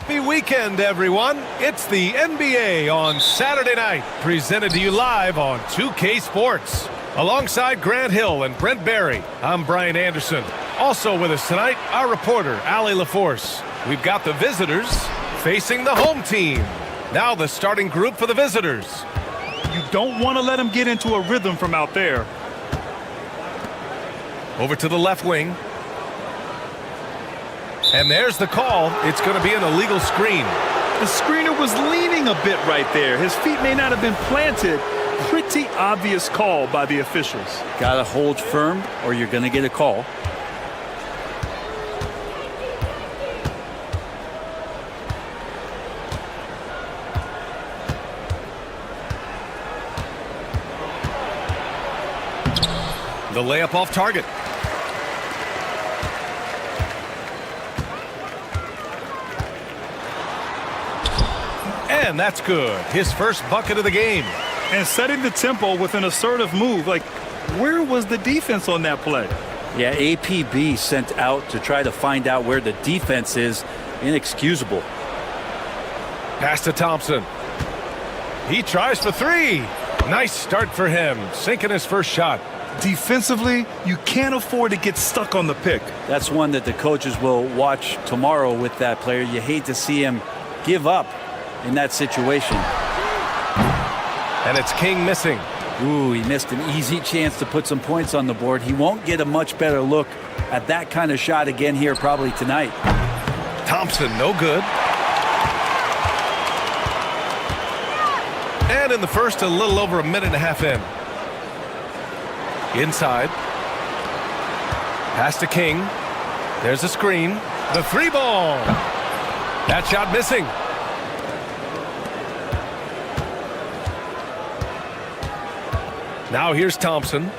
Happy weekend, everyone. It's the NBA on Saturday night, presented to you live on 2K Sports. Alongside Grant Hill and Brent Barry, I'm Brian Anderson. Also with us tonight, our reporter, Allie LaForce. We've got the visitors facing the home team. Now the starting group for the visitors. You don't want to let them get into a rhythm from out there. Over to the left wing. And there's the call. It's going to be an illegal screen. The screener was leaning a bit right there. His feet may not have been planted. Pretty obvious call by the officials. Got to hold firm or you're going to get a call. The layup off target. And that's good. His first bucket of the game. And setting the tempo with an assertive move. Like, where was the defense on that play? Yeah, APB sent out to try to find out where the defense is. Inexcusable. Pass to Thompson. He tries for three. Nice start for him. Sinking his first shot. Defensively, you can't afford to get stuck on the pick. That's one that the coaches will watch tomorrow with that player. You hate to see him give up in that situation. And it's King missing. Ooh, he missed an easy chance to put some points on the board. He won't get a much better look at that kind of shot again here probably tonight. Thompson, no good. And in the first, a little over a minute and a half in. Inside. Pass to King. There's a screen. The three ball. That shot missing. Now here's Thompson.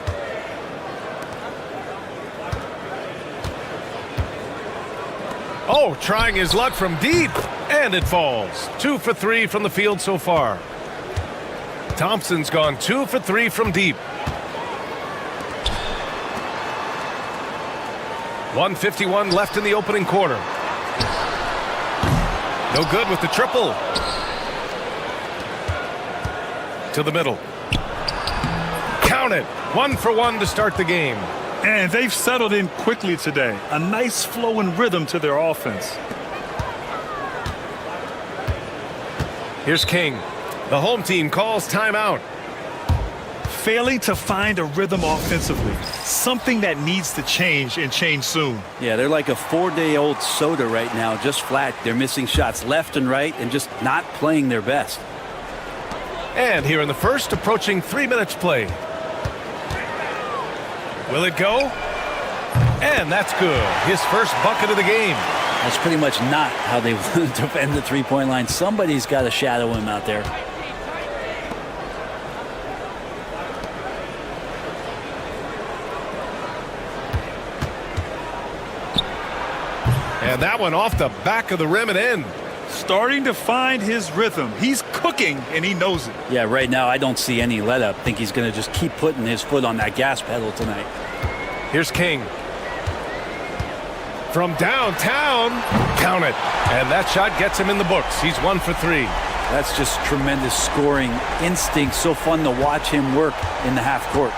Oh, trying his luck from deep. And it falls. 2 for 3 from the field so far. Thompson's gone 2 for 3 from deep. 1:51 left in the opening quarter. No good with the triple. To the middle. Count it. 1 for 1 to start the game. And they've settled in quickly today. A nice flow and rhythm to their offense. Here's King. The home team calls timeout. Failing to find a rhythm offensively. Something that needs to change and change soon. Yeah, they're like a 4-day-old soda right now, just flat. They're missing shots left and right and just not playing their best. And here in the first, approaching 3 minutes play. Will it go? And that's good. His first bucket of the game. That's pretty much not how they want to defend the three-point line. Somebody's got to shadow him out there. And that one off the back of the rim and in. Starting to find his rhythm. He's cooking, and he knows it. Yeah, right now I don't see any let-up. I think he's going to just keep putting his foot on that gas pedal tonight. Here's King. From downtown. Count it. And that shot gets him in the books. He's 1 for 3. That's just tremendous scoring instinct. So fun to watch him work in the half court.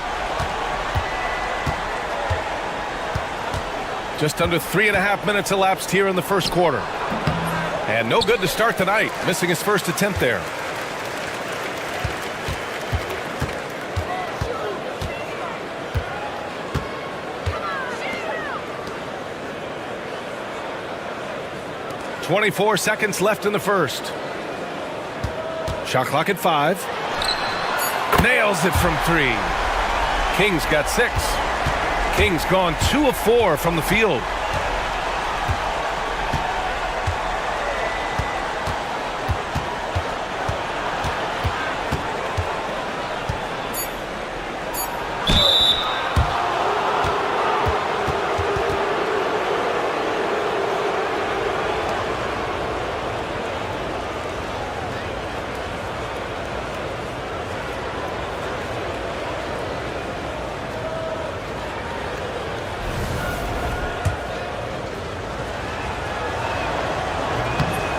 Just under 3.5 minutes elapsed here in the first quarter. And no good to start tonight. Missing his first attempt there. .24 seconds left in the first. Shot clock at 5. Nails it from 3. King's got 6. King's gone 2 of 4 from the field.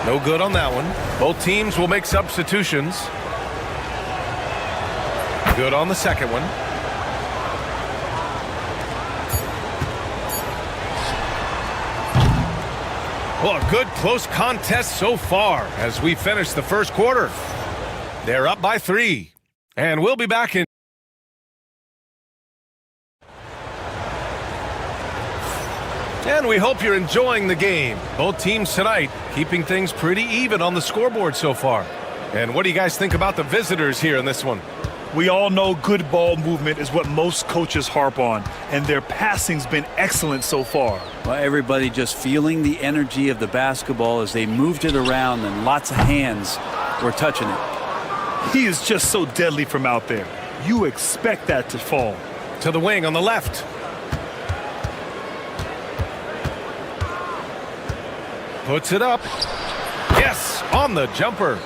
No good on that one. Both teams will make substitutions. Good on the second one. Well, a good close contest so far as we finish the first quarter. They're up by 3. And we'll be back in. And we hope you're enjoying the game. Both teams tonight keeping things pretty even on the scoreboard so far. And what do you guys think about the visitors here in this one? We all know good ball movement is what most coaches harp on, and their passing's been excellent so far. Well, everybody just feeling the energy of the basketball as they moved it around, and lots of hands were touching it. He is just so deadly from out there. You expect that to fall. To the wing on the left. Puts it up. Yes, on the jumper.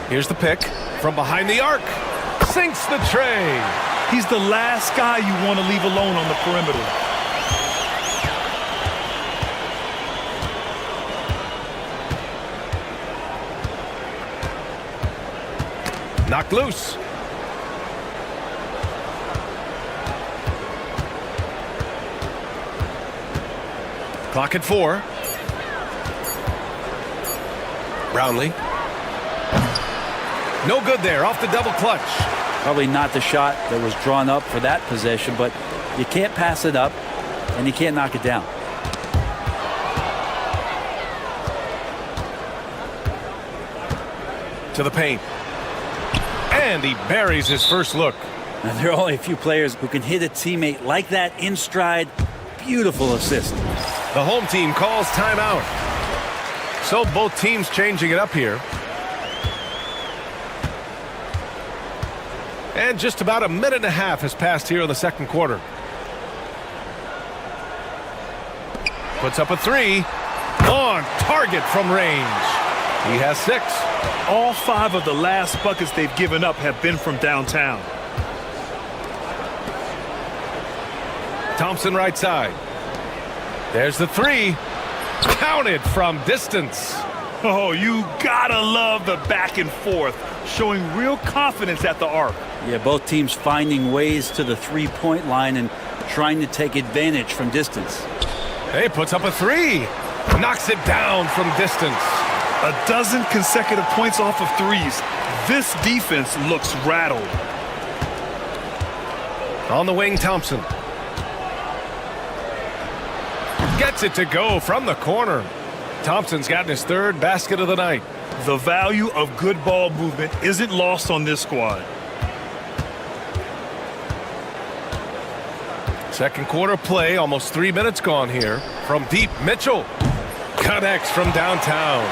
Here's the pick from behind the arc. Sinks the tray. He's the last guy you want to leave alone on the perimeter. Knocked loose. Clock at 4. Brownlee. No good there, off the double clutch. Probably not the shot that was drawn up for that possession, but you can't pass it up, and you can't knock it down. To the paint. And he buries his first look. Now, there are only a few players who can hit a teammate like that in stride. Beautiful assist. The home team calls timeout. So both teams changing it up here. And just about a minute and a half has passed here in the second quarter. Puts up a 3. On target from range. He has 6. All 5 of the last buckets they've given up have been from downtown. Thompson right side. There's the 3. Counted from distance. Oh, you gotta love the back and forth, showing real confidence at the arc. Yeah, both teams finding ways to the three-point line and trying to take advantage from distance. Hey, puts up a 3. Knocks it down from distance. A dozen consecutive points off of threes. This defense looks rattled. On the wing, Thompson. Gets it to go from the corner. Thompson's gotten his 3rd basket of the night. The value of good ball movement isn't lost on this squad. Second quarter play, almost 3 minutes gone here. From deep, Mitchell connects from downtown.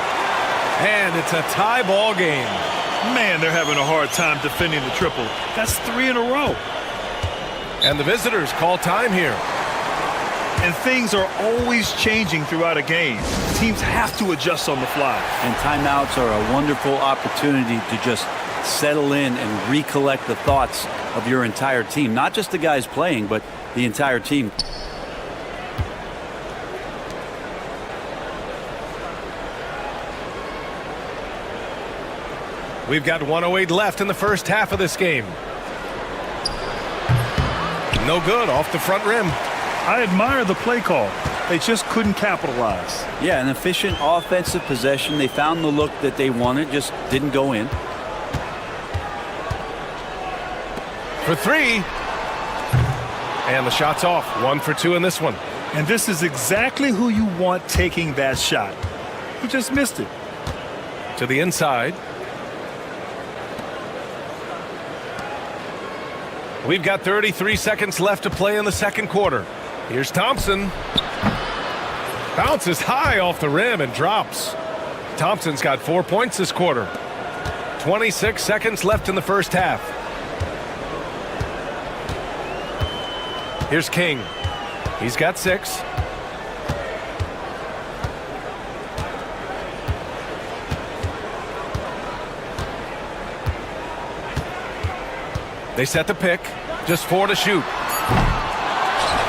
And it's a tie ball game. Man, they're having a hard time defending the triple. That's 3 in a row. And the visitors call time here. And things are always changing throughout a game. Teams have to adjust on the fly. And timeouts are a wonderful opportunity to just settle in and recollect the thoughts of your entire team. Not just the guys playing, but the entire team. We've got 1:08 left in the first half of this game. No good, off the front rim. I admire the play call. They just couldn't capitalize. Yeah, an efficient offensive possession. They found the look that they wanted, just didn't go in. For 3. And the shot's off. 1 for 2 in this one. And this is exactly who you want taking that shot. He just missed it. To the inside. We've got 33 seconds left to play in the second quarter. Here's Thompson. Bounces high off the rim and drops. Thompson's got 4 points this quarter. 26 seconds left in the first half. Here's King. He's got 6. They set the pick. Just 4 to shoot.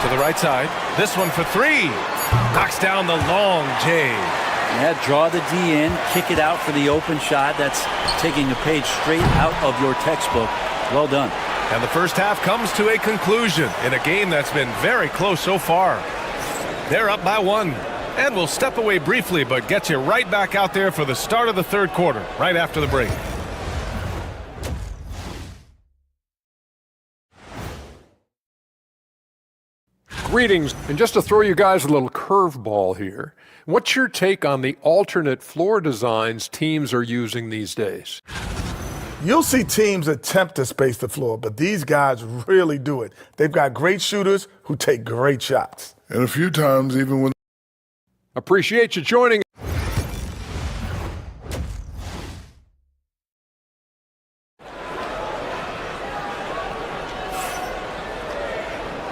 To the right side. This one for three. Knocks down the long J. Yeah, draw the D in, kick it out for the open shot. That's taking a page straight out of your textbook. Well done. And the first half comes to a conclusion in a game that's been very close so far. They're up by 1. And we'll step away briefly, but get you right back out there for the start of the third quarter, right after the break. Greetings, and just to throw you guys a little curveball here, what's your take on the alternate floor designs teams are using these days? You'll see teams attempt to space the floor, but these guys really do it. They've got great shooters who take great shots. And a few times, even when... Appreciate you joining.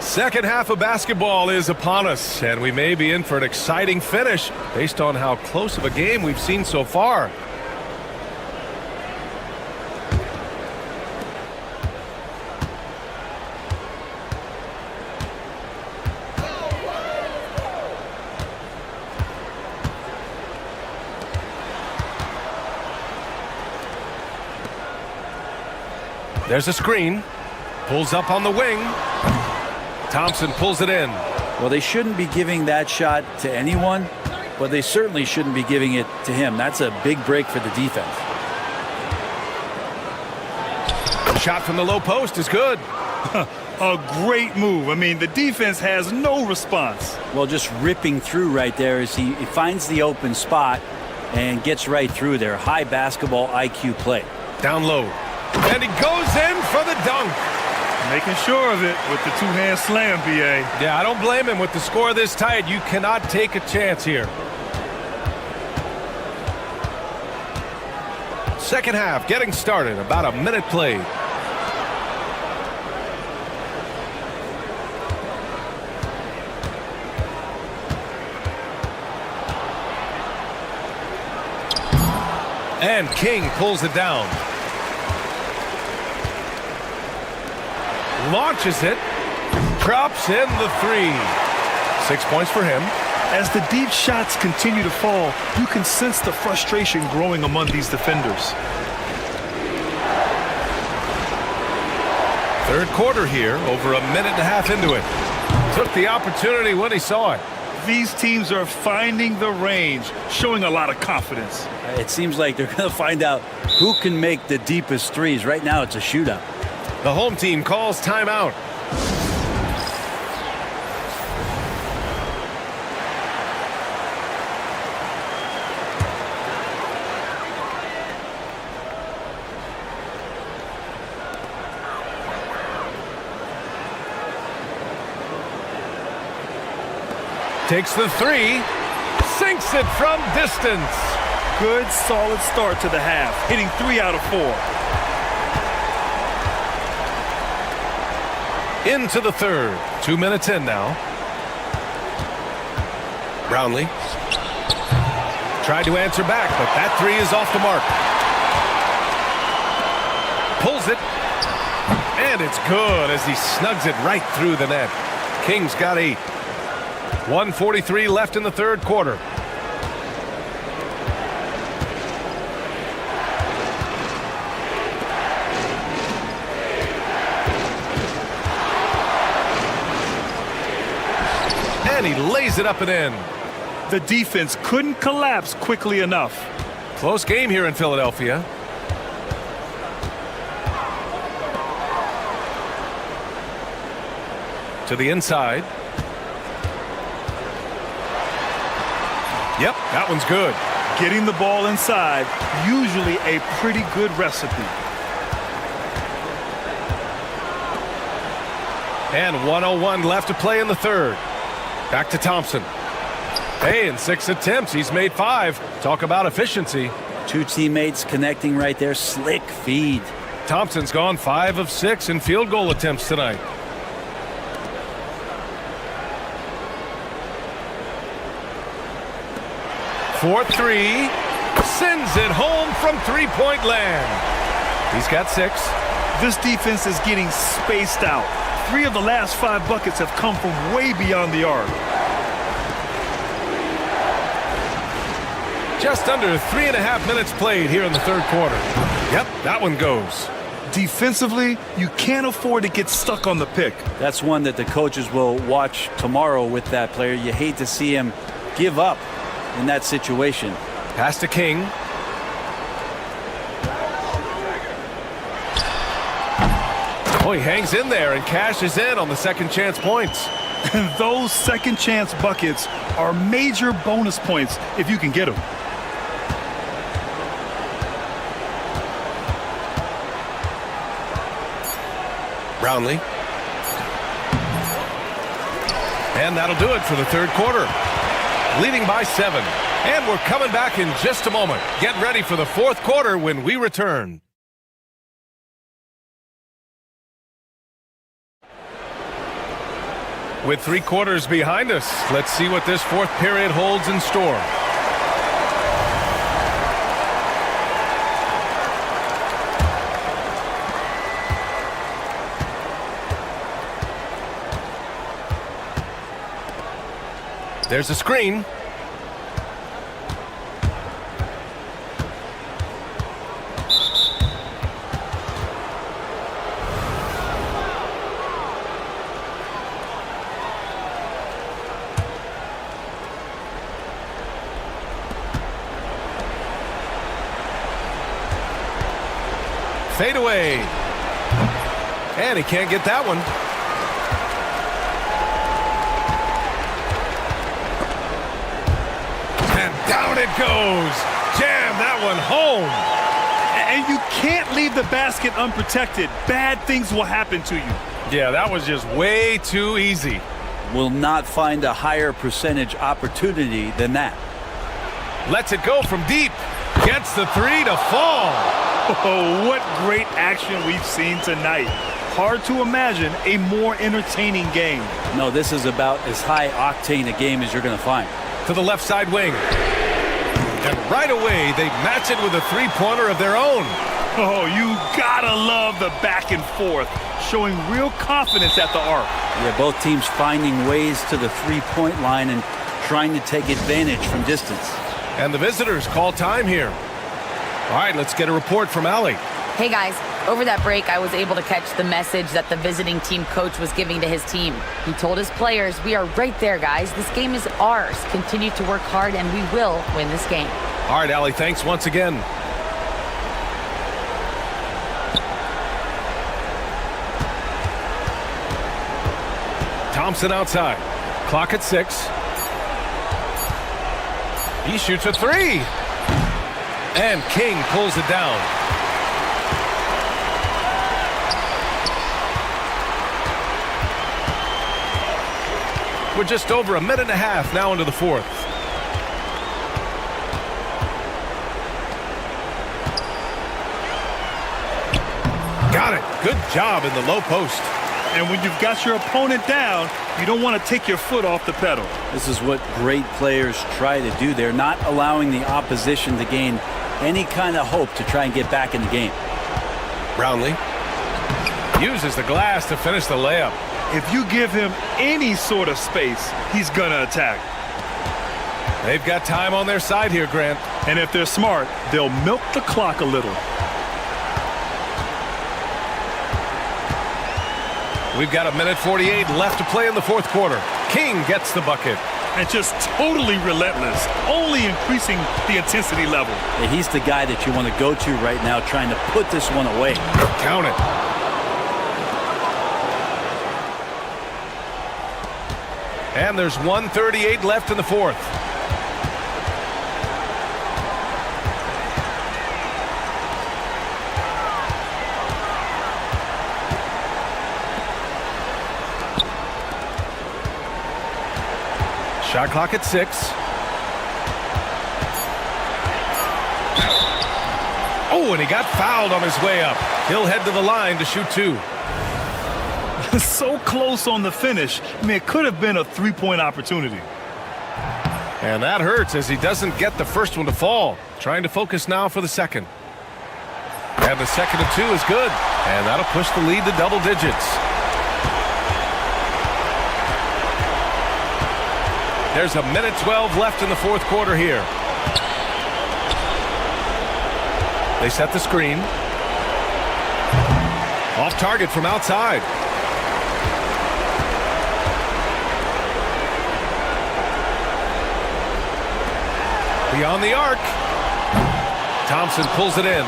Second half of basketball is upon us, and we may be in for an exciting finish based on how close of a game we've seen so far. There's a screen. Pulls up on the wing. Thompson pulls it in. Well, they shouldn't be giving that shot to anyone, but they certainly shouldn't be giving it to him. That's a big break for the defense. Shot from the low post is good. A great move. I mean, the defense has no response. Well, just ripping through right there as he finds the open spot and gets right through there. High basketball IQ play. Down low. And he goes in for the dunk. Making sure of it with the two-hand slam, B.A. Yeah, I don't blame him. With the score this tight, you cannot take a chance here. Second half getting started. About a minute played. And King pulls it down. Launches it. Drops in the three. 6 points for him. As the deep shots continue to fall, you can sense the frustration growing among these defenders. Third quarter here, over a minute and a half into it. Took the opportunity when he saw it. These teams are finding the range, showing a lot of confidence. It seems like they're going to find out who can make the deepest threes. Right now, it's a shootout. The home team calls timeout. Takes the three, sinks it from distance. Good, solid start to the half, hitting 3 out of 4. Into the third. 2 minutes in now. Brownlee tried to answer back, but that three is off the mark. Pulls it, and it's good as he snugs it right through the net. King's got 8. 1:43 left in the third quarter. And he lays it up and in. The defense couldn't collapse quickly enough. Close game here in Philadelphia. To the inside. Yep, that one's good. Getting the ball inside, usually a pretty good recipe. And 1:01 left to play in the third. Back to Thompson. Hey, in 6 attempts, he's made 5. Talk about efficiency. 2 teammates connecting right there. Slick feed. Thompson's gone 5 of 6 in field goal attempts tonight. For 3. Sends it home from three-point land. He's got 6. This defense is getting spaced out. 3 of the last 5 buckets have come from way beyond the arc. Just under 3.5 minutes played here in the third quarter. Yep, that one goes. Defensively, you can't afford to get stuck on the pick. That's one that the coaches will watch tomorrow with that player. You hate to see him give up in that situation. Pass to King. Oh, he hangs in there and cashes in on the second chance points. And those second chance buckets are major bonus points if you can get them. Brownlee. And that'll do it for the third quarter. Leading by 7. And we're coming back in just a moment. Get ready for the fourth quarter when we return. With 3 quarters behind us, let's see what this fourth period holds in store. There's a screen. Fade away. And he can't get that one. And down it goes. Jam that one home. And you can't leave the basket unprotected. Bad things will happen to you. Yeah, that was just way too easy. Will not find a higher percentage opportunity than that. Lets it go from deep. Gets the 3 to fall. Oh, what great action we've seen tonight. Hard to imagine a more entertaining game. No, this is about as high octane a game as you're going to find. To the left side wing. And right away, they match it with a three-pointer of their own. Oh, you gotta love the back and forth, showing real confidence at the arc. Yeah, both teams finding ways to the three-point line and trying to take advantage from distance. And the visitors call time here. All right, let's get a report from Allie. Hey guys, over that break I was able to catch the message that the visiting team coach was giving to his team. He told his players, we are right there guys, this game is ours. Continue to work hard and we will win this game. All right, Allie, thanks once again. Thompson outside. Clock at 6. He shoots a 3. And King pulls it down. We're just over a minute and a half now into the fourth. Got it. Good job in the low post. And when you've got your opponent down, you don't want to take your foot off the pedal. This is what great players try to do. They're not allowing the opposition to gain any kind of hope to try and get back in the game. Brownlee uses the glass to finish the layup. If you give him any sort of space, he's going to attack. They've got time on their side here, Grant. And if they're smart, they'll milk the clock a little. We've got a minute 48 left to play in the fourth quarter. King gets the bucket. And just totally relentless, only increasing the intensity level. Yeah, he's the guy that you want to go to right now, trying to put this one away. Count it. And there's 1:38 left in the fourth. Shot clock at 6. Oh, and he got fouled on his way up. He'll head to the line to shoot 2. So close on the finish. I mean, it could have been a three-point opportunity. And that hurts as he doesn't get the first one to fall. Trying to focus now for the second. And the second of 2 is good. And that'll push the lead to double digits. There's a minute 12 left in the fourth quarter here. They set the screen. Off target from outside. Beyond the arc. Thompson pulls it in.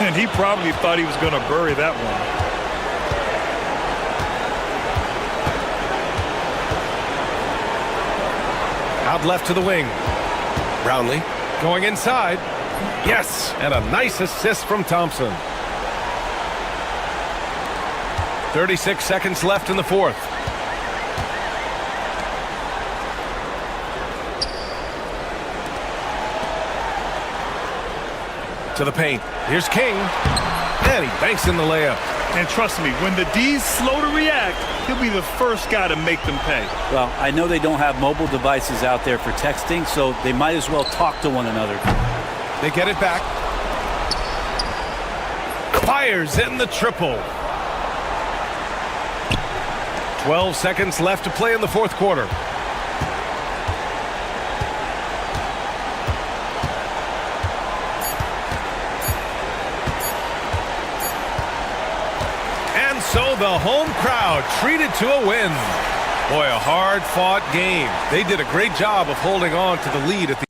And he probably thought he was going to bury that one. Out left to the wing. Brownlee going inside. Yes, and a nice assist from Thompson. 36 seconds left in the fourth. To the paint. Here's King. And he banks in the layup. And trust me, when the D's slow to react, he'll be the first guy to make them pay. Well, I know they don't have mobile devices out there for texting, so they might as well talk to one another. They get it back. Fires in the triple. 12 seconds left to play in the fourth quarter. And so the home crowd treated to a win. Boy, a hard-fought game. They did a great job of holding on to the lead at the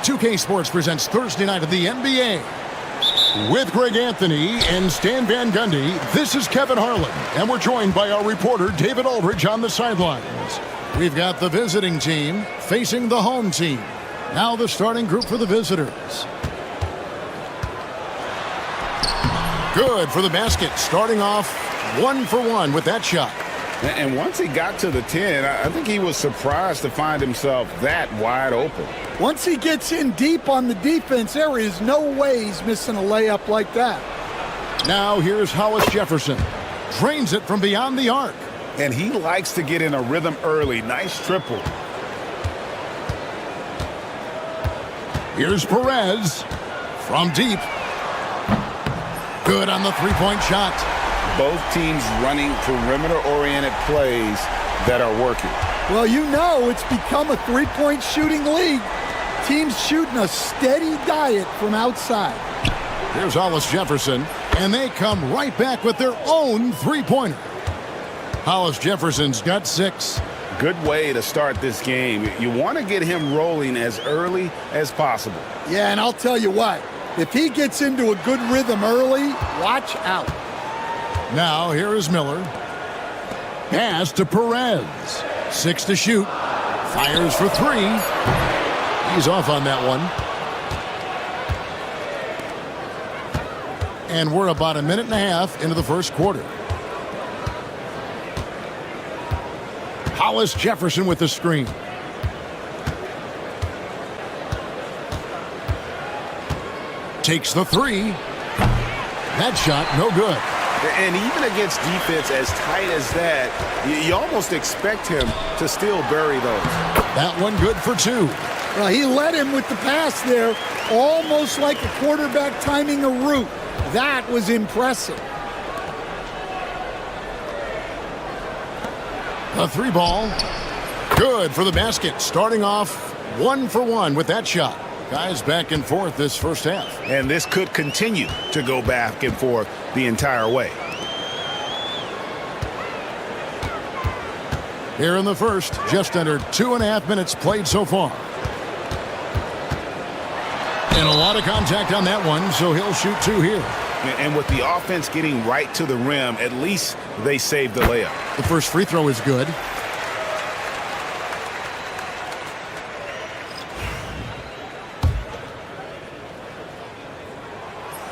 2K Sports presents Thursday night of the NBA. With Greg Anthony and Stan Van Gundy, this is Kevin Harlan, and we're joined by our reporter David Aldridge on the sidelines. We've got the visiting team facing the home team. Now the starting group for the visitors. Good for the basket, starting off 1-for-1 with that shot. And once he got to the 10, I think he was surprised to find himself that wide open. Once he gets in deep on the defense, there is no way he's missing a layup like that. Now here's Hollis Jefferson. Drains it from beyond the arc. And he likes to get in a rhythm early. Nice triple. Here's Perez from deep. Good on the three-point shot. Both teams running perimeter-oriented plays that are working. Well, you know it's become a three-point shooting league. Teams shooting a steady diet from outside. Here's Hollis Jefferson, and they come right back with their own three-pointer. Hollis Jefferson's got 6. Good way to start this game. You want to get him rolling as early as possible. Yeah, and I'll tell you what, if he gets into a good rhythm early, watch out. Now here is Miller. Pass to Perez. 6 to shoot. Fires for 3. He's off on that one. And we're about a minute and a half into the first quarter. Hollis Jefferson with the screen. Takes the 3. That shot, no good. And even against defense as tight as that, you almost expect him to still bury those. That one good for 2. Well, he led him with the pass there, almost like a quarterback timing a route. That was impressive. A 3-ball. Good for the basket. Starting off 1-for-1 with that shot. Guys back and forth this first half. And this could continue to go back and forth the entire way. Here in the first, just under 2.5 minutes played so far. And a lot of contact on that one, so he'll shoot 2 here. And with the offense getting right to the rim, at least they saved the layup. The first free throw is good.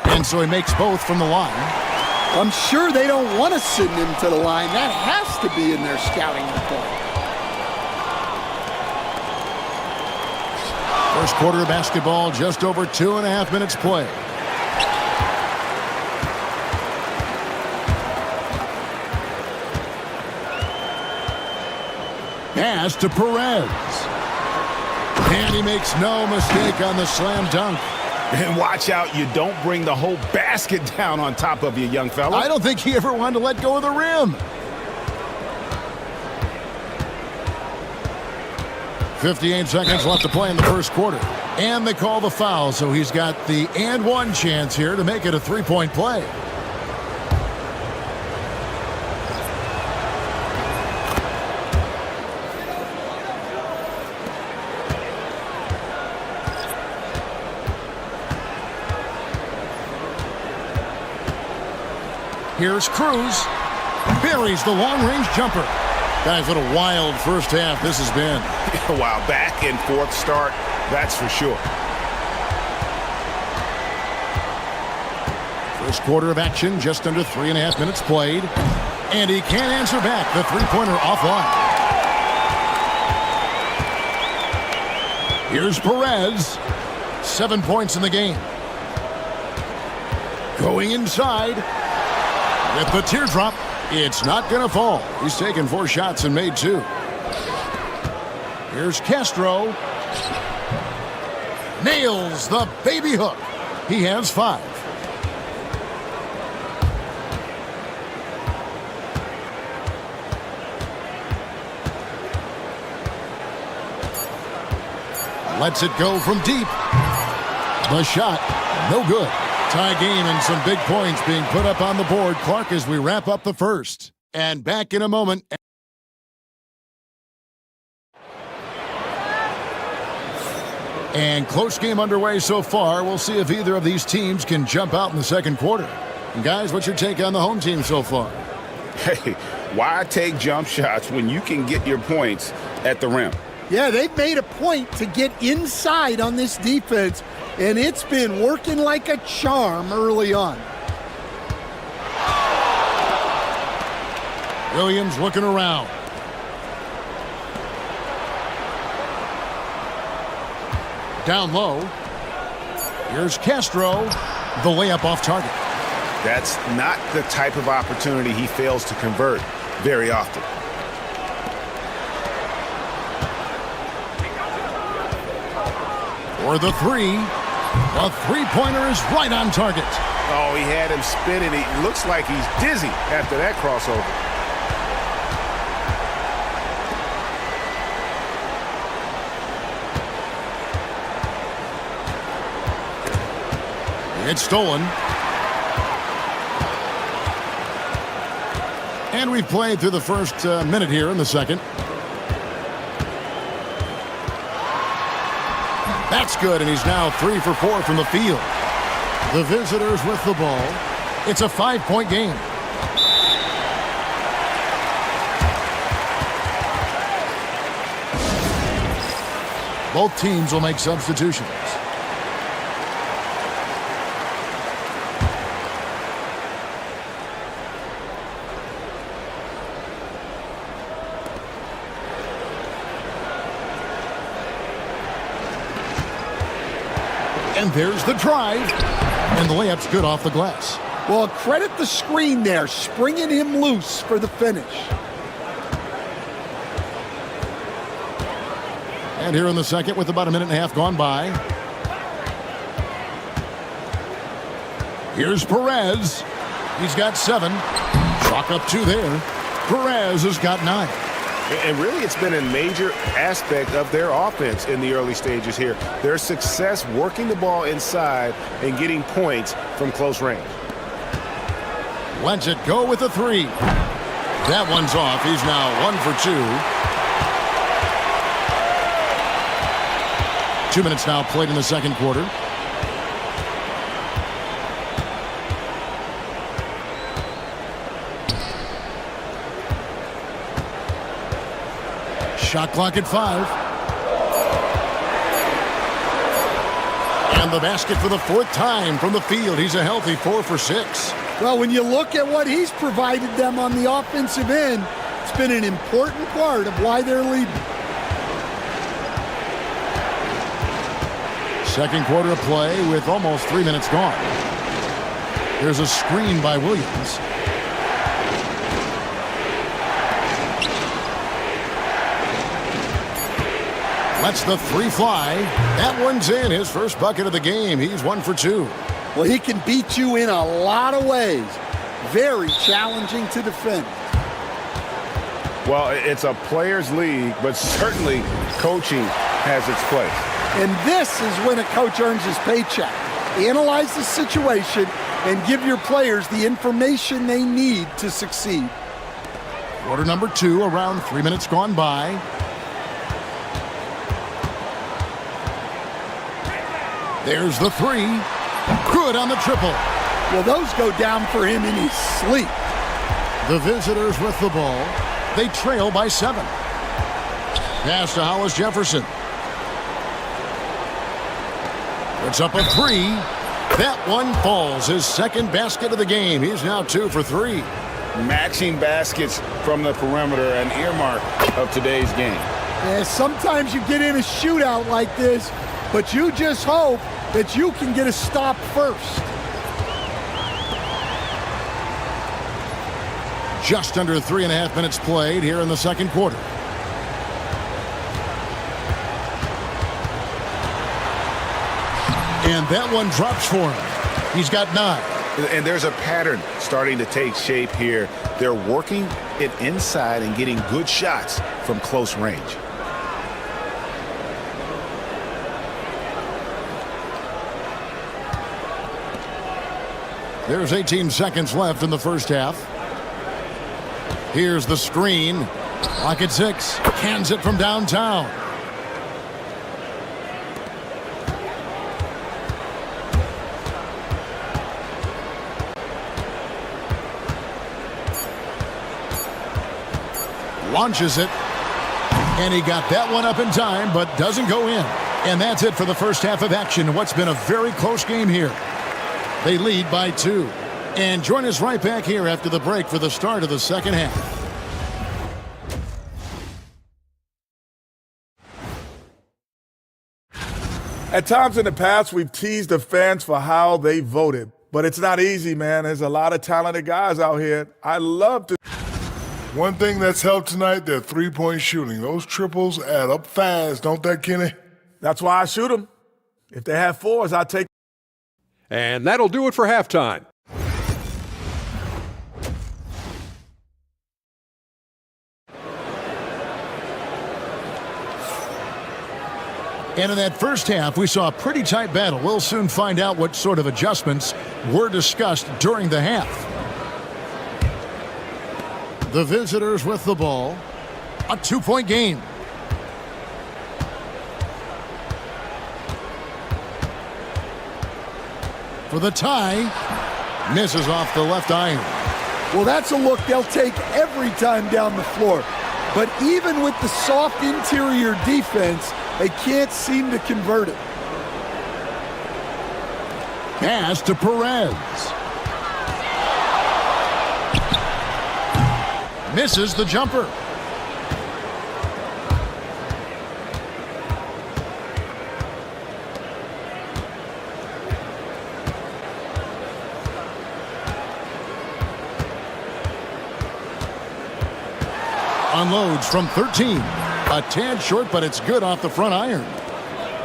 And so he makes both from the line. I'm sure they don't want to send him to the line. That has to be in their scouting report. First quarter of basketball, just over 2.5 minutes play. Pass to Perez. And he makes no mistake on the slam dunk. And watch out, you don't bring the whole basket down on top of you, young fella. I don't think he ever wanted to let go of the rim. 58 seconds left to play in the first quarter. And they call the foul, so he's got the and one chance here to make it a 3-point play. Here's Cruz. Buries the long-range jumper. Guys, what a wild first half this has been. Wow, back and forth start, that's for sure. First quarter of action, just under 3.5 minutes played. And he can't answer back. The three-pointer offline. Here's Perez. 7 points in the game. Going inside. With the teardrop, it's not going to fall. He's taken 4 shots and made 2. Here's Castro. Nails the baby hook. He has 5. Lets it go from deep. The shot, no good. Tie game and some big points being put up on the board. Clark, as we wrap up the first. And back in a moment. And close game underway so far. We'll see if either of these teams can jump out in the second quarter. And guys, what's your take on the home team so far? Hey, why take jump shots when you can get your points at the rim? Yeah, they've made a point to get inside on this defense, and it's been working like a charm early on. Williams looking around. Down low. Here's Castro. The layup off target. That's not the type of opportunity he fails to convert very often. For the 3. A three-pointer is right on target. Oh, he had him spinning. It looks like he's dizzy after that crossover. It's stolen. And we've played through the first minute here in the second. That's good, and he's now 3 for 4 from the field. The visitors with the ball. It's a 5-point game. Both teams will make substitutions. And there's the drive. And the layup's good off the glass. Well, credit the screen there, springing him loose for the finish. And here in the second with about a minute and a half gone by. Here's Perez. He's got 7. Chalk up 2 there. Perez has got 9. And really, it's been a major aspect of their offense in the early stages here. Their success working the ball inside and getting points from close range. Lets it go with a 3. That one's off. He's now 1 for 2. 2 minutes now played in the second quarter. Shot clock at 5. And the basket for the 4th time from the field. He's a healthy 4 for 6. Well, when you look at what he's provided them on the offensive end, it's been an important part of why they're leading. Second quarter of play with almost 3 minutes gone. There's a screen by Williams. Lets the 3 fly. That one's in. His first bucket of the game. He's 1 for 2. Well, he can beat you in a lot of ways. Very challenging to defend. Well, it's a players' league, but certainly coaching has its place. And this is when a coach earns his paycheck. Analyze the situation and give your players the information they need to succeed. Quarter number 2, around 3 minutes gone by. There's the 3. Good on the triple. Well, those go down for him in his sleep. The visitors with the ball. They trail by 7. Pass to Hollis Jefferson. Puts up a 3. That one falls. His second basket of the game. He's now 2 for 3. Matching baskets from the perimeter, an earmark of today's game. Yeah, sometimes you get in a shootout like this, but you just hope that you can get a stop first. Just under 3.5 minutes played here in the second quarter. And that one drops for him. He's got 9. And there's a pattern starting to take shape here. They're working it inside and getting good shots from close range. There's 18 seconds left in the first half. Here's the screen. Clock at 6. Cans it from downtown. Launches it. And he got that one up in time, but doesn't go in. And that's it for the first half of action. What's been a very close game here. They lead by 2. And join us right back here after the break for the start of the second half. At times in the past, we've teased the fans for how they voted. But it's not easy, man. There's a lot of talented guys out here. I love to. One thing that's helped tonight, their three-point shooting. Those triples add up fast, don't that, Kenny? That's why I shoot them. If they have 4s, I take. And that'll do it for halftime. And in that first half, we saw a pretty tight battle. We'll soon find out what sort of adjustments were discussed during the half. The visitors with the ball. A 2-point game. For the tie. Misses off the left iron. Well, that's a look they'll take every time down the floor. But even with the soft interior defense, they can't seem to convert it. Pass to Perez. Misses the jumper. Unloads from 13. A tad short, but it's good off the front iron.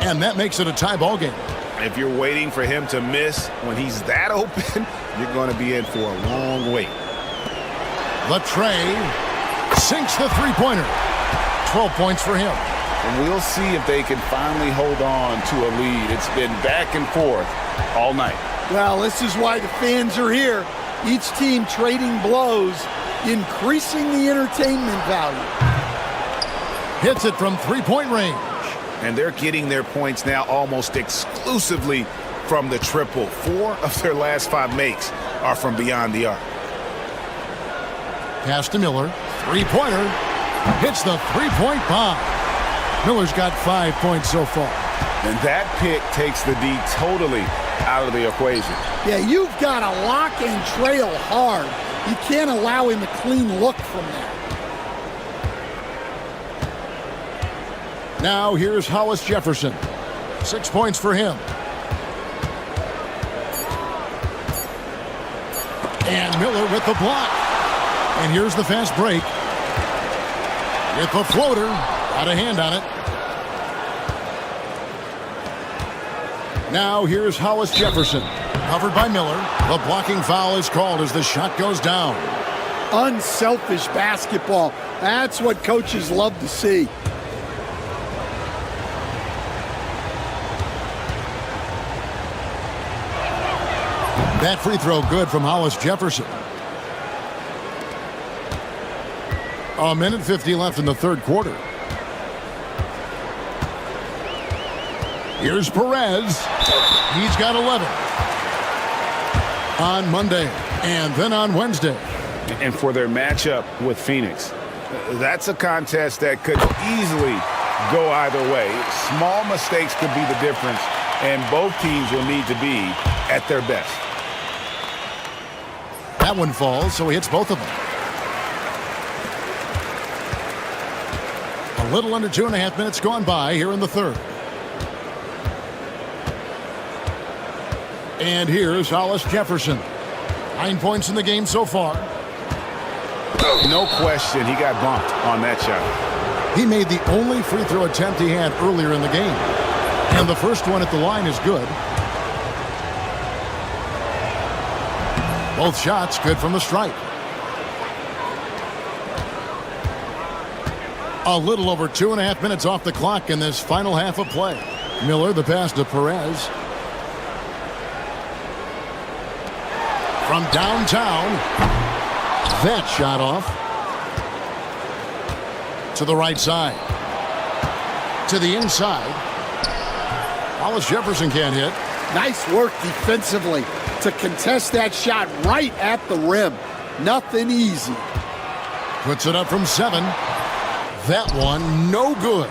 And that makes it a tie ball game. If you're waiting for him to miss when he's that open, you're going to be in for a long wait. Latrey sinks the three-pointer. 12 points for him. And we'll see if they can finally hold on to a lead. It's been back and forth all night. Well, this is why the fans are here. Each team trading blows increasing the entertainment value. Hits it from three-point range. And they're getting their points now almost exclusively from the triple. 4 of their last 5 makes are from beyond the arc. Pass to Miller. Three-pointer. Hits the three-point bomb. Miller's got 5 points so far. And that pick takes the D totally out of the equation. Yeah, you've got to lock and trail hard. You can't allow him a clean look from that. Now here's Hollis Jefferson. 6 points for him. And Miller with the block. And here's the fast break. With the floater. Got a hand on it. Now here's Hollis Jefferson. Covered by Miller. The blocking foul is called as the shot goes down. Unselfish basketball. That's what coaches love to see. That free throw good from Hollis Jefferson. 1:50 left in the third quarter. Here's Perez. He's got 11. On Monday and then on Wednesday. And for their matchup with Phoenix, that's a contest that could easily go either way. Small mistakes could be the difference, and both teams will need to be at their best. That one falls, so he hits both of them. A little under 2.5 minutes gone by here in the third. And here's Hollis Jefferson. 9 points in the game so far. No question, he got bumped on that shot. He made the only free throw attempt he had earlier in the game. And the first one at the line is good. Both shots good from the stripe. A little over 2.5 minutes off the clock in this final half of play. Miller, the pass to Perez. From downtown. That shot off. To the right side. To the inside. Hollis Jefferson can't hit. Nice work defensively to contest that shot right at the rim. Nothing easy. Puts it up from 7. That one no good.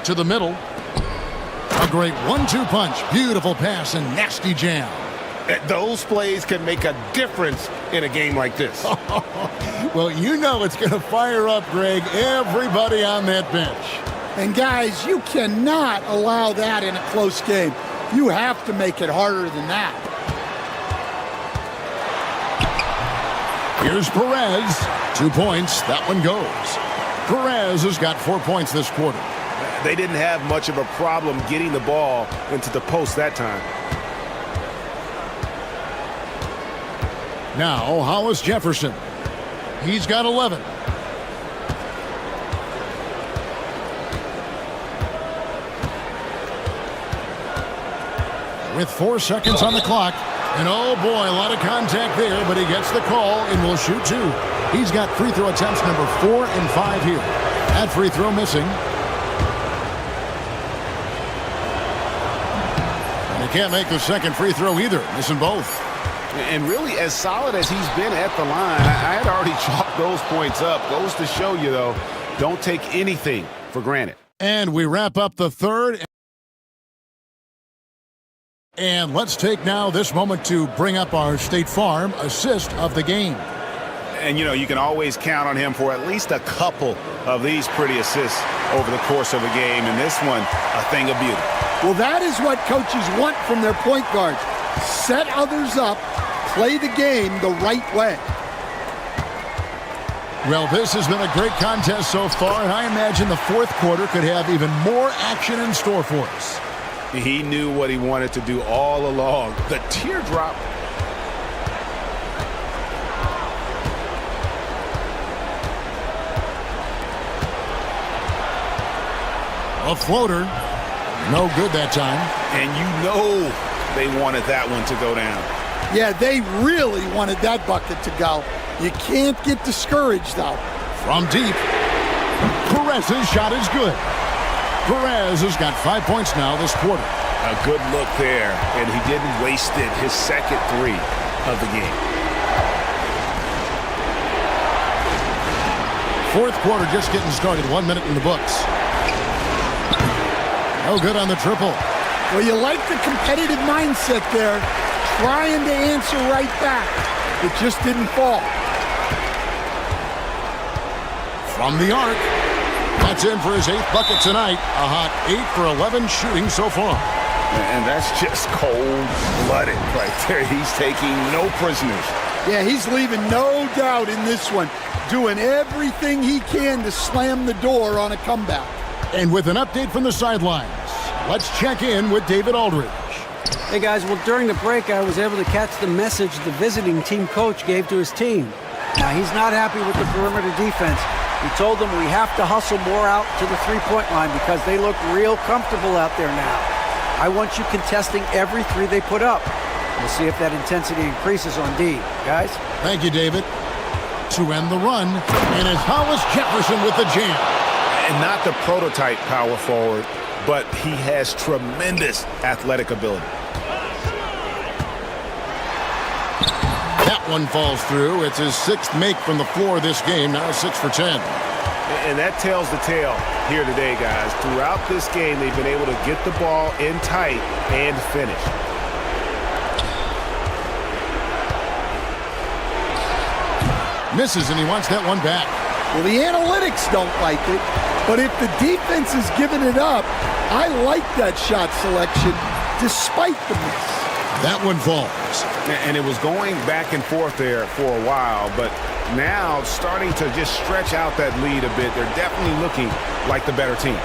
To the middle. A great 1-2 punch. Beautiful pass and nasty jam. Those plays can make a difference in a game like this. Well, you know it's going to fire up, Greg, everybody on that bench. And guys, you cannot allow that in a close game. You have to make it harder than that. Here's Perez. 2 points. That one goes. Perez has got 4 points this quarter. They didn't have much of a problem getting the ball into the post that time. Now, Hollis Jefferson. He's got 11. With 4 seconds on the clock. And oh boy, a lot of contact there, but he gets the call and will shoot 2. He's got free throw attempts number 4 and 5 here. That free throw missing. And he can't make the second free throw either, missing both. And really, as solid as he's been at the line, I had already chalked those points up. Goes to show you, though, don't take anything for granted. And we wrap up the third. And let's take now this moment to bring up our State Farm assist of the game. And, you know, you can always count on him for at least a couple of these pretty assists over the course of a game. And this one, a thing of beauty. Well, that is what coaches want from their point guards. Set others up, play the game the right way. Well, this has been a great contest so far, and I imagine the fourth quarter could have even more action in store for us. He knew what he wanted to do all along. The teardrop. A floater. No good that time. And you know they wanted that one to go down. Yeah, they really wanted that bucket to go. You can't get discouraged, though. From deep, Perez's shot is good. Perez has got 5 points now this quarter. A good look there, and he didn't waste it. His second three of the game. Fourth quarter just getting started. 1 minute in the books. No good on the triple. Well, you like the competitive mindset there, trying to answer right back. It just didn't fall. From the arc. That's in for his 8th bucket tonight. A hot 8 for 11 shooting so far. And that's just cold-blooded right there. He's taking no prisoners. Yeah, he's leaving no doubt in this one. Doing everything he can to slam the door on a comeback. And with an update from the sidelines, let's check in with David Aldridge. Hey guys, well during the break I was able to catch the message the visiting team coach gave to his team. Now he's not happy with the perimeter defense. He told them we have to hustle more out to the three-point line because they look real comfortable out there now. I want you contesting every three they put up. We'll see if that intensity increases on D. Guys? Thank you, David. To end the run, and it's Hollis Jefferson with the jam. And not the prototype power forward, but he has tremendous athletic ability. That one falls through. It's his 6th make from the floor this game, now 6 for 10. And that tells the tale here today, guys. Throughout this game, they've been able to get the ball in tight and finish. Misses, and he wants that one back. Well, the analytics don't like it, but if the defense is giving it up, I like that shot selection despite the miss. That one falls. And it was going back and forth there for a while, but now starting to just stretch out that lead a bit. They're definitely looking like the better team.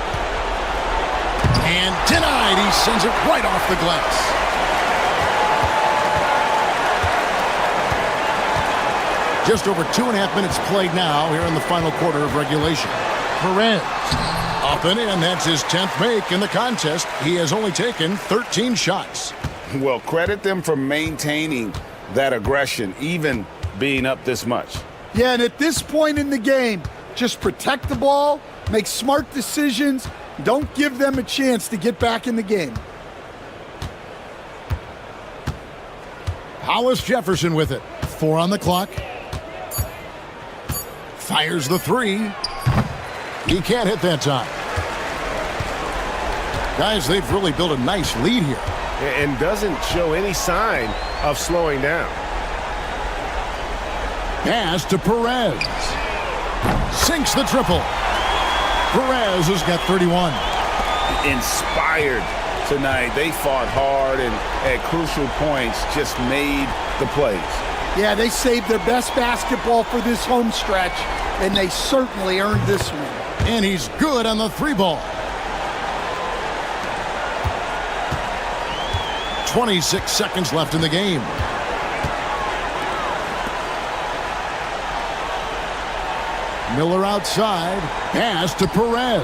And denied. He sends it right off the glass. Just over 2.5 minutes played now here in the final quarter of regulation. Perez up and in. That's his 10th make in the contest. He has only taken 13 shots. Well, credit them for maintaining that aggression, even being up this much. Yeah, and at this point in the game, just protect the ball, make smart decisions, don't give them a chance to get back in the game. Hollis Jefferson with it. 4 on the clock. Fires the 3. He can't hit that time. Guys, they've really built a nice lead here. And doesn't show any sign of slowing down. Pass to Perez. Sinks the triple. Perez has got 31. Inspired tonight. They fought hard and at crucial points just made the plays. Yeah, they saved their best basketball for this home stretch, and they certainly earned this one. And he's good on the 3-ball. 26 seconds left in the game. Miller outside. Pass to Perez.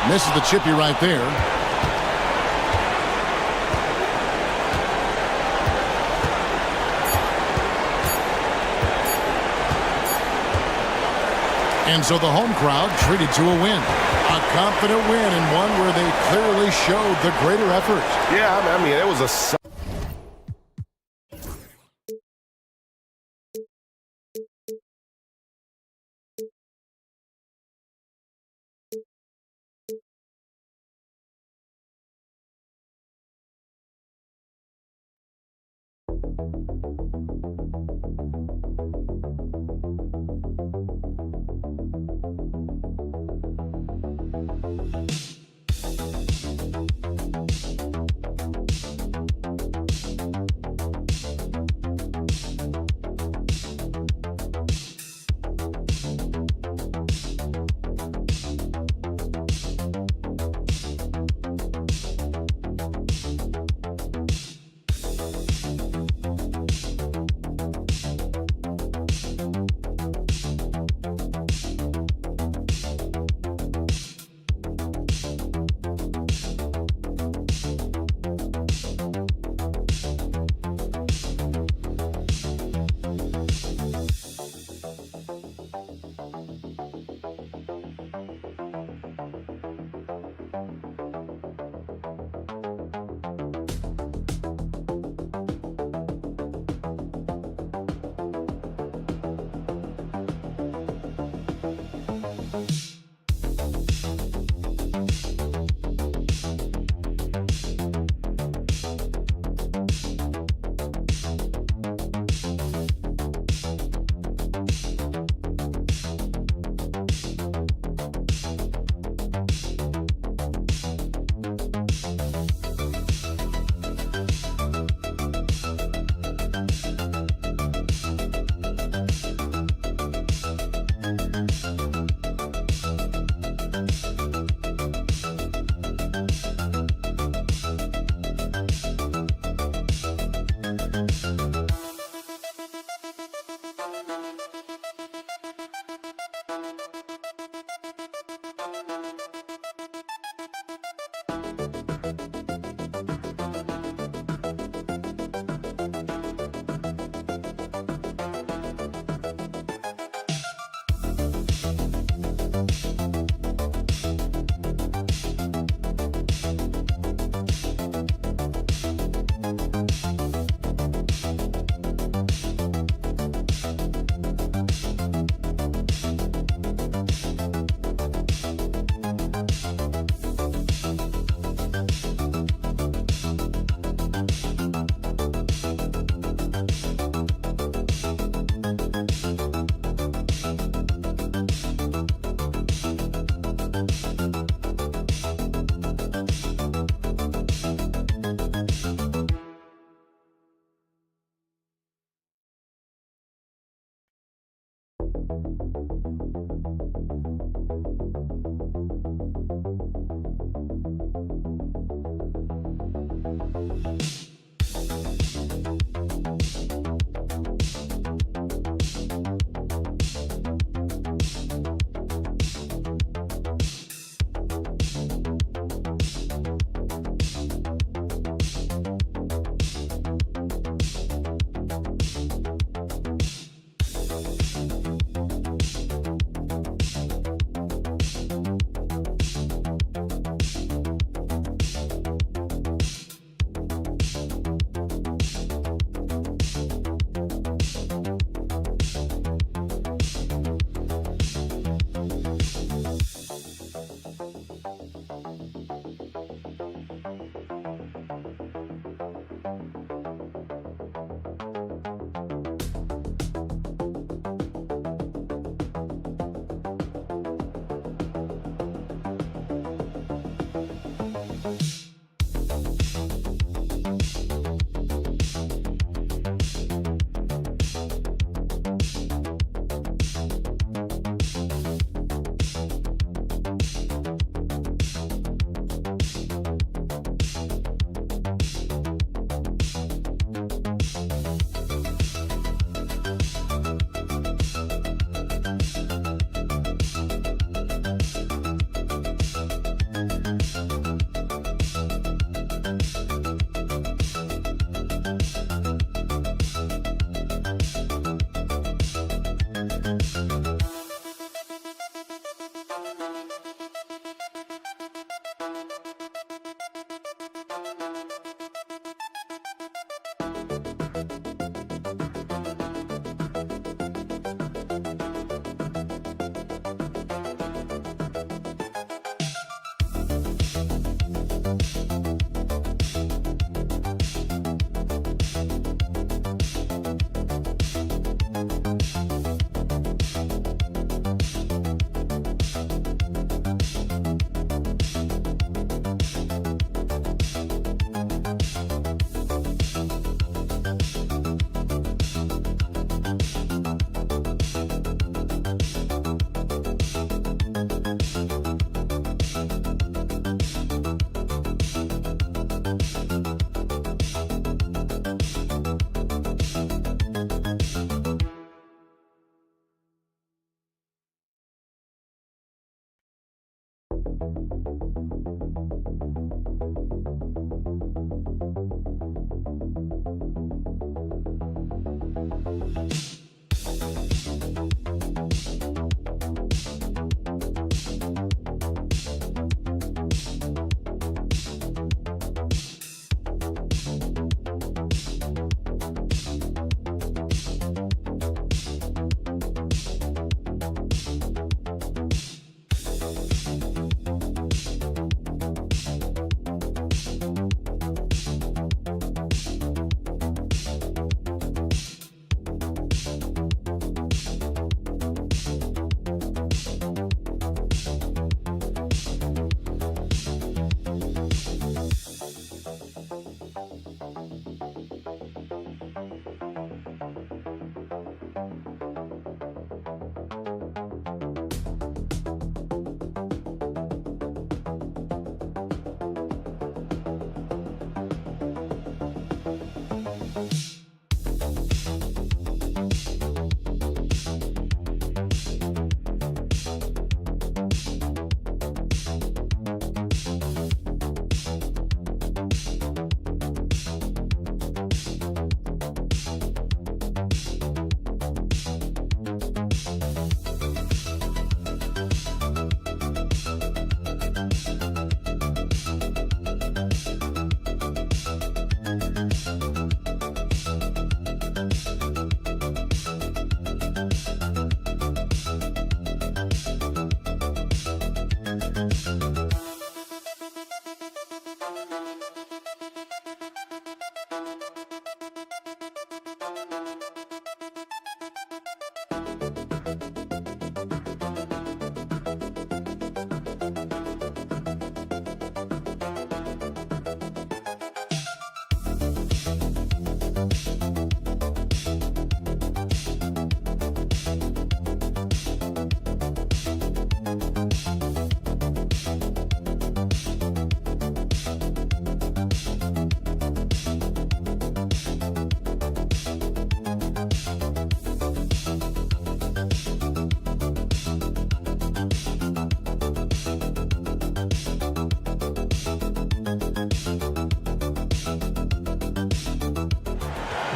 Misses the chippy right there. And so the home crowd treated to a win. A confident win, and one where they clearly showed the greater effort. Yeah, I mean, it was a...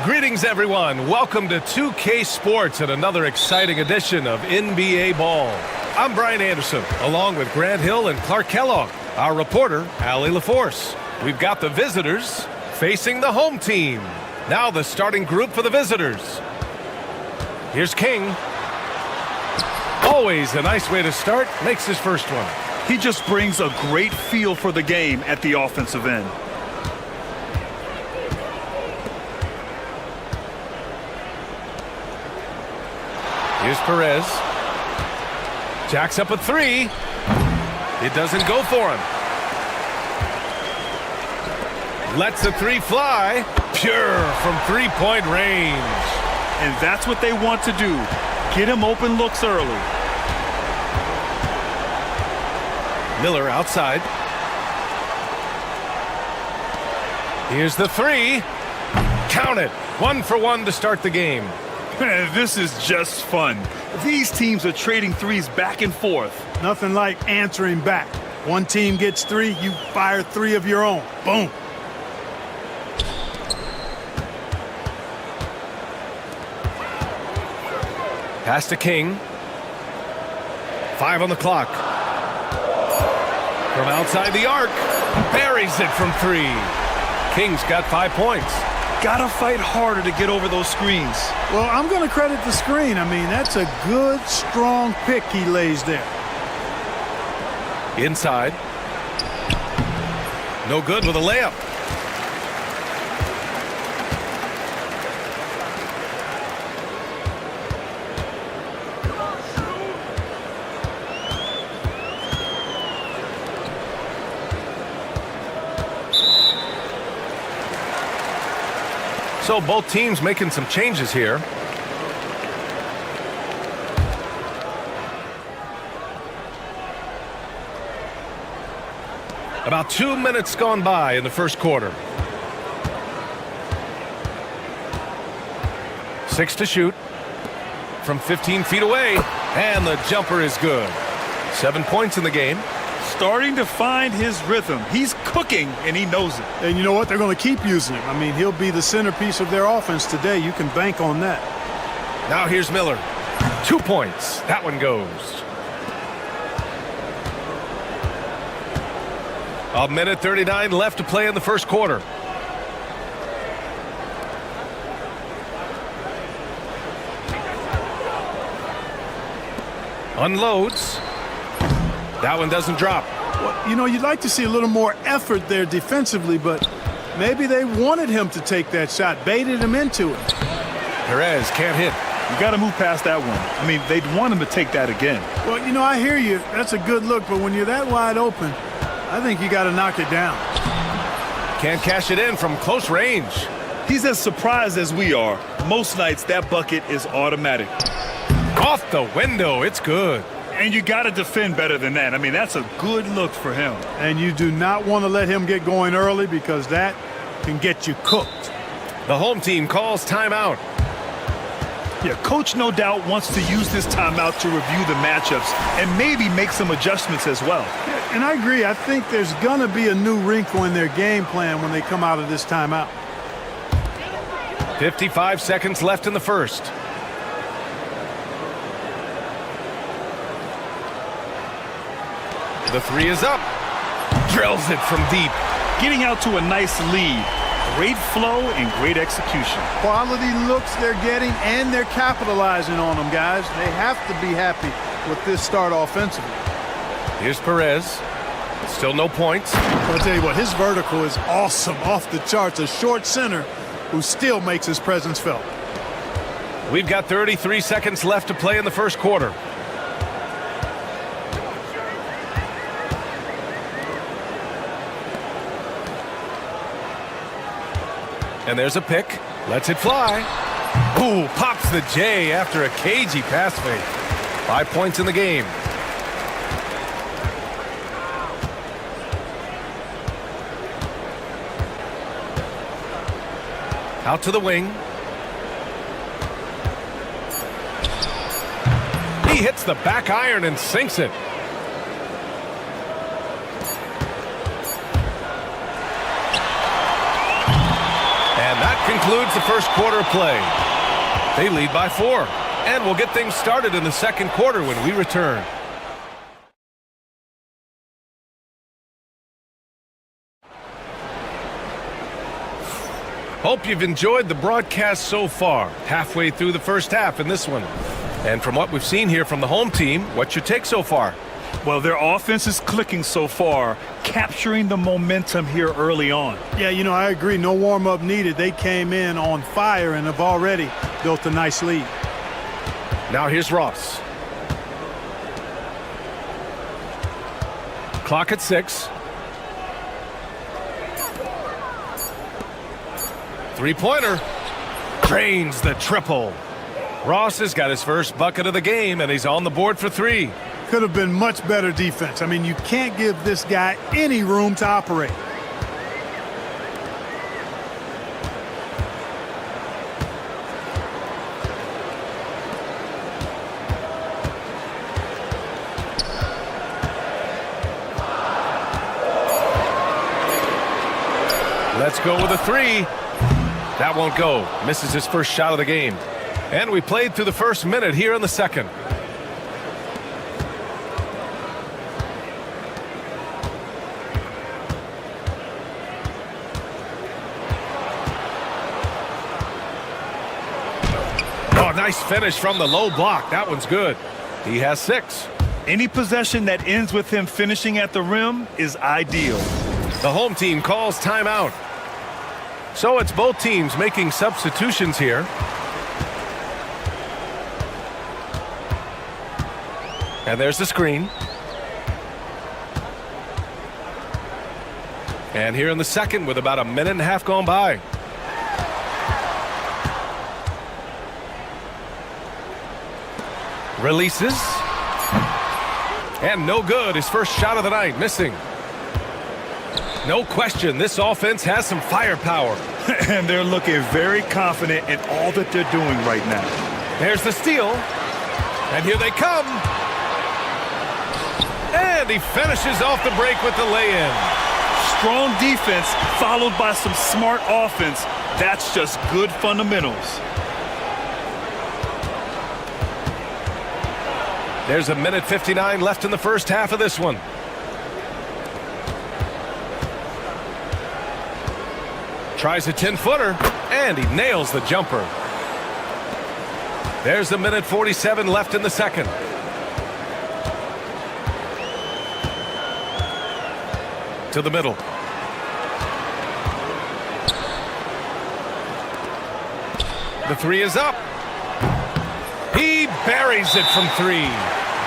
Greetings, everyone. Welcome to 2K Sports and another exciting edition of NBA Ball. I'm Brian Anderson, along with Grant Hill and Clark Kellogg. Our reporter, Allie LaForce. We've got the visitors facing the home team. Now the starting group for the visitors. Here's King. Always a nice way to start. Makes his first one. He just brings a great feel for the game at the offensive end. Here's Perez. Jacks up a three. It doesn't go for him. Lets the three fly. Pure from three-point range. And that's what they want to do. Get him open looks early. Miller outside. Here's the three. Count it. 1 for 1 to start the game. Man, this is just fun. These teams are trading threes back and forth. Nothing like answering back. One team gets 3, you fire 3 of your own. Boom. Pass to King. 5 on the clock. From outside the arc. Buries it from 3. King's got 5 points. Gotta fight harder to get over those screens. Well, I'm going to credit the screen. I mean, that's a good, strong pick he lays there. Inside. No good with a layup. So both teams making some changes here. About 2 minutes gone by in the first quarter. 6 to shoot from 15 feet away, and the jumper is good. 7 points in the game. Starting to find his rhythm. He's cooking, and he knows it. And you know what? They're going to keep using him. I mean, he'll be the centerpiece of their offense today. You can bank on that. Now here's Miller. 2 points. That one goes. A minute 39 left to play in the first quarter. Unloads. That one doesn't drop. Well, you know, you'd like to see a little more effort there defensively, but maybe they wanted him to take that shot, baited him into it. Perez can't hit. You got to move past that one. I mean, they'd want him to take that again. Well, you know, I hear you. That's a good look, but when you're that wide open, I think you got to knock it down. Can't cash it in from close range. He's as surprised as we are. Most nights, that bucket is automatic. Off the window. It's good. And you got to defend better than that. I mean, that's a good look for him. And you do not want to let him get going early because that can get you cooked. The home team calls timeout. Yeah, coach no doubt wants to use this timeout to review the matchups and maybe make some adjustments as well. Yeah, and I agree. I think there's going to be a new wrinkle in their game plan when they come out of this timeout. 55 seconds left in the first. The three is up. Drills it from deep. Getting out to a nice lead. Great flow and great execution. Quality looks they're getting, and they're capitalizing on them, guys. They have to be happy with this start offensively. Here's Perez. Still no points. I'll tell you what, his vertical is awesome, off the charts. A short center who still makes his presence felt. We've got 33 seconds left to play in the first quarter. And there's a pick. Lets it fly. Ooh, pops the J after a cagey pass fake. 5 points in the game. Out to the wing. He hits the back iron and sinks it. And that That concludes the first quarter of play. They lead by 4. And we'll get things started in the second quarter when we return. Hope you've enjoyed the broadcast so far. Halfway through the first half in this one. And from what we've seen here from the home team, what's your take so far? Well, their offense is clicking so far, capturing the momentum here early on. Yeah, you know, I agree. No warm-up needed. They came in on fire and have already built a nice lead. Now here's Ross. Clock at 6. Three-pointer. Drains the triple. Ross has got his first bucket of the game, and he's on the board for 3. Could have been much better defense. I mean, you can't give this guy any room to operate. Let's go with a 3. That won't go. Misses his first shot of the game. And we played through the first minute here in the second. Oh, nice finish from the low block. That one's good. He has 6. Any possession that ends with him finishing at the rim is ideal. The home team calls timeout. So it's both teams making substitutions here. And there's the screen. And here in the second with about a minute and a half gone by. Releases. And no good. His first shot of the night, missing. No question, this offense has some firepower. And they're looking very confident in all that they're doing right now. There's the steal. And here they come. And he finishes off the break with the lay-in. Strong defense followed by some smart offense. That's just good fundamentals. There's a minute 59 left in the first half of this one. Tries a 10-footer, and he nails the jumper. There's a minute 47 left in the second. To the middle. The 3 is up. He buries it from 3.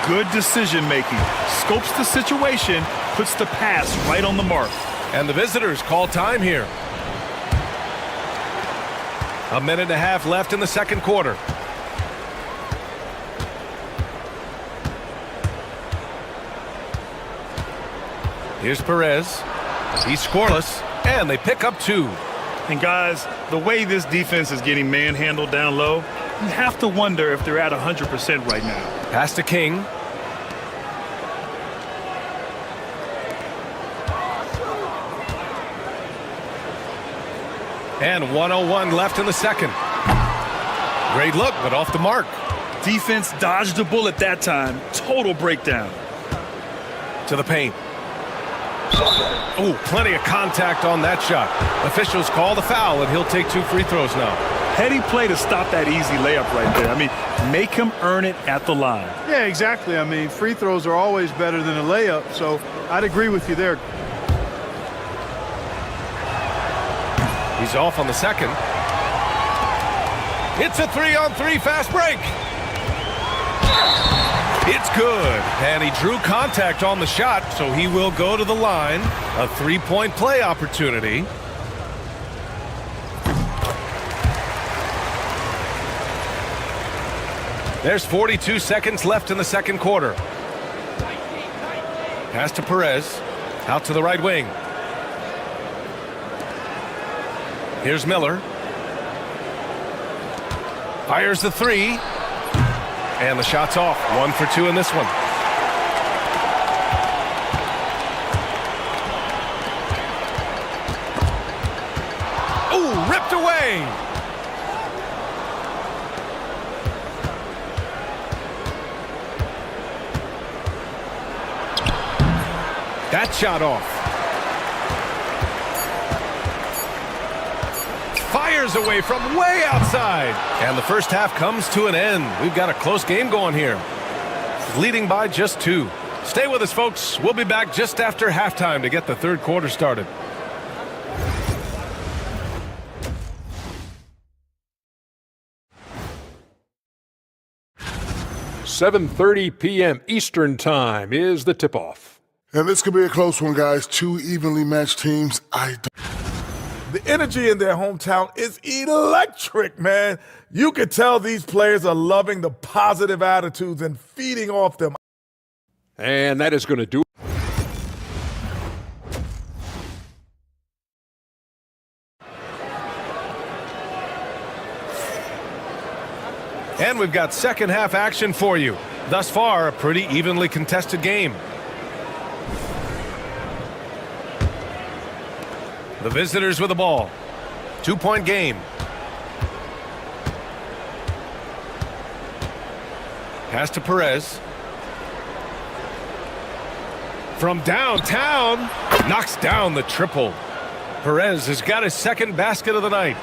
Good decision making. Scopes the situation, puts the pass right on the mark. And the visitors call time here. A minute and a half left in the second quarter. Here's Perez. He's scoreless, and they pick up 2. And guys, the way this defense is getting manhandled down low, you have to wonder if they're at 100% right now. Pass to King. And 1:01 left in the second. Great look, but off the mark. Defense dodged a bullet that time. Total breakdown. To the paint. Oh, plenty of contact on that shot. Officials call the foul, and he'll take 2 free throws now. Heady play to stop that easy layup right there. I mean, make him earn it at the line. Yeah, exactly. I mean, free throws are always better than a layup, so I'd agree with you there. He's off on the second. It's a 3-on-3 fast break. It's good. And he drew contact on the shot, so he will go to the line. A 3-point play opportunity. There's 42 seconds left in the second quarter. Pass to Perez. Out to the right wing. Here's Miller. Fires the 3. And the shot's off. 1 for 2 in this one. Ooh, Ooh, ripped away. That shot off. Fires away from way outside. And the first half comes to an end. We've got a close game going here. Leading by just 2. Stay with us, folks. We'll be back just after halftime to get the third quarter started. $7:30 p.m. Eastern Time is the tip-off. And this could be a close one, guys. 2 evenly matched teams. The energy in their hometown is electric, man. You could tell these players are loving the positive attitudes and feeding off them. And that is going to do it. And we've got second half action for you. Thus far, a pretty evenly contested game. The visitors with the ball. 2-point game. Pass to Perez. From downtown, knocks down the triple. Perez has got his second basket of the night.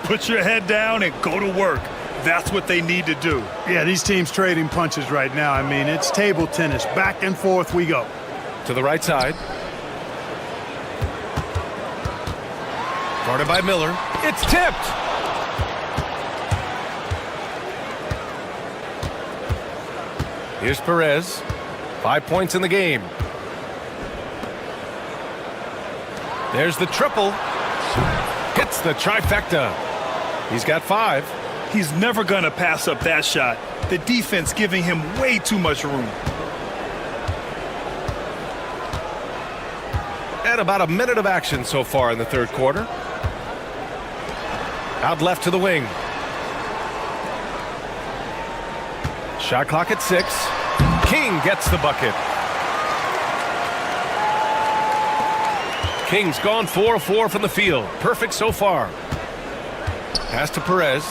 Put your head down and go to work. That's what they need to do. Yeah, these teams trading punches right now. I mean, it's table tennis. Back and forth we go. To the right side. Guarded by Miller. It's tipped. Here's Perez. 5 points in the game. There's the triple. Hits the trifecta. He's got 5. He's never going to pass up that shot. The defense giving him way too much room. And about a minute of action so far in the third quarter. Out left to the wing. Shot clock at 6. King gets the bucket. King's gone 4 of 4 from the field. Perfect so far. Pass to Perez.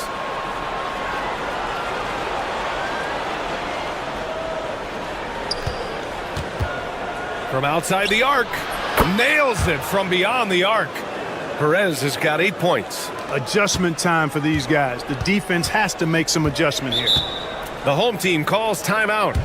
From outside the arc. Nails it from beyond the arc. Perez has got 8 points. Adjustment time for these guys. The defense has to make some adjustment here. The home team calls timeout.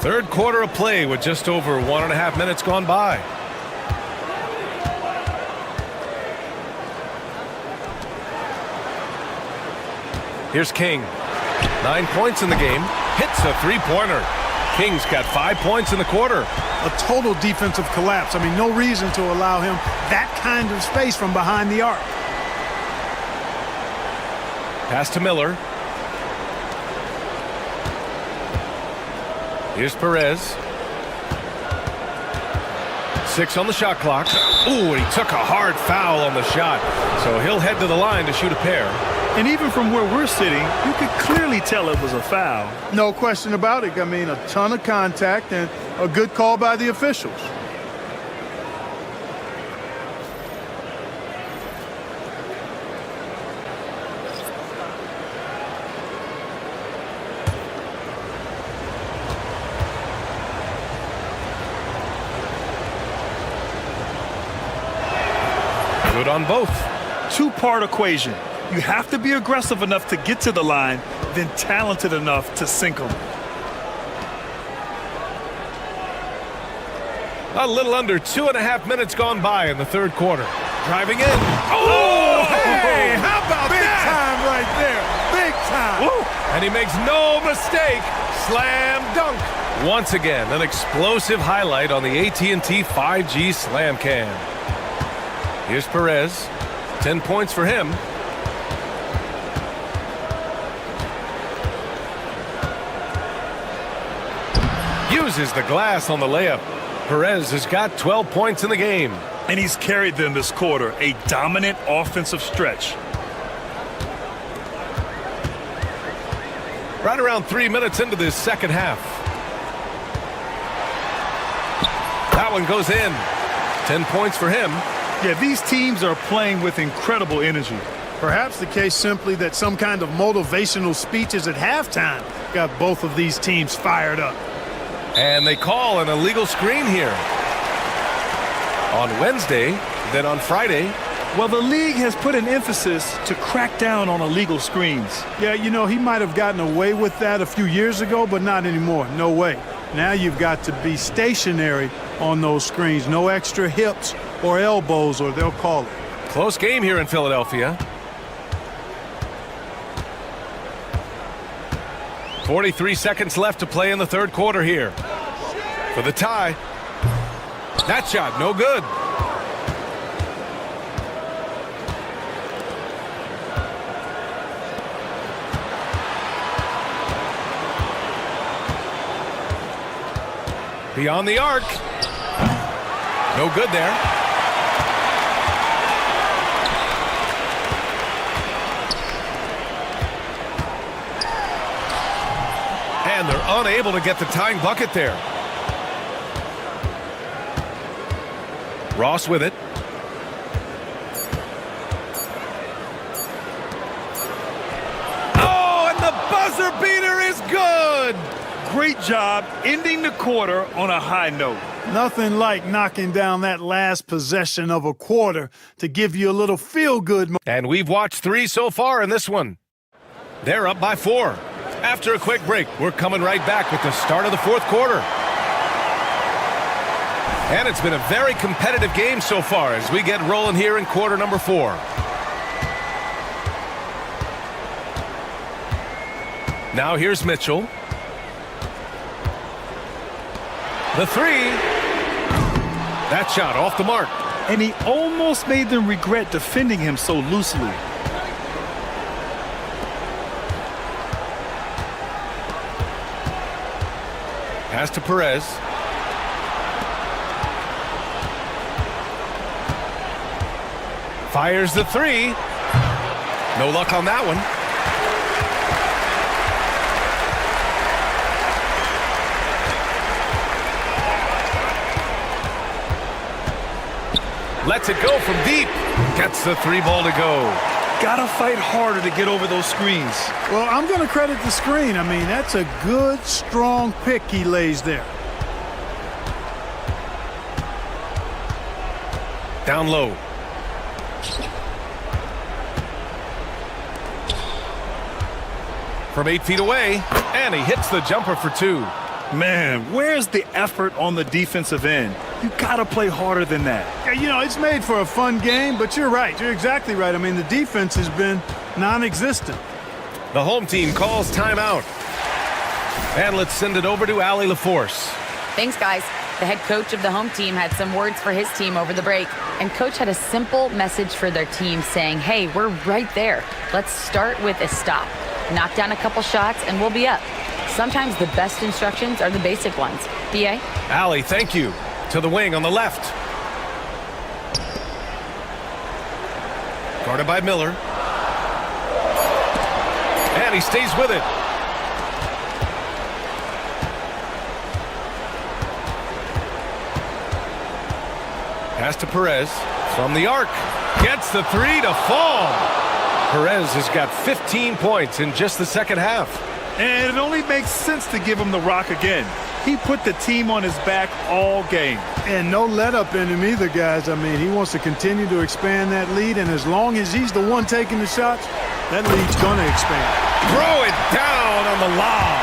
Third quarter of play with just over 1.5 minutes gone by. Here's King. 9 points in the game. Hits a three-pointer. King's got 5 points in the quarter. A total defensive collapse. I mean, no reason to allow him that kind of space from behind the arc. Pass to Miller. Here's Perez. 6 on the shot clock. Ooh, he took a hard foul on the shot. So he'll head to the line to shoot a pair. And even from where we're sitting, you could clearly tell it was a foul. No question about it. I mean, a ton of contact and a good call by the officials. Good on both. Two-part equation. You have to be aggressive enough to get to the line, then talented enough to sink them. A little under 2.5 minutes gone by in the third quarter. Driving in. Oh, hey, how about Big that? time right there. Big time. Woo. And he makes no mistake. Slam dunk. Once again, an explosive highlight on the AT&T 5G Slam Cam. Here's Perez. 10 points for him. uses the glass on the layup. Perez has got 12 points in the game. And he's carried them this quarter, a dominant offensive stretch. Right around 3 minutes into this second half. That one goes in. 10 points for him. Yeah, these teams are playing with incredible energy. Perhaps the case simply that some kind of motivational speeches at halftime got both of these teams fired up. And they call an illegal screen here. On Wednesday, then on Friday. Well, the league has put an emphasis to crack down on illegal screens. Yeah, you know, he might have gotten away with that a few years ago, but not anymore. No way. Now you've got to be stationary on those screens. No extra hips or elbows, or they'll call it. Close game here in Philadelphia. 43 seconds left to play in the third quarter here. For the tie. That shot, no good. Beyond the arc. No good there. And they're unable to get the tying bucket there. Ross with it. Oh, and the buzzer beater is good. Great job ending the quarter on a high note. Nothing like knocking down that last possession of a quarter to give you a little feel-good. And we've watched 3 so far in this one. They're up by 4. After a quick break, we're coming right back with the start of the fourth quarter. And it's been a very competitive game so far as we get rolling here in quarter number 4. Now here's Mitchell. The 3. That shot off the mark. And he almost made them regret defending him so loosely. Pass to Perez. Fires the 3. No luck on that one. Lets it go from deep. Gets the 3 ball to go. Gotta fight harder to get over those screens. Well, I'm going to credit the screen. I mean, that's a good, strong pick he lays there. Down low. From 8 feet away, and he hits the jumper for 2. Man, where's the effort on the defensive end? You gotta play harder than that. Yeah, you know, it's made for a fun game, but you're right. You're exactly right. I mean, the defense has been non-existent. The home team calls timeout. And let's send it over to Allie LaForce. Thanks, guys. The head coach of the home team had some words for his team over the break. And coach had a simple message for their team saying, hey, we're right there. Let's start with a stop. Knock down a couple shots and we'll be up. Sometimes the best instructions are the basic ones. B.A.? Allie, thank you. To the wing on the left. Guarded by Miller. And he stays with it. Pass to Perez. From the arc. Gets the 3 to fall. Perez has got 15 points in just the second half. And it only makes sense to give him the rock again. He put the team on his back all game. And no let-up in him either, guys. I mean, he wants to continue to expand that lead, and as long as he's the one taking the shots, that lead's going to expand. Throw it down on the lob.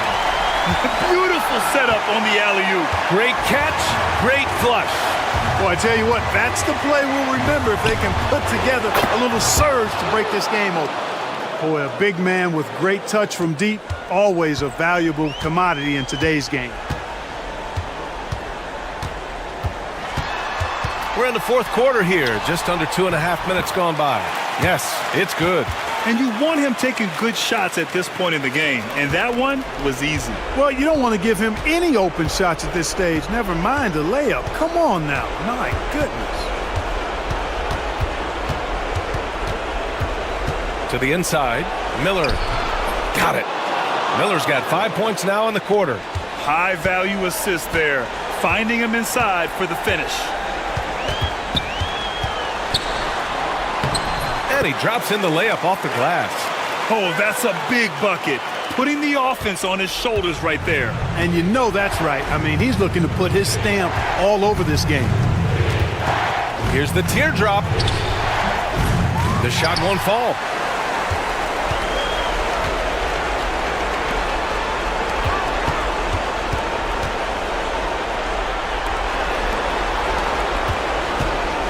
Beautiful setup on the alley-oop. Great catch, great flush. Boy, I tell you what, that's the play we'll remember if they can put together a little surge to break this game open. Boy, a big man with great touch from deep, always a valuable commodity in today's game. We're in the fourth quarter here, just under 2.5 minutes gone by. Yes, it's good. And you want him taking good shots at this point in the game, and that one was easy. Well, you don't want to give him any open shots at this stage, never mind a layup. Come on now. My goodness. To the inside, Miller. Got it. Miller's got 5 points now in the quarter. High value assist there, finding him inside for the finish. And he drops in the layup off the glass. Oh, that's a big bucket. Putting the offense on his shoulders right there. And you know that's right. I mean, he's looking to put his stamp all over this game. Here's the teardrop. The shot won't fall.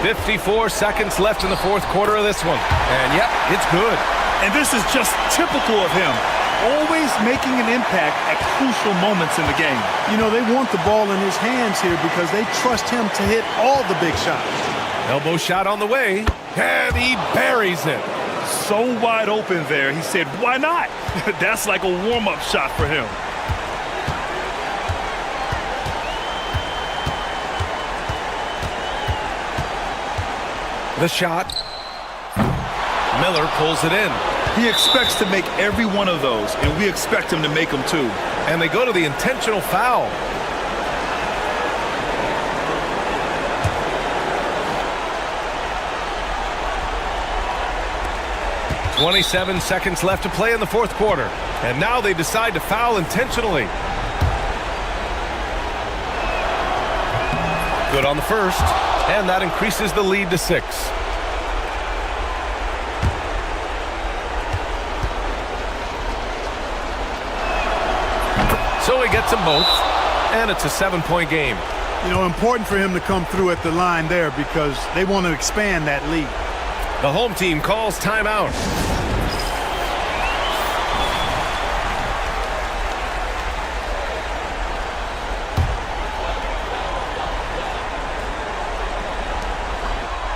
"54 seconds left in the fourth quarter of this one. And yep, it's good. And this is just typical of him. Always making an impact at crucial moments in the game. You know, they want the ball in his hands here because they trust him to hit all the big shots. Elbow shot on the way, and he buries it. So wide open there, he said, why not? That's like a warm-up shot for him. The shot. Miller pulls it in. He expects to make every one of those, and we expect him to make them too. And they go to the intentional foul. "27 seconds left to play in the fourth quarter. And now they decide to foul intentionally. Good on the first. And that increases the lead to 6. So he gets them both, and it's a 7-point game. You know, important for him to come through at the line there because they want to expand that lead. The home team calls timeout.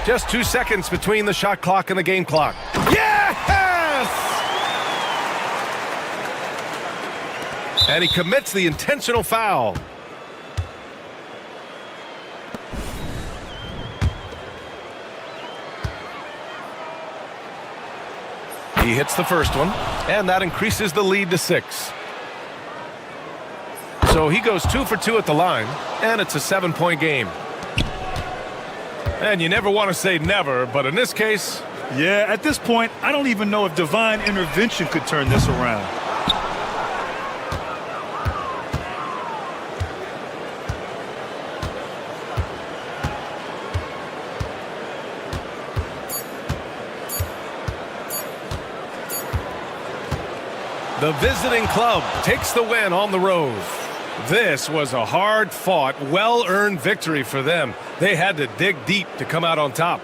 Just 2 seconds between the shot clock and the game clock. Yes! And he commits the intentional foul. He hits the first one, and that increases the lead to 6. So he goes 2 for 2 at the line, and it's a 7-point game. And you never want to say never, but in this case... Yeah, at this point, I don't even know if divine intervention could turn this around. The visiting club takes the win on the road. This was a hard-fought, well-earned victory for them. They had to dig deep to come out on top.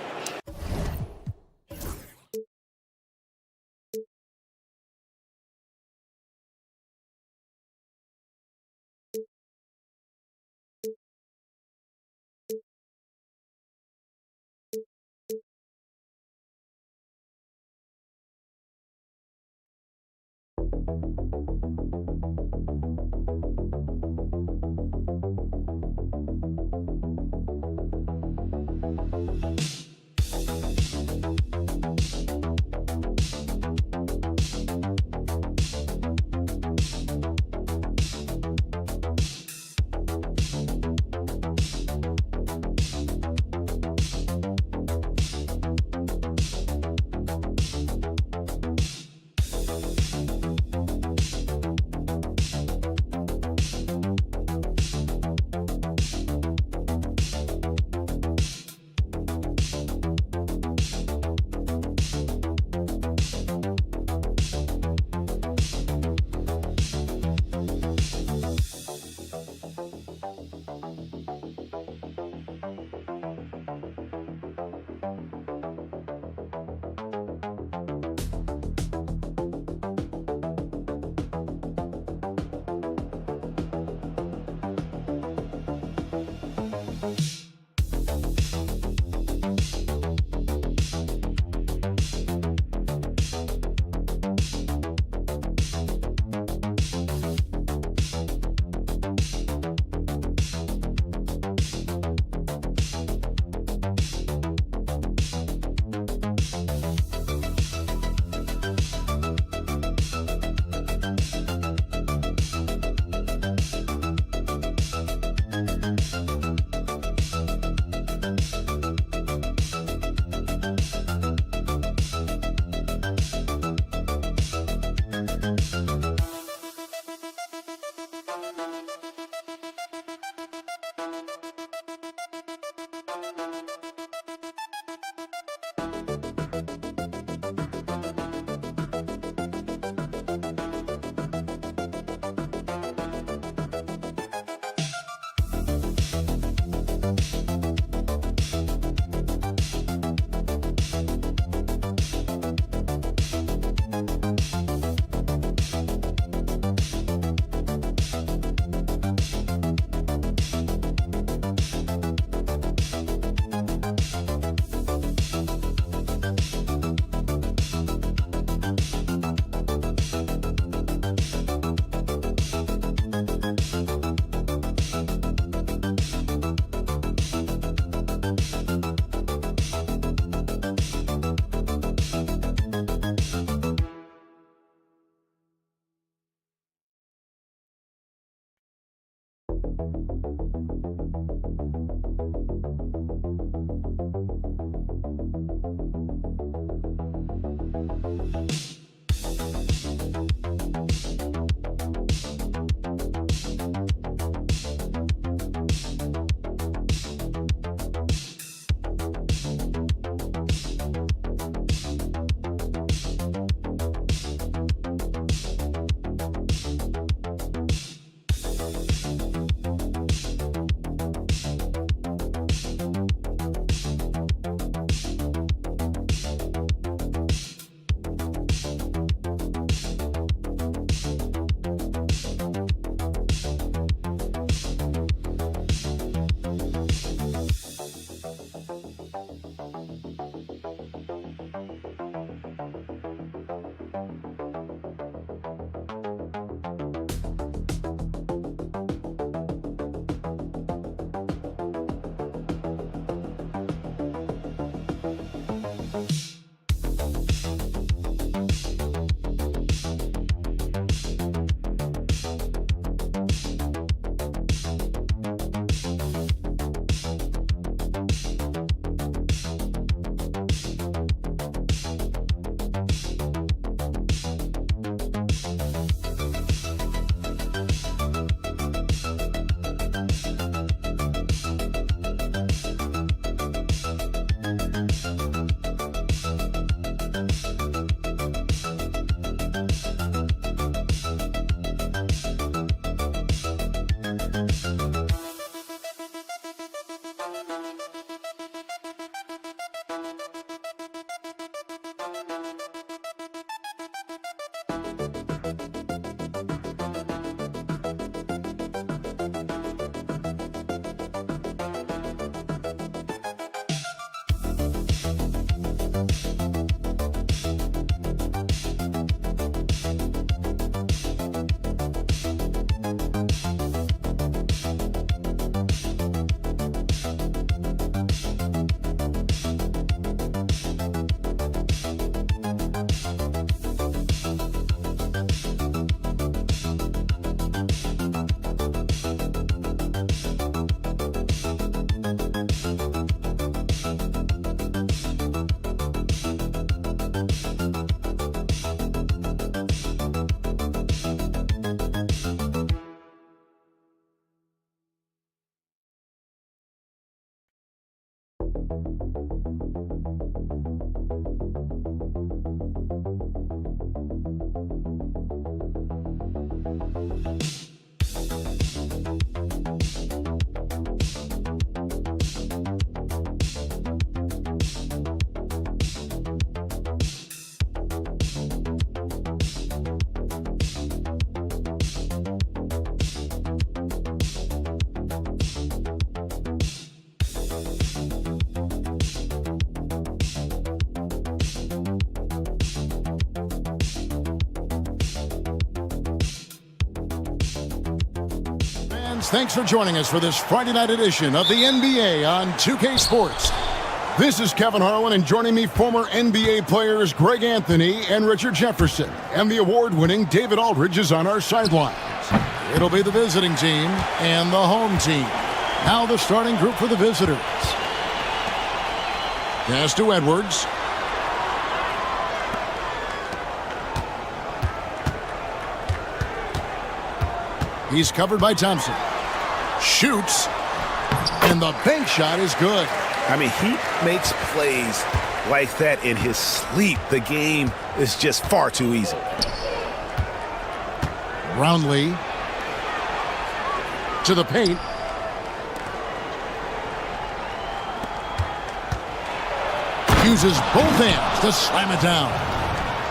Thanks for joining us for this Friday night edition of the NBA on 2K Sports. This is Kevin Harlan, and joining me, former NBA players Greg Anthony and Richard Jefferson. And the award-winning David Aldridge is on our sidelines. It'll be the visiting team and the home team. Now the starting group for the visitors. Pass to Edwards. He's covered by Thompson. Shoots. And the bank shot is good. I mean, he makes plays like that in his sleep. The game is just far too easy. Brownlee to the paint. Uses both hands to slam it down.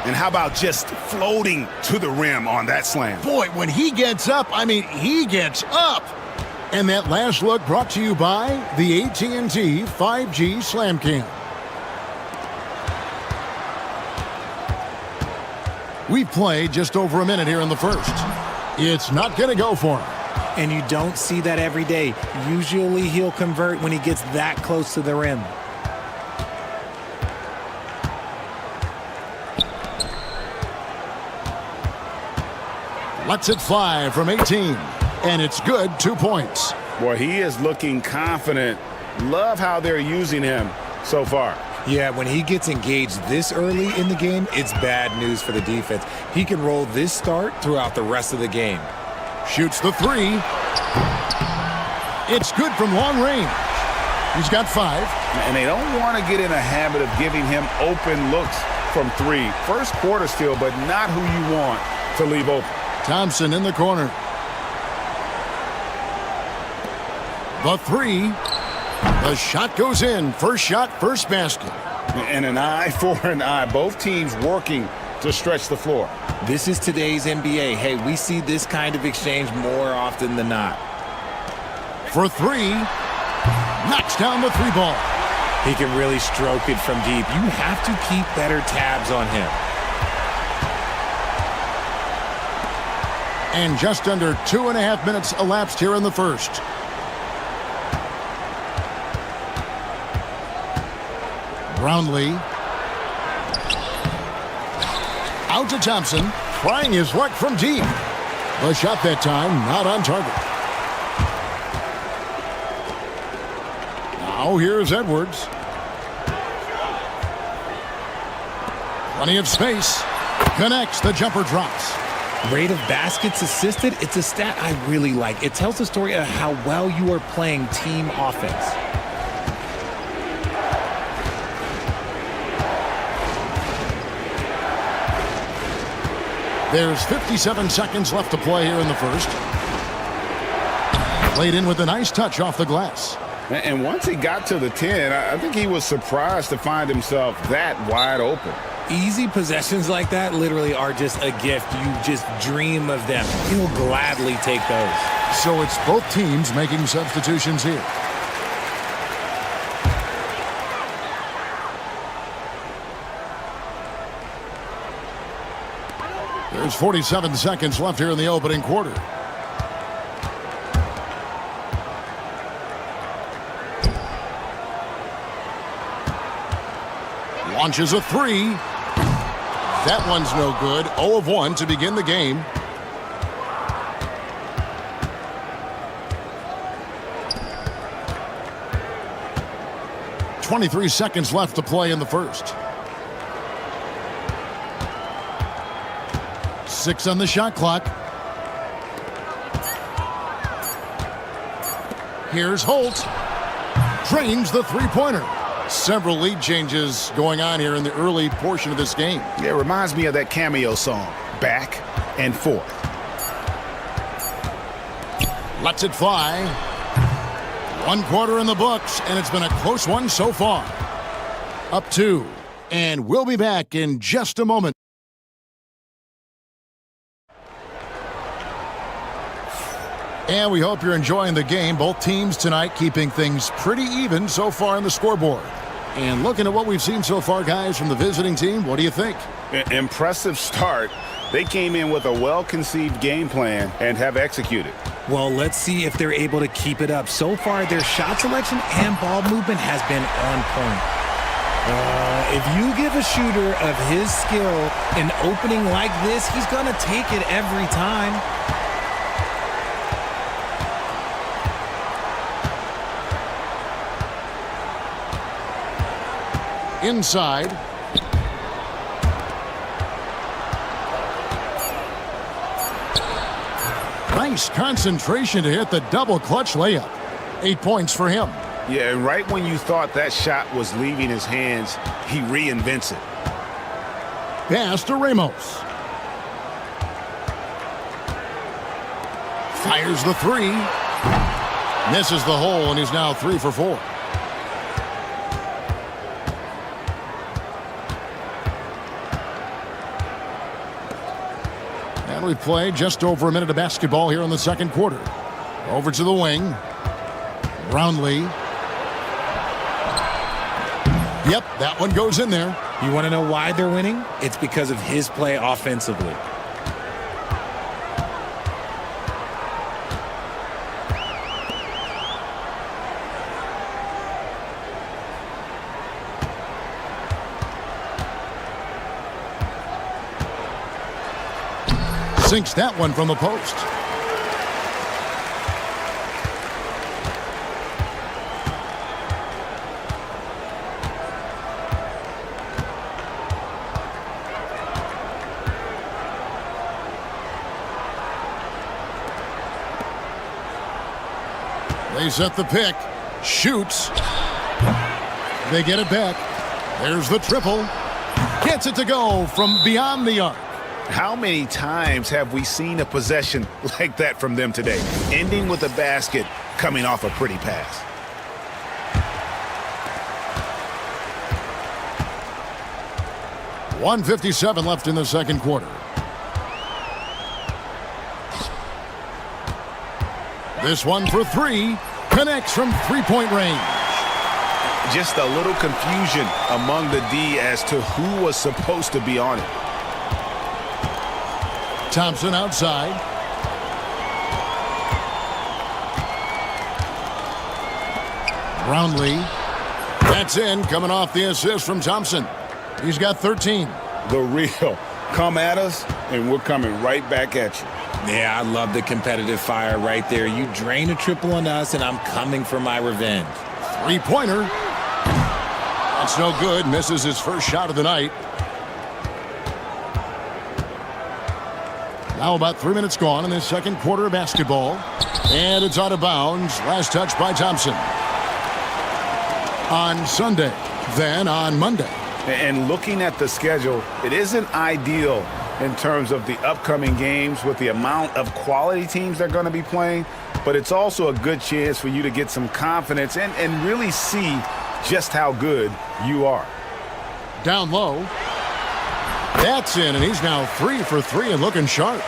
And how about just floating to the rim on that slam? Boy, when he gets up, I mean, he gets up. And that last look brought to you by the AT&T 5G Slam Cam. We've played just over a minute here in the first. It's not going to go for him. And you don't see that every day. Usually he'll convert when he gets that close to the rim. Lets it fly from 18. And it's good, 2 points. Boy, he is looking confident. Love how they're using him so far. Yeah, when he gets engaged this early in the game, it's bad news for the defense. He can roll this start throughout the rest of the game. Shoots the 3. It's good from long range. He's got 5. And they don't want to get in a habit of giving him open looks from 3. First quarter still, but not who you want to leave open. Thompson in the corner. The 3. The shot goes in. First shot, first basket. And an eye for an eye. Both teams working to stretch the floor. This is today's NBA. Hey, we see this kind of exchange more often than not. For 3. Knocks down the 3 ball. He can really stroke it from deep. You have to keep better tabs on him. And just under 2.5 minutes elapsed here in the first. Brownlee. Out to Thompson. Trying his luck from deep. The shot that time not on target. Now here's Edwards. Plenty of space. Connects. The jumper drops. Rate of baskets assisted, it's a stat I really like. It tells the story of how well you are playing team offense. There's 57 seconds left to play here in the first. Played in with a nice touch off the glass. And once he got to the 10, I think he was surprised to find himself that wide open. Easy possessions like that literally are just a gift. You just dream of them. He'll gladly take those. So it's both teams making substitutions here. There's 47 seconds left here in the opening quarter. Launches a 3. That one's no good. 0 of 1 to begin the game. .23 seconds left to play in the first. 6 on the shot clock. Here's Holt. Drains the three-pointer. Several lead changes going on here in the early portion of this game. Yeah, it reminds me of that Cameo song, Back and Forth. Lets it fly. 1 quarter in the books, and it's been a close one so far. Up 2, and we'll be back in just a moment. And we hope you're enjoying the game. Both teams tonight keeping things pretty even so far on the scoreboard. And looking at what we've seen so far, guys, from the visiting team, what do you think? Impressive start. They came in with a well-conceived game plan and have executed. Well, let's see if they're able to keep it up. So far, their shot selection and ball movement has been on point. If you give a shooter of his skill an opening like this, he's going to take it every time. Inside. Nice concentration to hit the double clutch layup. 8 points for him. Yeah, and right when you thought that shot was leaving his hands, he reinvents it. Pass to Ramos. Fires the 3. Misses the hole, and he's now 3 for 4. And we play just over a minute of basketball here in the second quarter. Over to the wing. Brownlee. Yep, that one goes in there. You want to know why they're winning? It's because of his play offensively. Sinks that one from the post. They set the pick. Shoots. They get it back. There's the triple. Gets it to go from beyond the arc. How many times have we seen a possession like that from them today? Ending with a basket, coming off a pretty pass. .157 left in the second quarter. This one for three. Connects from three-point range. Just a little confusion among the D as to who was supposed to be on it. Thompson outside. Brownlee. That's in, coming off the assist from Thompson. He's got 13. The real. Come at us, and we're coming right back at you. Yeah, I love the competitive fire right there. You drain a triple on us, and I'm coming for my revenge. Three-pointer. That's no good. Misses his first shot of the night. Now about 3 minutes gone in this second quarter of basketball. And it's out of bounds. Last touch by Thompson. On Sunday, then on Monday. And looking at the schedule, it isn't ideal in terms of the upcoming games with the amount of quality teams they're going to be playing, but it's also a good chance for you to get some confidence and really see just how good you are. Down low. That's in, and he's now 3 for 3 and looking sharp.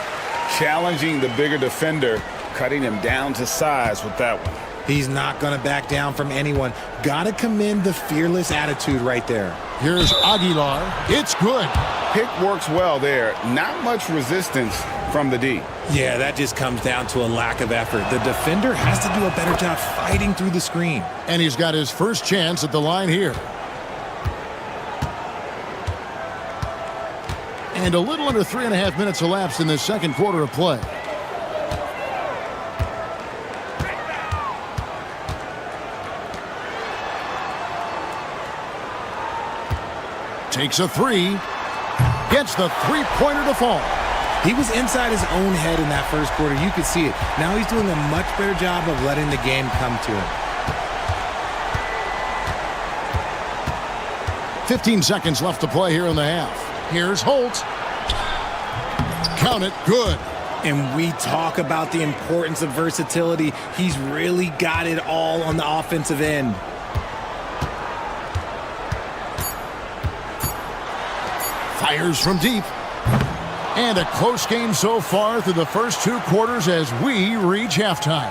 Challenging the bigger defender, cutting him down to size with that one. He's not going to back down from anyone. Got to commend the fearless attitude right there. Here's Aguilar. It's good. Pick works well there. Not much resistance from the D. Yeah, that just comes down to a lack of effort. The defender has to do a better job fighting through the screen. And he's got his first chance at the line here. And a little under 3.5 minutes elapsed in this second quarter of play. Takes a three. Gets the three-pointer to fall. He was inside his own head in that first quarter. You could see it. Now he's doing a much better job of letting the game come to him. 15 seconds left to play here in the half. Here's Holt. Count it. Good. And we talk about the importance of versatility. He's really got it all on the offensive end. Fires from deep. And a close game so far through the first 2 quarters as we reach halftime.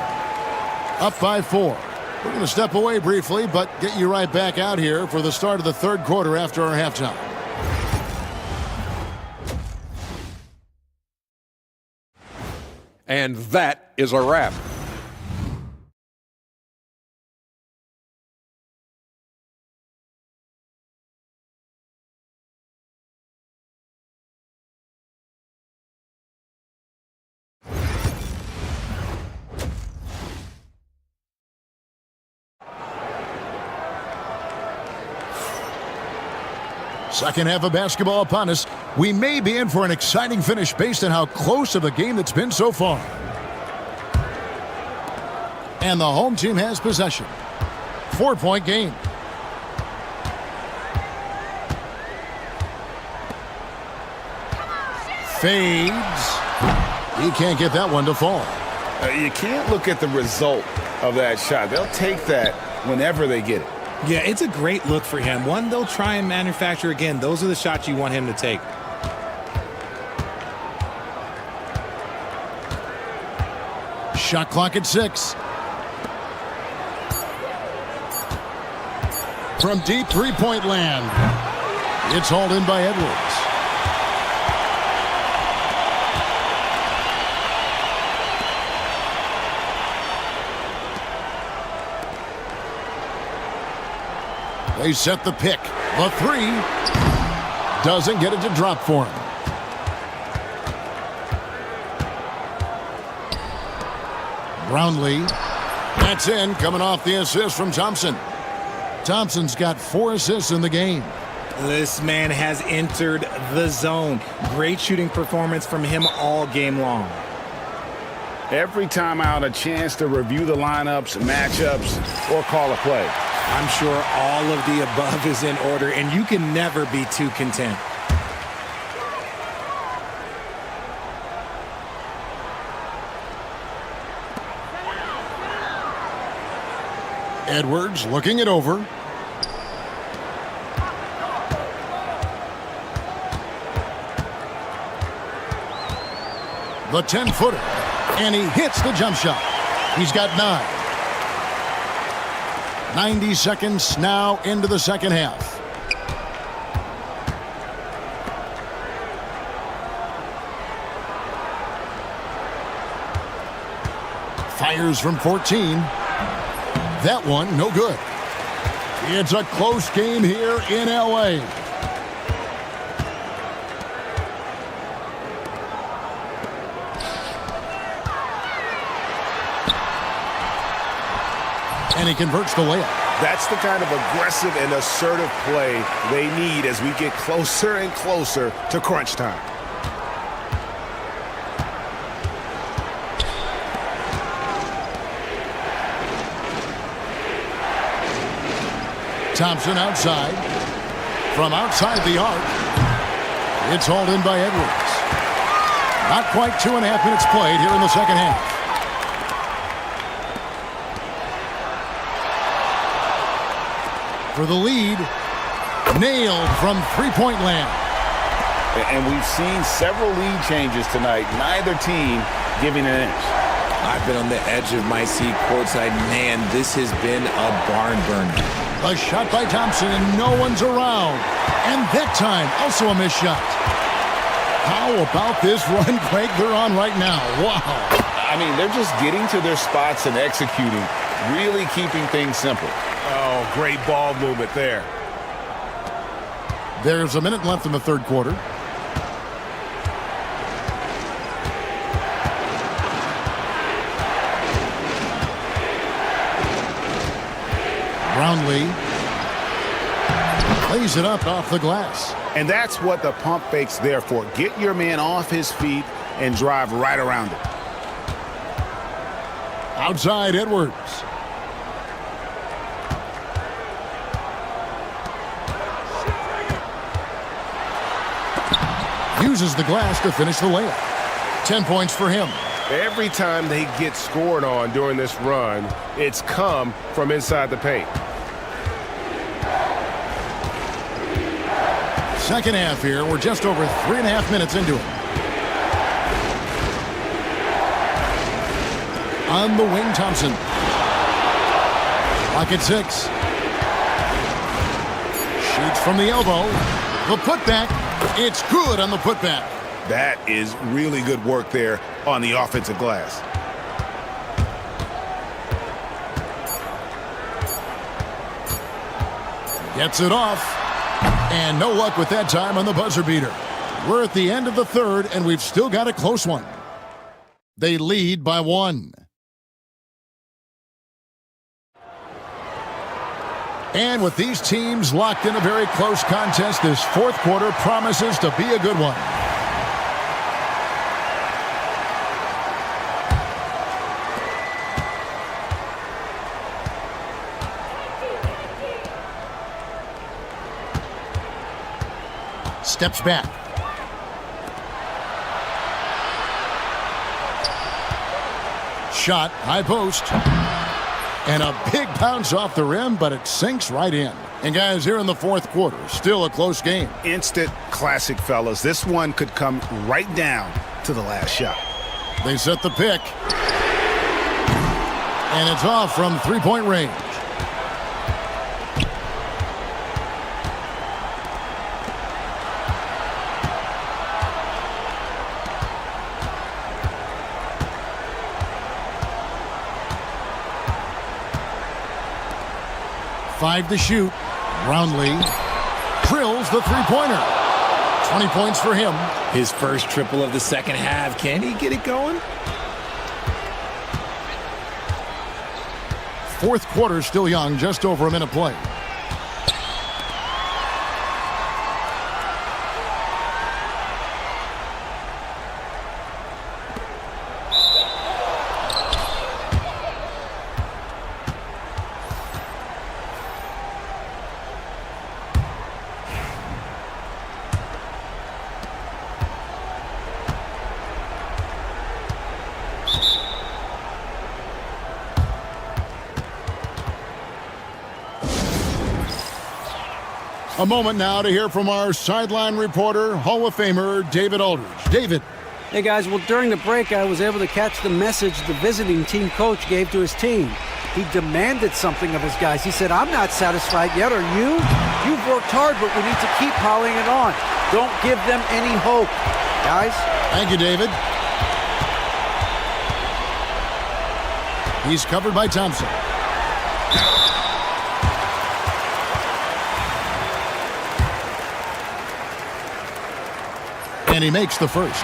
Up by 4. We're going to step away briefly, but get you right back out here for the start of the third quarter after our halftime. And that is a wrap. Second half of basketball upon us. We may be in for an exciting finish based on how close of a game it's been so far. And the home team has possession. 4-point game. Fades. He can't get that one to fall. You can't look at the result of that shot. They'll take that whenever they get it. Yeah, it's a great look for him. One they'll try and manufacture again. Those are the shots you want him to take. Shot clock at 6. From deep three-point land. It's hauled in by Edwards. They set the pick. The three doesn't get it to drop for him. Brownlee. That's in, coming off the assist from Thompson. Thompson's got 4 assists in the game. This man has entered the zone. Great shooting performance from him all game long. Every timeout, a chance to review the lineups, matchups, or call a play. I'm sure all of the above is in order, and you can never be too content. Edwards looking it over. The 10-footer. And he hits the jump shot. He's got 9. 90 seconds now into the second half. Fires from 14. That one, no good. It's a close game here in L.A. And he converts the layup. That's the kind of aggressive and assertive play they need as we get closer and closer to crunch time. Thompson outside. From outside the arc. It's hauled in by Edwards. Not quite 2.5 minutes played here in the second half. For the lead. Nailed from three-point land. And we've seen several lead changes tonight. Neither team giving an inch. I've been on the edge of my seat courtside. Man, this has been a barn burner. A shot by Thompson, and no one's around. And that time, also a missed shot. How about this run, Craig, they're on right now? Wow. I mean, they're just getting to their spots and executing, really keeping things simple. Oh, great ball movement there. There's a minute left in the third quarter. Brownlee lays it up off the glass. And that's what the pump fake's there for. Get your man off his feet and drive right around it. Outside Edwards. Uses the glass to finish the layup. 10 points for him. Every time they get scored on during this run, it's come from inside the paint. Second half here. We're just over 3.5 minutes into it. On the wing, Thompson. Clock at 6. Shoots from the elbow. The putback. It's good on the putback. That is really good work there on the offensive glass. Gets it off. And no luck with that time on the buzzer beater. We're at the end of the third, and we've still got a close one. They lead by 1. And with these teams locked in a very close contest, this fourth quarter promises to be a good one. Steps back. Shot, high post. And a big bounce off the rim, but it sinks right in. And guys, here in the fourth quarter, still a close game. Instant classic, fellas. This one could come right down to the last shot. They set the pick. And it's off from three-point range. Five to shoot. Brownlee drills the three-pointer. 20 points for him. His first triple of the second half. Can he get it going? Fourth quarter still young, just over a minute play. A moment now to hear from our sideline reporter, Hall of Famer David Aldridge. David. Hey, guys. Well, during the break, I was able to catch the message the visiting team coach gave to his team. He demanded something of his guys. He said, I'm not satisfied yet. Are you? You've worked hard, but we need to keep piling it on. Don't give them any hope, guys. Thank you, David. He's covered by Thompson. And he makes the first.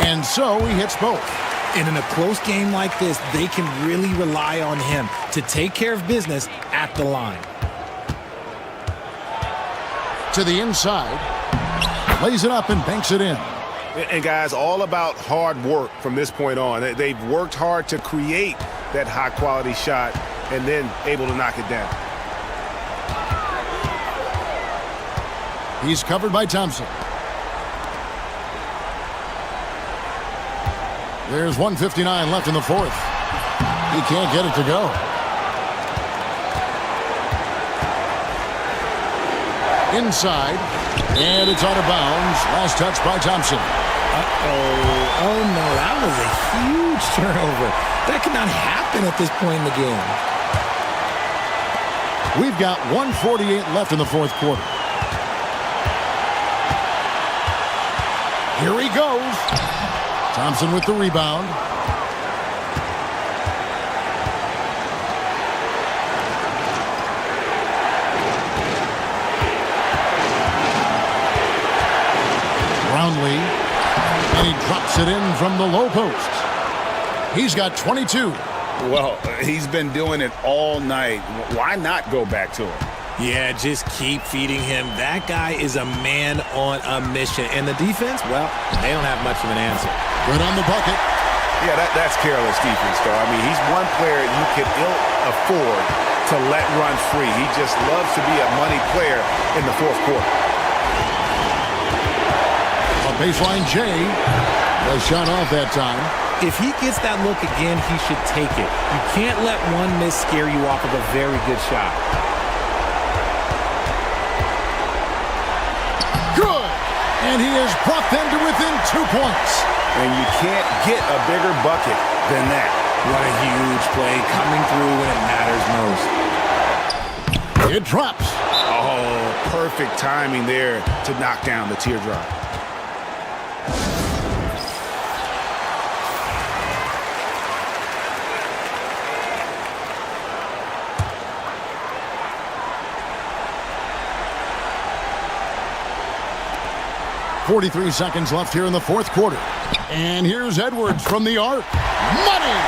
And so he hits both. And in a close game like this, they can really rely on him to take care of business at the line. To the inside. Lays it up and banks it in. And guys, all about hard work from this point on. They've worked hard to create that high-quality shot and then able to knock it down. He's covered by Thompson. There's 1:59 left in the fourth. He can't get it to go. Inside. And it's out of bounds. Last touch by Thompson. Uh-oh. Oh, no. That was a huge turnover. That cannot happen at this point in the game. We've got 1:48 left in the fourth quarter. Here he goes. Thompson with the rebound. Brownlee. And he drops it in from the low post. He's got 22. Well, he's been doing it all night. Why not go back to him? Yeah, just keep feeding him. That guy is a man on a mission. And the defense, well, they don't have much of an answer. Good on the bucket. Yeah, that's careless defense, though. I mean, he's one player you can ill afford to let run free. He just loves to be a money player in the fourth quarter. A baseline J. Was shot off that time. If he gets that look again, he should take it. You can't let one miss scare you off of a very good shot. Good! And he has brought them to within 2 points. And you can't get a bigger bucket than that. What a huge play coming through when it matters most. It drops. Oh, perfect timing there to knock down the teardrop. .43 seconds left here in the fourth quarter. And here's Edwards from the arc. Money!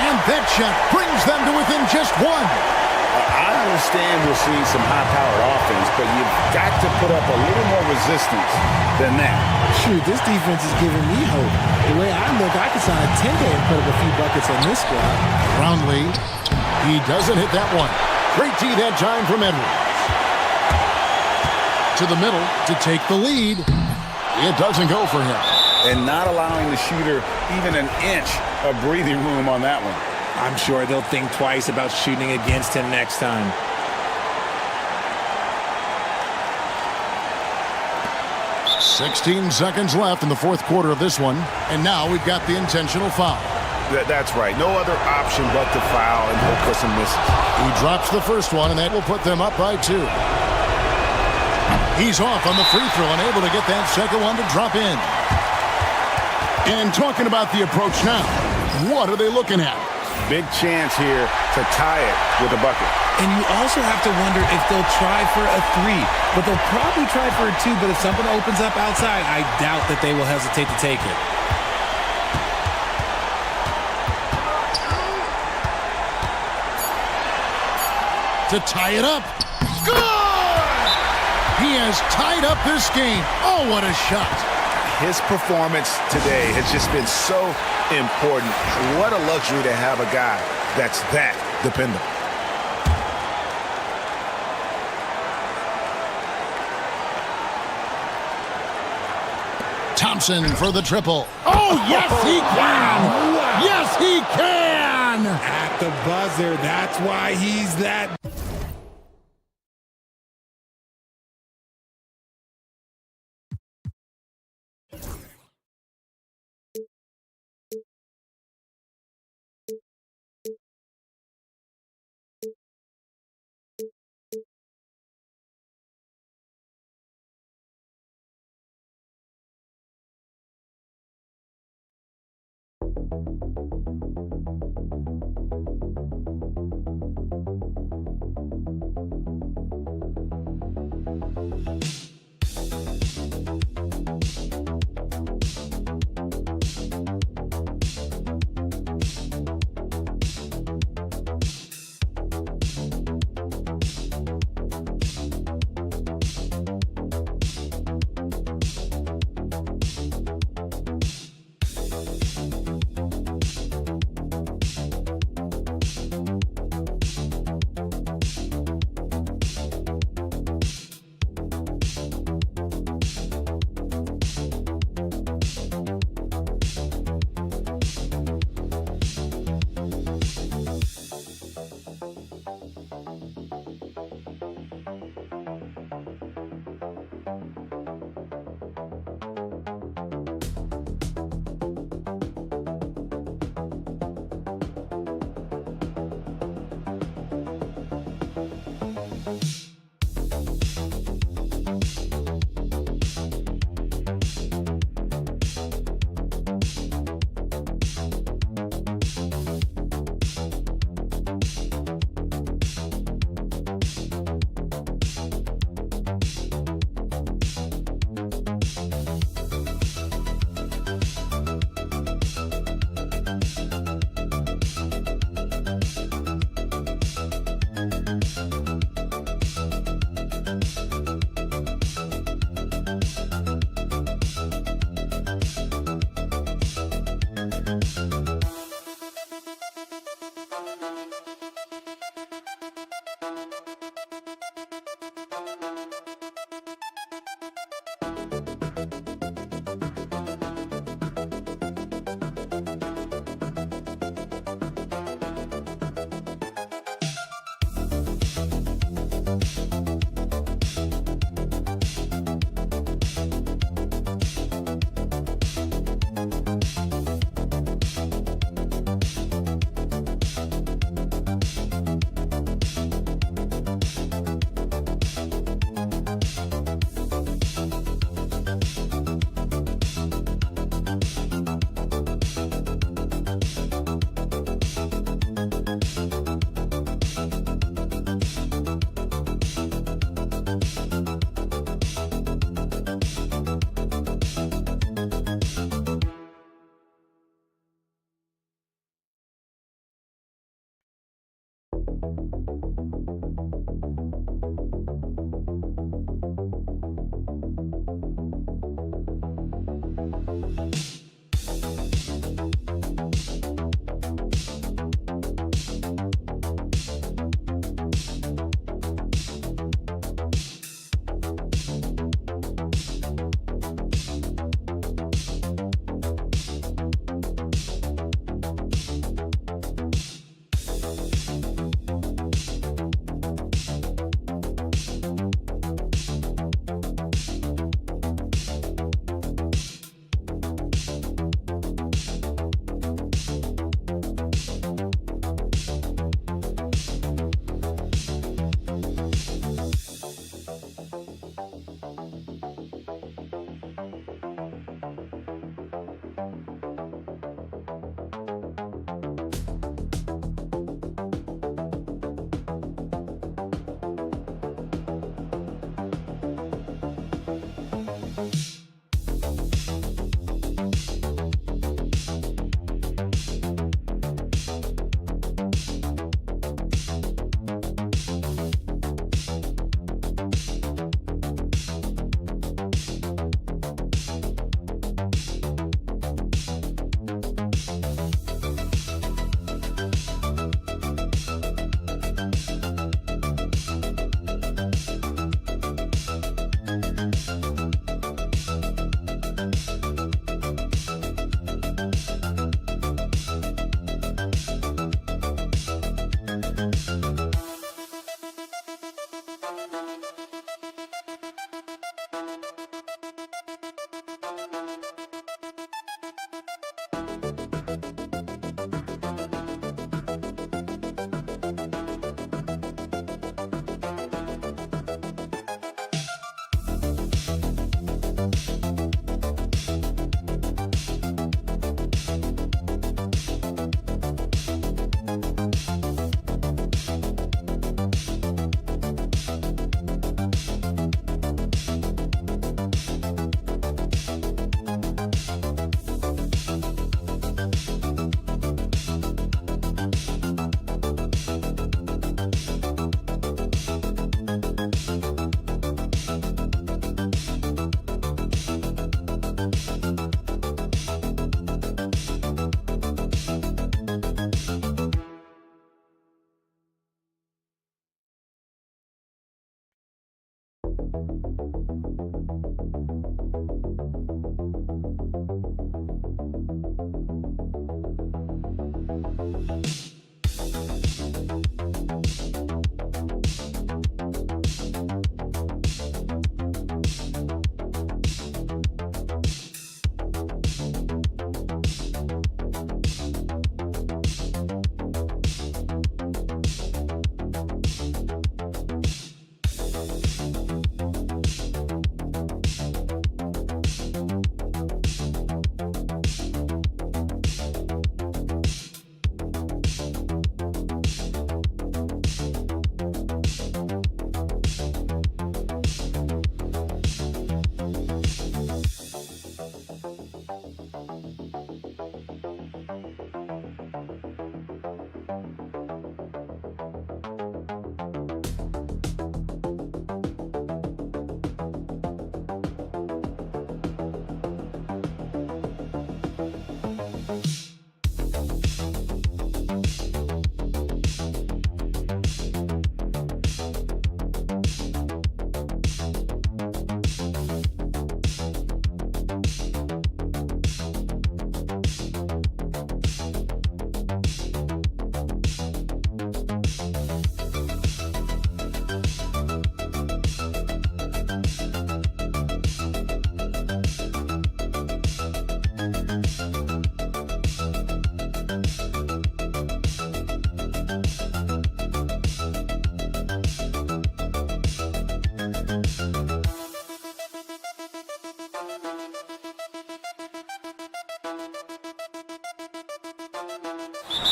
And that shot brings them to within just one. I understand we're seeing some high-powered offense, but you've got to put up a little more resistance than that. Shoot, this defense is giving me hope. The way I look, I could sign a 10-day and put up a few buckets on this squad. Brownlee. He doesn't hit that one. Great D that time from Edwards. To the middle to take the lead. It doesn't go for him. And not allowing the shooter even an inch of breathing room on that one. I'm sure they'll think twice about shooting against him next time. .16 seconds left in the fourth quarter of this one. And now we've got the intentional foul. That's right. No other option but to foul and hope for some misses. He drops the first one, and that will put them up by 2. He's off on the free throw and able to get that second one to drop in. And talking about the approach now, what are they looking at? Big chance here to tie it with a bucket. And you also have to wonder if they'll try for a 3. But they'll probably try for a 2. But if something opens up outside, I doubt that they will hesitate to take it. To tie it up. Score! He has tied up this game. Oh, what a shot. His performance today has just been so important. What a luxury to have a guy that's that dependable. Thompson for the triple. Oh, yes, he can. Yes, he can. At the buzzer. That's why he's that.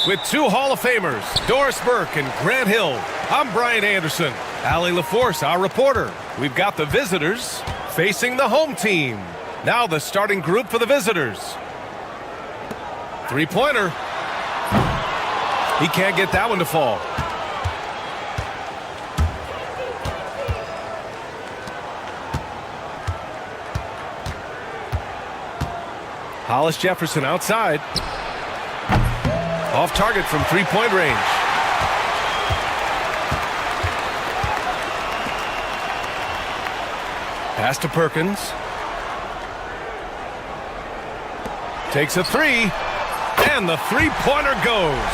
With two Hall of Famers, Doris Burke and Grant Hill, I'm Brian Anderson. Allie LaForce, our reporter. We've got the visitors facing the home team. Now the starting group for the visitors. Three-pointer. He can't get that one to fall. Hollis Jefferson outside. Off target from three-point range. Pass to Perkins. Takes a three. And the three-pointer goes.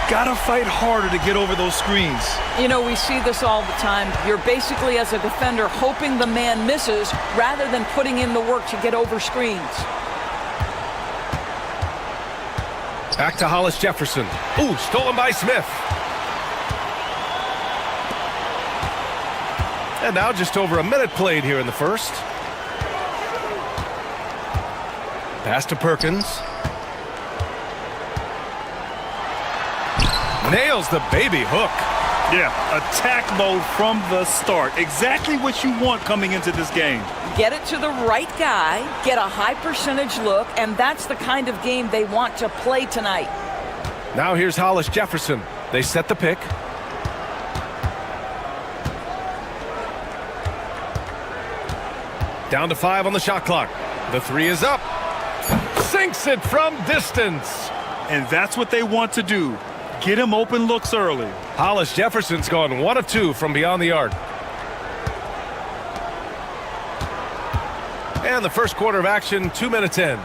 Gotta fight harder to get over those screens. You know, we see this all the time. You're basically, as a defender, hoping the man misses rather than putting in the work to get over screens. Back to Hollis Jefferson. Ooh, stolen by Smith. And now just over a minute played here in the first. Pass to Perkins. Nails the baby hook. Yeah, attack mode from the start. Exactly what you want coming into this game. Get it to the right guy, get a high percentage look, and that's the kind of game they want to play tonight. Now here's Hollis Jefferson. They set the pick. Down to 5 on the shot clock. The three is up. Sinks it from distance. And that's what they want to do. Get him open looks early. Hollis Jefferson's gone 1 of 2 from beyond the arc. And the first quarter of action, 2 minutes in.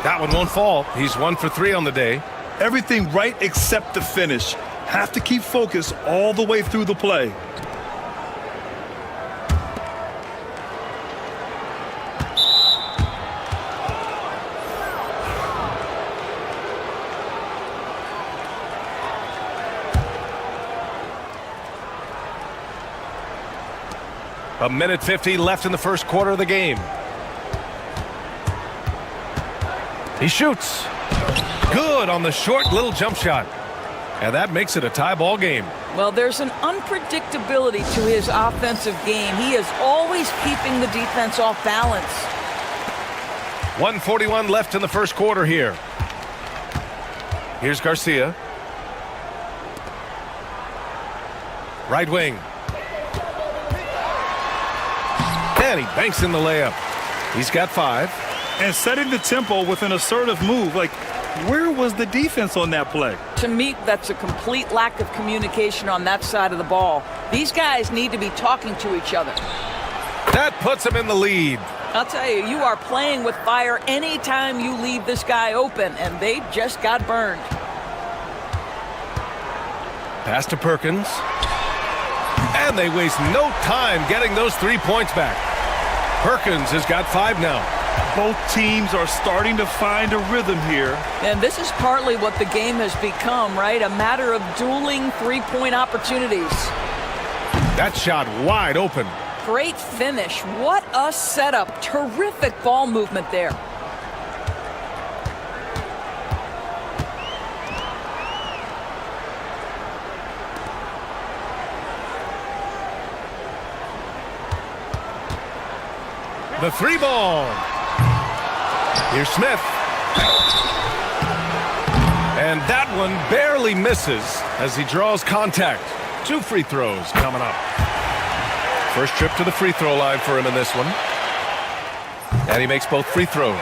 That one won't fall. He's 1 for 3 on the day. Everything right except the finish. Have to keep focus all the way through the play. A minute 50 left in the first quarter of the game. He shoots. Good on the short little jump shot. And that makes it a tie ball game. Well, there's an unpredictability to his offensive game. He is always keeping the defense off balance. 1:41 left in the first quarter here. Here's Garcia. Right wing. And he banks in the layup. He's got 5. And setting the tempo with an assertive move. Like, Where was the defense on that play? To me, that's a complete lack of communication on that side of the ball. These guys need to be talking to each other. That puts him in the lead. I'll tell you, you are playing with fire anytime you leave this guy open, and they just got burned. Pass to Perkins. And they waste no time getting those 3 points back. Perkins has got 5 now. Both teams are starting to find a rhythm here. And this is partly what the game has become, right? A matter of dueling three-point opportunities. That shot wide open. Great finish. What a setup. Terrific ball movement there. The 3 ball. Here's Smith. And that one barely misses as he draws contact. 2 free throws coming up. First trip to the free throw line for him in this one. And he makes both free throws.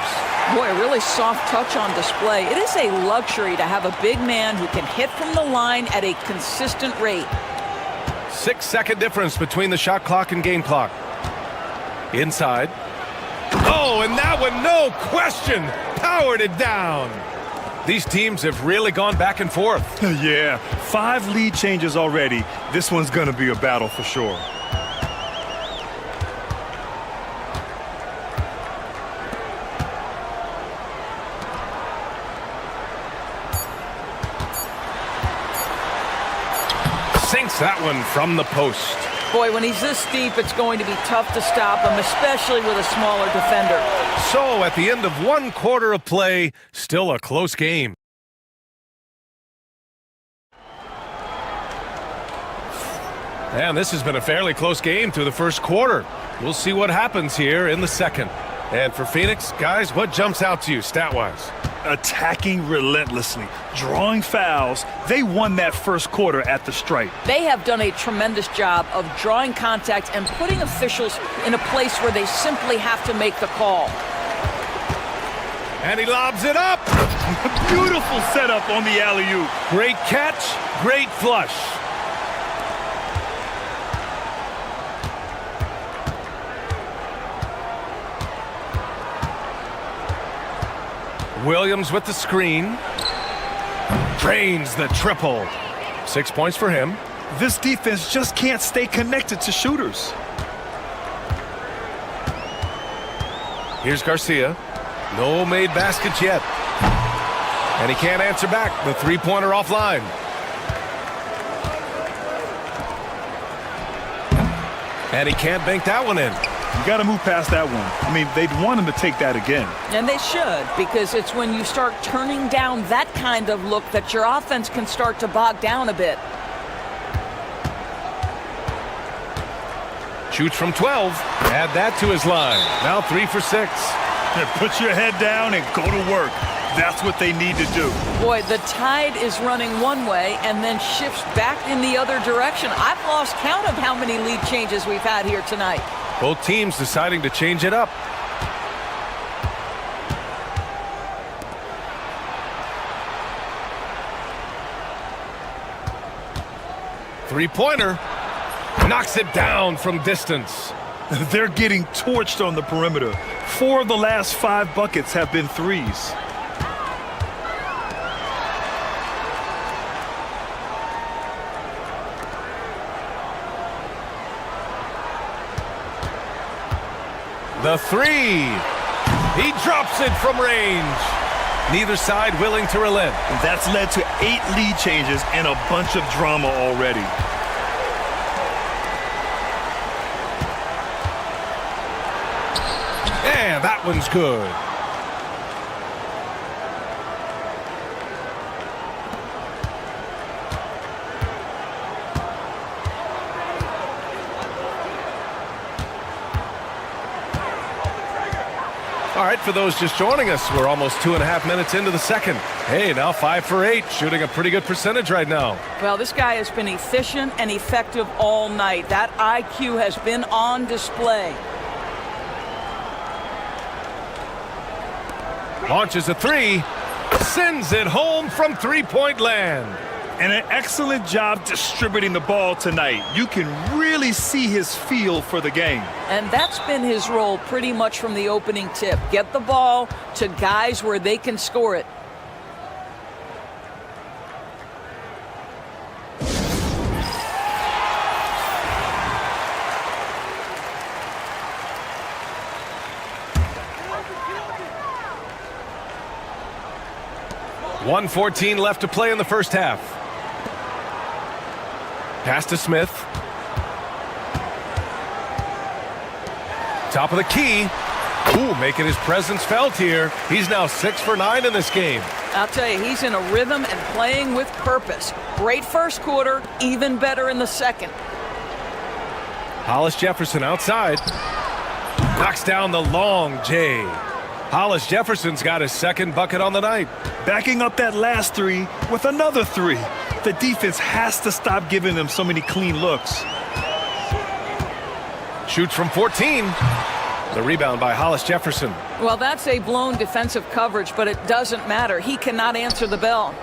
Boy, a really soft touch on display. It is a luxury to have a big man who can hit from the line at a consistent rate. 6-second difference between the shot clock and game clock. Inside. Oh, and that one, no question, powered it down. These teams have really gone back and forth. Yeah, 5 lead changes already. This one's going to be a battle for sure. Sinks that one from the post. Boy, when he's this deep, it's going to be tough to stop him, especially with a smaller defender. So, at the end of 1 quarter of play, still a close game. And this has been a fairly close game through the first quarter. We'll see what happens here in the second. And for Phoenix, guys, what jumps out to you stat-wise? Attacking relentlessly, drawing fouls. They won that first quarter at the stripe. They have done a tremendous job of drawing contact and putting officials in a place where they simply have to make the call. And he lobs it up. Beautiful setup on the alley-oop. Great catch, great flush. Williams with the screen. Drains the triple. 6 points for him. This defense just can't stay connected to shooters. Here's Garcia. No made baskets yet. And he can't answer back. The three-pointer offline. And he can't bank that one in. You got to move past that one. I mean, they'd want him to take that again. And they should, because it's when you start turning down that kind of look that your offense can start to bog down a bit. Shoots from 12. Add that to his line. Now 3 for 6. Put your head down and go to work. That's what they need to do. Boy, the tide is running one way and then shifts back in the other direction. I've lost count of how many lead changes we've had here tonight. Both teams deciding to change it up. Three-pointer. Knocks it down from distance. They're getting torched on the perimeter. 4 of the last 5 buckets have been threes. The 3. He drops it from range. Neither side willing to relent. That's led to 8 lead changes and a bunch of drama already. And that one's good. All right, for those just joining us, we're almost 2.5 minutes into the second. Hey, now 5 for 8, shooting a pretty good percentage right now. Well, this guy has been efficient and effective all night. That IQ has been on display. Launches a 3. Sends it home from three-point land. And an excellent job distributing the ball tonight. You can really see his feel for the game. And that's been his role pretty much from the opening tip. Get the ball to guys where they can score it. .114 left to play in the first half. Pass to Smith. Top of the key. Ooh, making his presence felt here. He's now 6 for 9 in this game. I'll tell you, he's in a rhythm and playing with purpose. Great first quarter, even better in the second. Hollis Jefferson outside. Knocks down the long J. Hollis Jefferson's got his second bucket on the night. Backing up that last three with another three. The defense has to stop giving them so many clean looks. Shoots from 14. The rebound by Hollis Jefferson. Well, that's a blown defensive coverage, but it doesn't matter. He cannot answer the bell.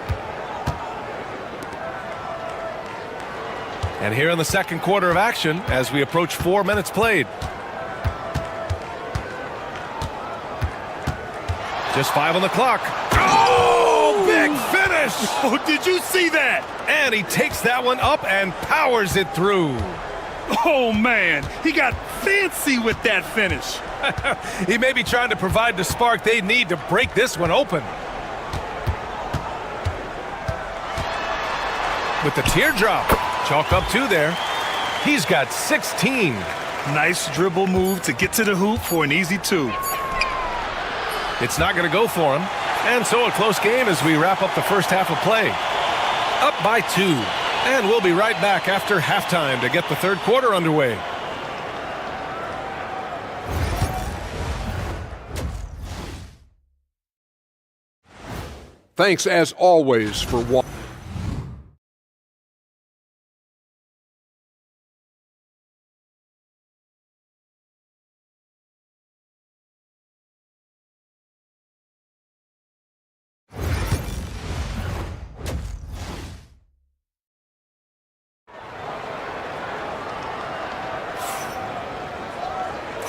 And here in the second quarter of action as we approach 4 minutes played. Just 5 on the clock. Oh, big finish! Oh, did you see that? And he takes that one up and powers it through. Oh, man, he got fancy with that finish. He may be trying to provide the spark they need to break this one open. With the teardrop. Chalk up 2 there. He's got 16. Nice dribble move to get to the hoop for an easy 2. It's not going to go for him. And so a close game as we wrap up the first half of play. Up by 2. And we'll be right back after halftime to get the third quarter underway. Thanks as always for watching.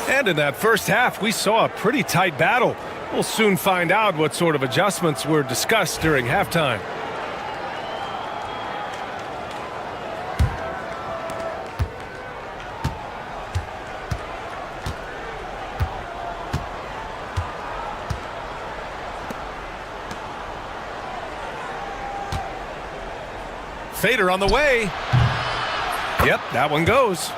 And in that first half, we saw a pretty tight battle. We'll soon find out what sort of adjustments were discussed during halftime. Fader on the way. Yep, that one goes.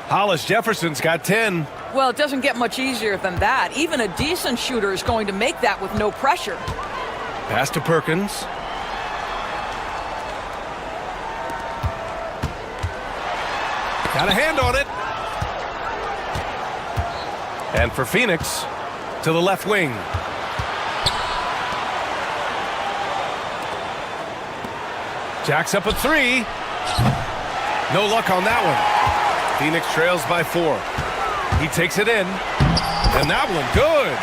Hollis Jefferson's got 10. Well, it doesn't get much easier than that. Even a decent shooter is going to make that with no pressure. Pass to Perkins. Got a hand on it. And for Phoenix, to the left wing. Jacks up a 3. No luck on that one. Phoenix trails by 4. He takes it in, and that one good.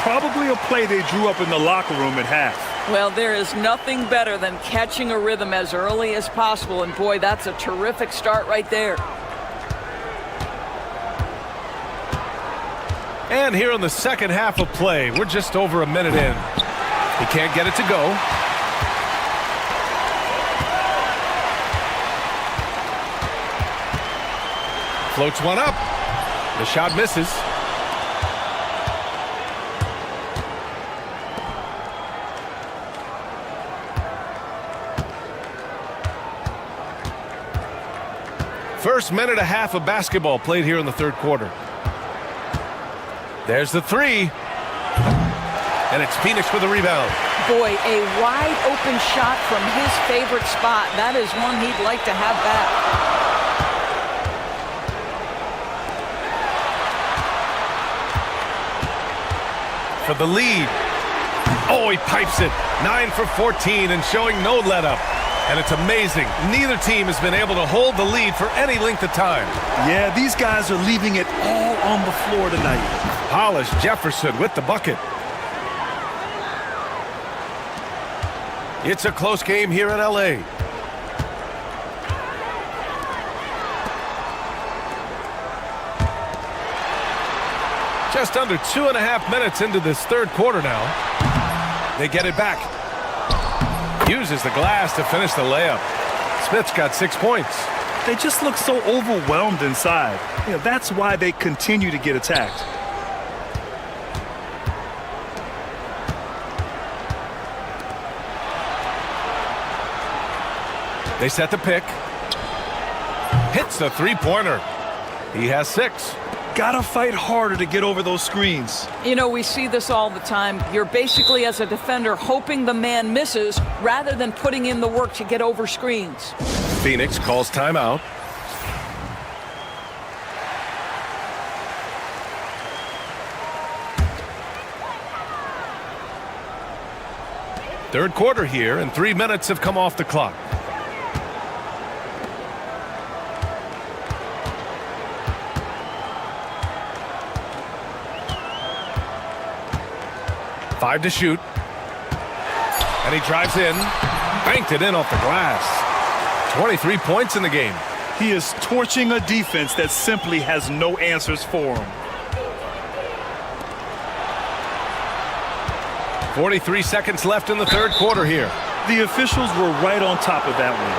Probably a play they drew up in the locker room at half. Well, there is nothing better than catching a rhythm as early as possible, and boy, that's a terrific start right there. And here in the second half of play, we're just over a minute in. He can't get it to go. Floats one up. The shot misses. First minute and a half of basketball played here in the third quarter. There's the 3. And it's Phoenix with the rebound. Boy, a wide open shot from his favorite spot. That is one he'd like to have back. For the lead. Oh, he pipes it. 9 for 14 and showing no let-up. And it's amazing. Neither team has been able to hold the lead for any length of time. Yeah, these guys are leaving it all on the floor tonight. Hollis Jefferson with the bucket. It's a close game here in L.A. Just under 2.5 minutes into this third quarter now. They get it back. Uses the glass to finish the layup. Smith's got 6 points. They just look so overwhelmed inside. That's why they continue to get attacked. They set the pick. Hits the three-pointer. He has 6. Gotta fight harder to get over those screens. We see this all the time. You're basically, as a defender, hoping the man misses rather than putting in the work to get over screens. Phoenix calls timeout. Third quarter here, and 3 minutes have come off the clock. Five to shoot. And he drives in. Banked it in off the glass. 23 points in the game. He is torching a defense that simply has no answers for him. 43 seconds left in the third quarter here. The officials were right on top of that one.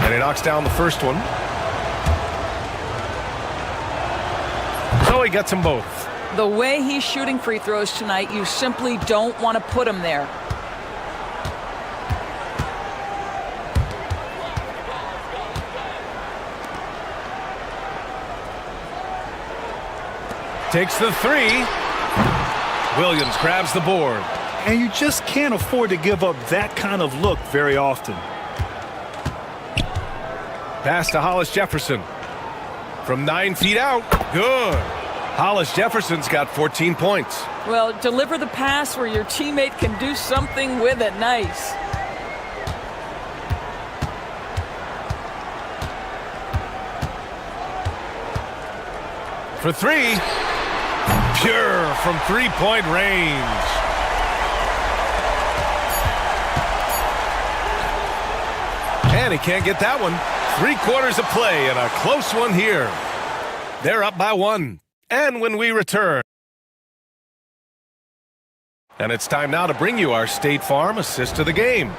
And he knocks down the first one. So he gets them both. The way he's shooting free throws tonight, you simply don't want to put him there. Takes the three. Williams grabs the board. And you just can't afford to give up that kind of look very often. Pass to Hollis Jefferson. From 9 feet out. Good. Hollis Jefferson's got 14 points. Well, deliver the pass where your teammate can do something with it. Nice. For three. Pure from three-point range. And he can't get that one. 3/4 of play and a close one here. They're up by 1. And when we return. And it's time now to bring you our State Farm assist of the game.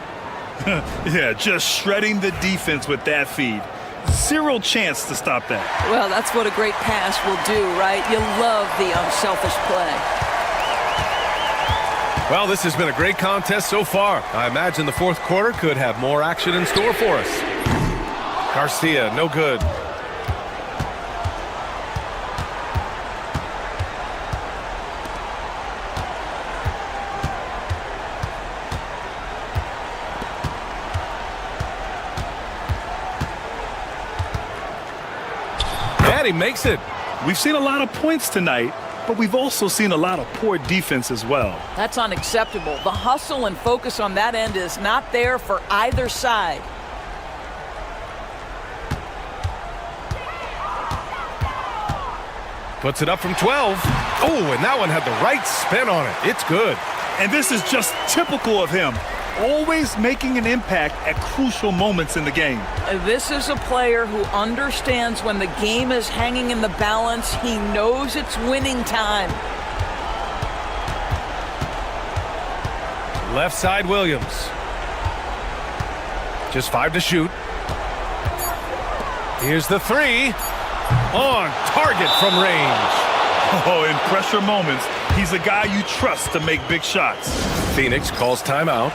Yeah, just shredding the defense with that feed. Zero chance to stop that. Well, that's what a great pass will do, right? You love the unselfish play. Well, this has been a great contest so far. I imagine the fourth quarter could have more action in store for us. Garcia, no good. And he makes it. We've seen a lot of points tonight, but we've also seen a lot of poor defense as well. That's unacceptable. The hustle and focus on that end is not there for either side. Puts it up from 12. Oh, and that one had the right spin on it. It's good. And this is just typical of him. Always making an impact at crucial moments in the game. This is a player who understands when the game is hanging in the balance. He knows it's winning time. Left side Williams. Just 5 to shoot. Here's the three. On target from range. Oh, in pressure moments, he's a guy you trust to make big shots. Phoenix calls timeout.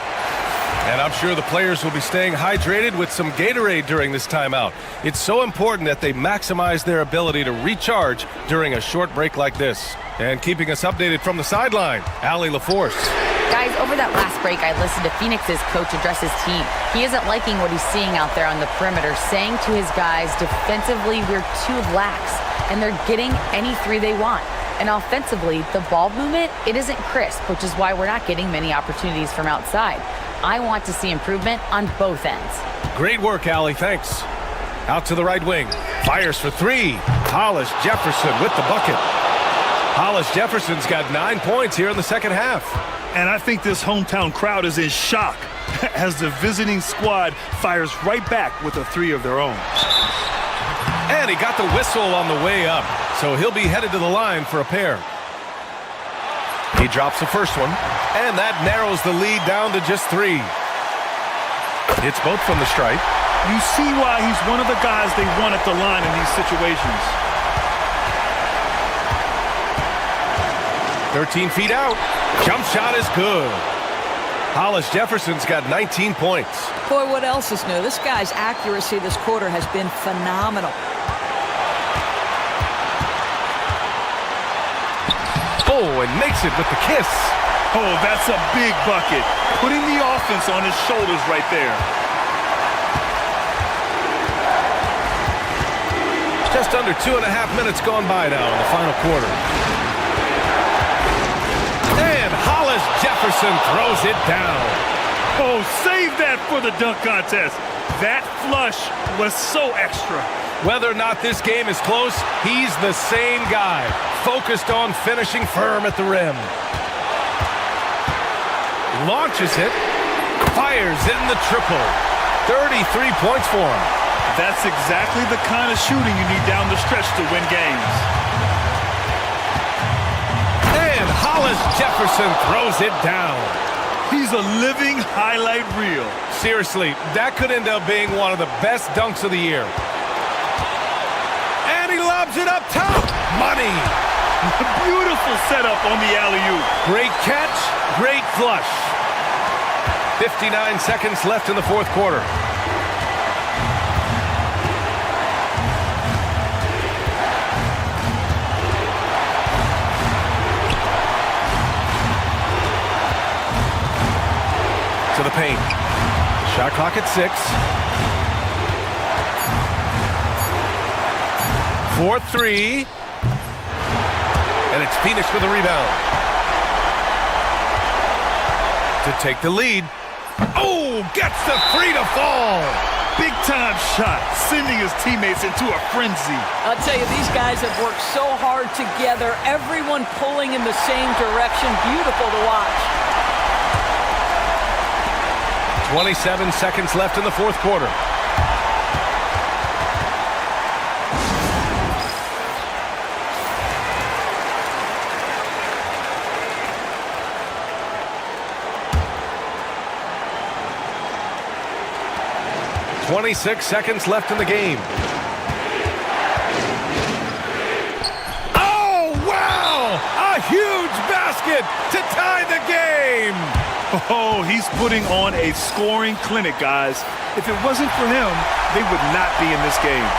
And I'm sure the players will be staying hydrated with some Gatorade during this timeout. It's so important that they maximize their ability to recharge during a short break like this. And keeping us updated from the sideline, Allie LaForce. Guys, over that last break, I listened to Phoenix's coach address his team. He isn't liking what he's seeing out there on the perimeter, saying to his guys, defensively, we're too lax, and they're getting any three they want. And offensively, the ball movement, it isn't crisp, which is why we're not getting many opportunities from outside. I want to see improvement on both ends. Great work, Allie. Thanks. Out to the right wing. Fires for three. Hollis Jefferson with the bucket. Hollis Jefferson's got 9 points here in the second half. And I think this hometown crowd is in shock as the visiting squad fires right back with a three of their own. And he got the whistle on the way up, so he'll be headed to the line for a pair. He drops the first one, and that narrows the lead down to just 3. It's both from the stripe. You see why he's one of the guys they want at the line in these situations. 13 feet out. Jump shot is good. Hollis Jefferson's got 19 points. Boy, what else is new? This guy's accuracy this quarter has been phenomenal. Oh, and makes it with the kiss. Oh, that's a big bucket. Putting the offense on his shoulders right there. Just under 2.5 minutes gone by now in the final quarter. And Hollis Jefferson throws it down. Oh, save that for the dunk contest. That flush was so extra. Whether or not this game is close, he's the same guy, focused on finishing firm at the rim. Launches it, fires in the triple. 33 points for him. That's exactly the kind of shooting you need down the stretch to win games. And Hollis Jefferson throws it down. He's a living highlight reel. Seriously, that could end up being one of the best dunks of the year. And he lobs it up top. Money. Beautiful setup on the alley-oop. Great catch, great flush. 59 seconds left in the fourth quarter. To the paint. Shot clock at 6. 4-3. And it's Phoenix with a rebound. To take the lead. Oh, gets the three to fall. Big time shot, sending his teammates into a frenzy. I'll tell you, these guys have worked so hard together. Everyone pulling in the same direction. Beautiful to watch. 27 seconds left in the fourth quarter. Twenty-six seconds left in the game. Oh, wow! A huge basket to tie the game! Oh, he's putting on a scoring clinic, guys. If it wasn't for him, they would not be in this game.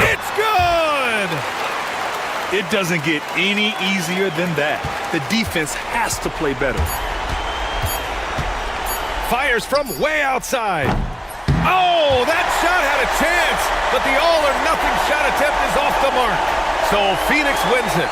It's good! It doesn't get any easier than that. The defense has to play better. Fires from way outside. Oh, that shot had a chance, but the all-or-nothing shot attempt is off the mark. So Phoenix wins it.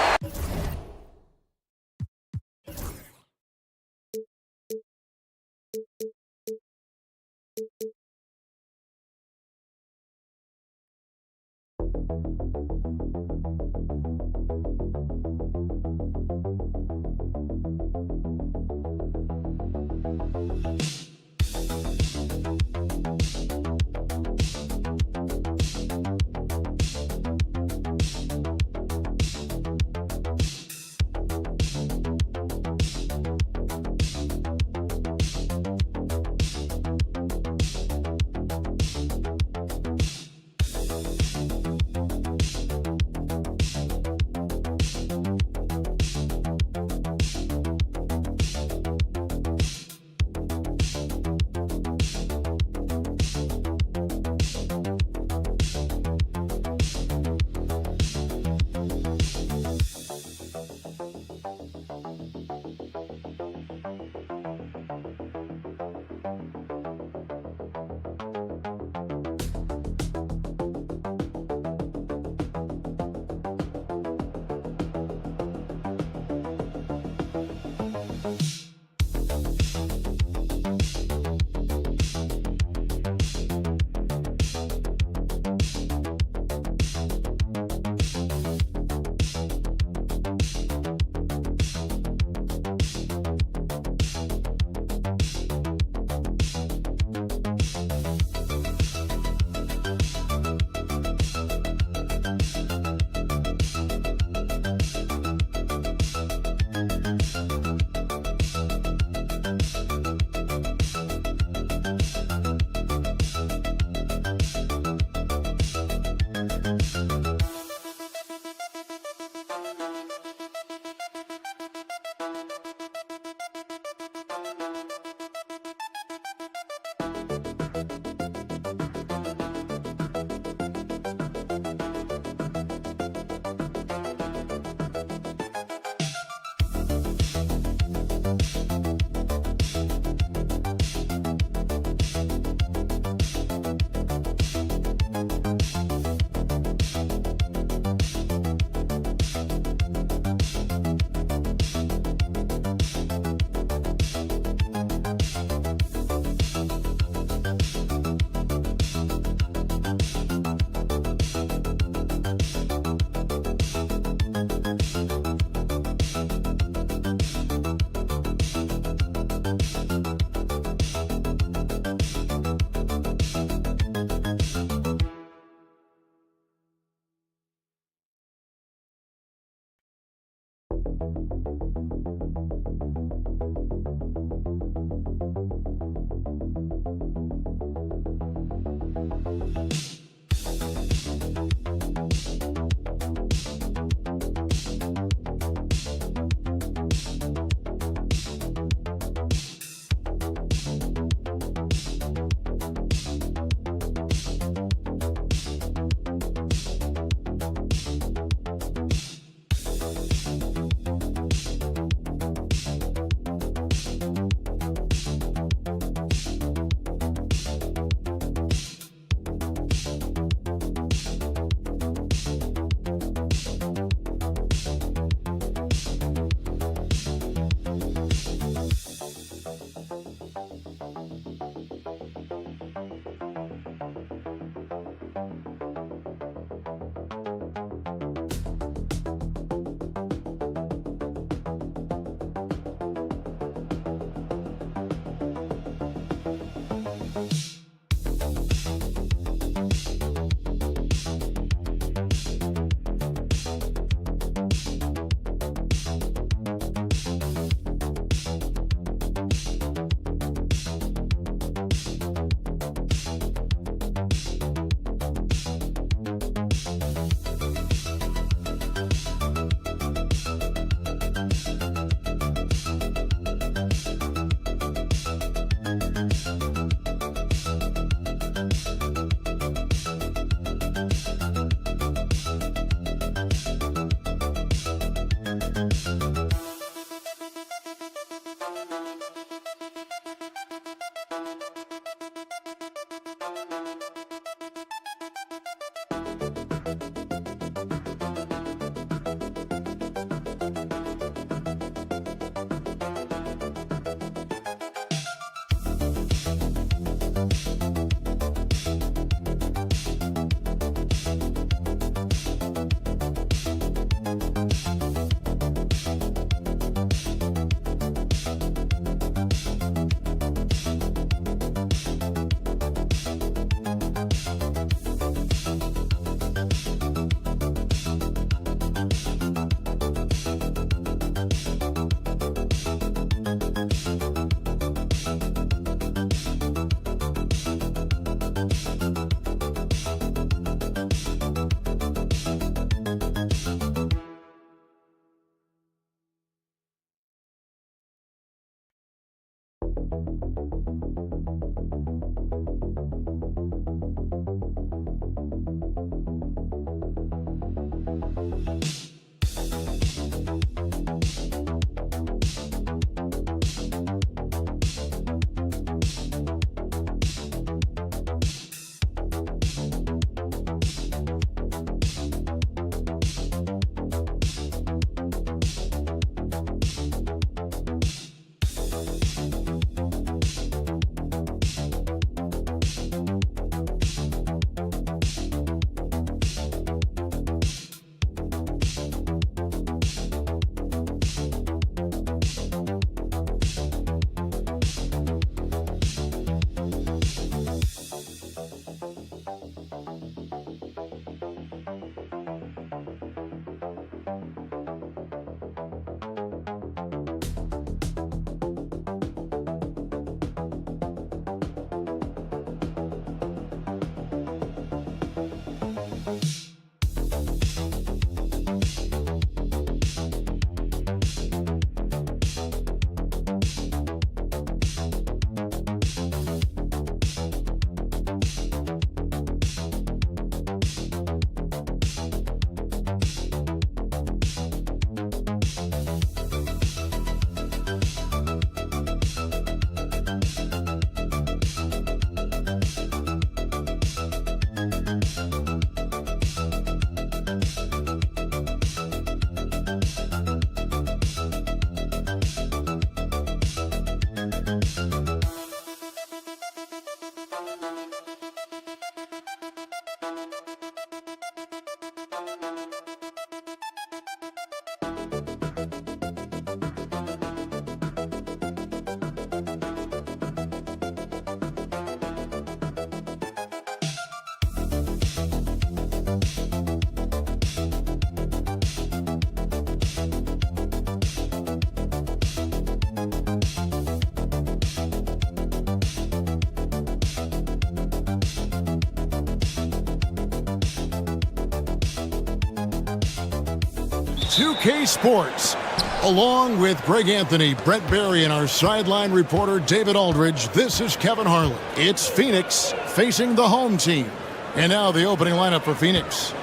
2K Sports. Along with Greg Anthony, Brett Barry, and our sideline reporter David Aldridge, this is Kevin Harlan. It's Phoenix facing the home team. And now the opening lineup for Phoenix.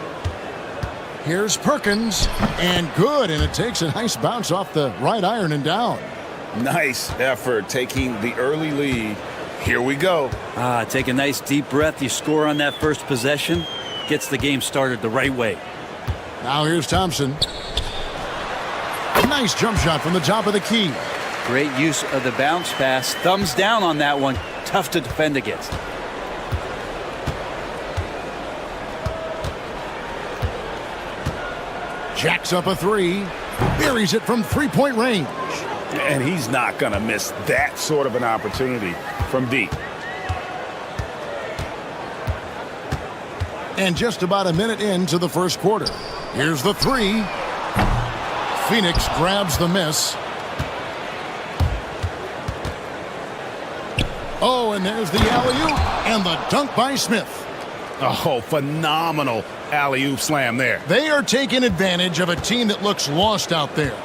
Here's Perkins, and good, and it takes a nice bounce off the right iron and down. Nice effort taking the early lead. Here we go. Take a nice deep breath. You score on that first possession. Gets the game started the right way. Now here's Thompson. Nice jump shot from the top of the key. Great use of the bounce pass. Thumbs down on that one. Tough to defend against. Jacks up a three. Buries it from three-point range. And he's not going to miss that sort of an opportunity from deep. And just about a minute into the first quarter. Here's the three. Phoenix grabs the miss. Oh, and there's the alley-oop and the dunk by Smith. Oh, phenomenal alley-oop slam there. They are taking advantage of a team that looks lost out there.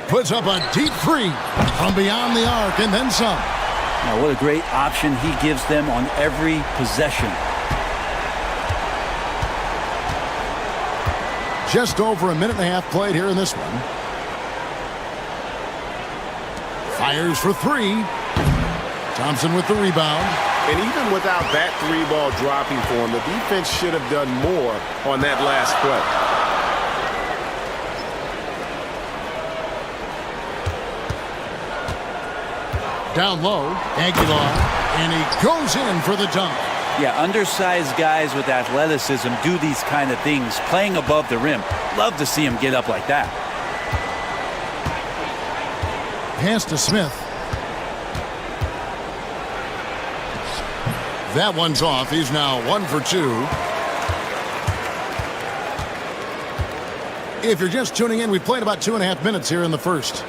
Puts up a deep three from beyond the arc and then some. Now, what a great option he gives them on every possession. Just over a minute and a half played here in this one. Fires for three. Thompson with the rebound. And even without that three ball dropping for him, the defense should have done more on that last play. Down low, Aguilar, and he goes in for the dunk. Yeah, undersized guys with athleticism do these kind of things, playing above the rim. Love to see him get up like that. Pass to Smith. That one's off. He's now 1 for 2. If you're just tuning in, we played about 2.5 minutes here in the first.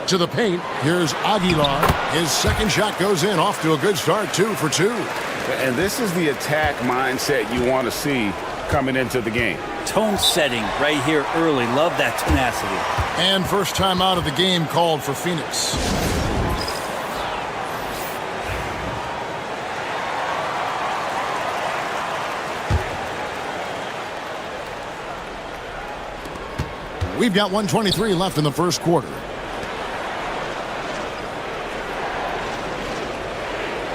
To the paint, here's Aguilar. His second shot goes in, off to a good start, 2 for 2. And this is the attack mindset you want to see coming into the game. Tone setting right here early. Love that tenacity. And first time out of the game called for Phoenix. We've got 1:23 left in the first quarter.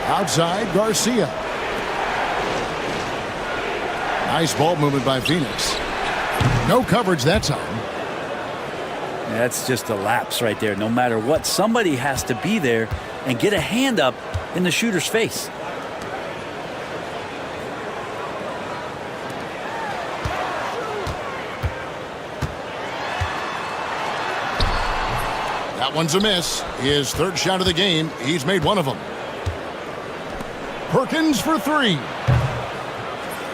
Outside, Garcia. Nice ball movement by Phoenix. No coverage that time. That's just a lapse right there. No matter what, somebody has to be there and get a hand up in the shooter's face. That one's a miss. His third shot of the game. He's made one of them. Perkins for three.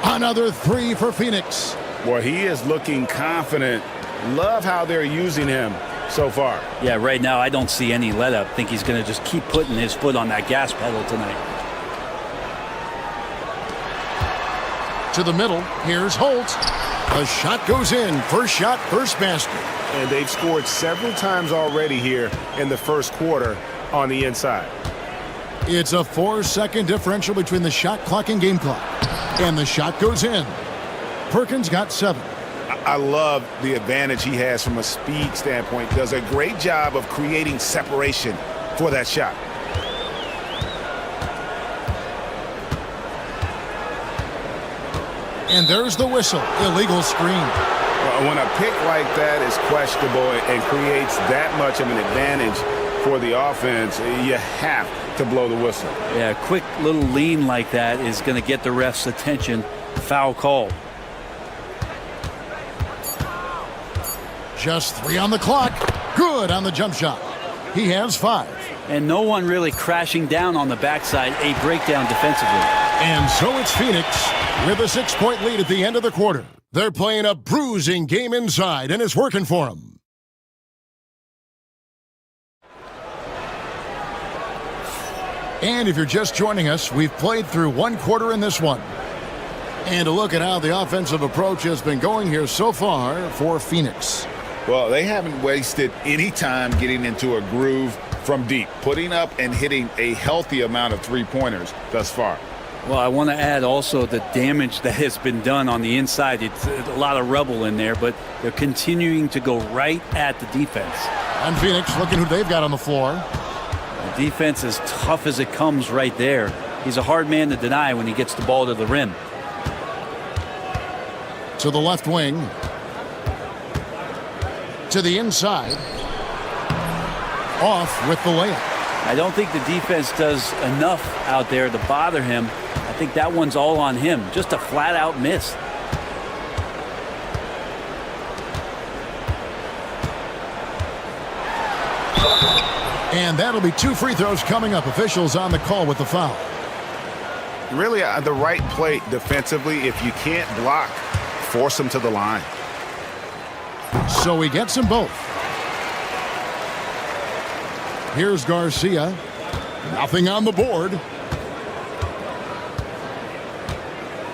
Another three for Phoenix. Boy, he is looking confident. Love how they're using him so far. Yeah, right now I don't see any let up. Think he's going to just keep putting his foot on that gas pedal tonight. To the middle. Here's Holt. The shot goes in. First shot, first basket. And they've scored several times already here in the first quarter on the inside. It's a 4-second differential between the shot clock and game clock. And the shot goes in. Perkins got 7. I love the advantage he has from a speed standpoint. Does a great job of creating separation for that shot. And there's the whistle. Illegal screen. When a pick like that is questionable and creates that much of an advantage for the offense, you have to blow the whistle. Yeah, a quick little lean like that is going to get the ref's attention. Foul call. Just 3 on the clock. Good on the jump shot. He has 5. And no one really crashing down on the backside. A breakdown defensively. And so it's Phoenix with a 6-point lead at the end of the quarter. They're playing a bruising game inside, and it's working for them. And if you're just joining us, we've played through 1 quarter in this one. And a look at how the offensive approach has been going here so far for Phoenix. Well, they haven't wasted any time getting into a groove from deep, putting up and hitting a healthy amount of three-pointers thus far. Well, I want to add also the damage that has been done on the inside. It's a lot of rubble in there, but they're continuing to go right at the defense. And Phoenix looking who they've got on the floor. The defense is tough as it comes right there. He's a hard man to deny when he gets the ball to the rim. To the left wing. To the inside. Off with the layup. I don't think the defense does enough out there to bother him. I think that one's all on him. Just a flat-out miss. And that'll be 2 free throws coming up. Officials on the call with the foul. Really, the right play defensively. If you can't block, force them to the line. So he gets them both. Here's Garcia. Nothing on the board.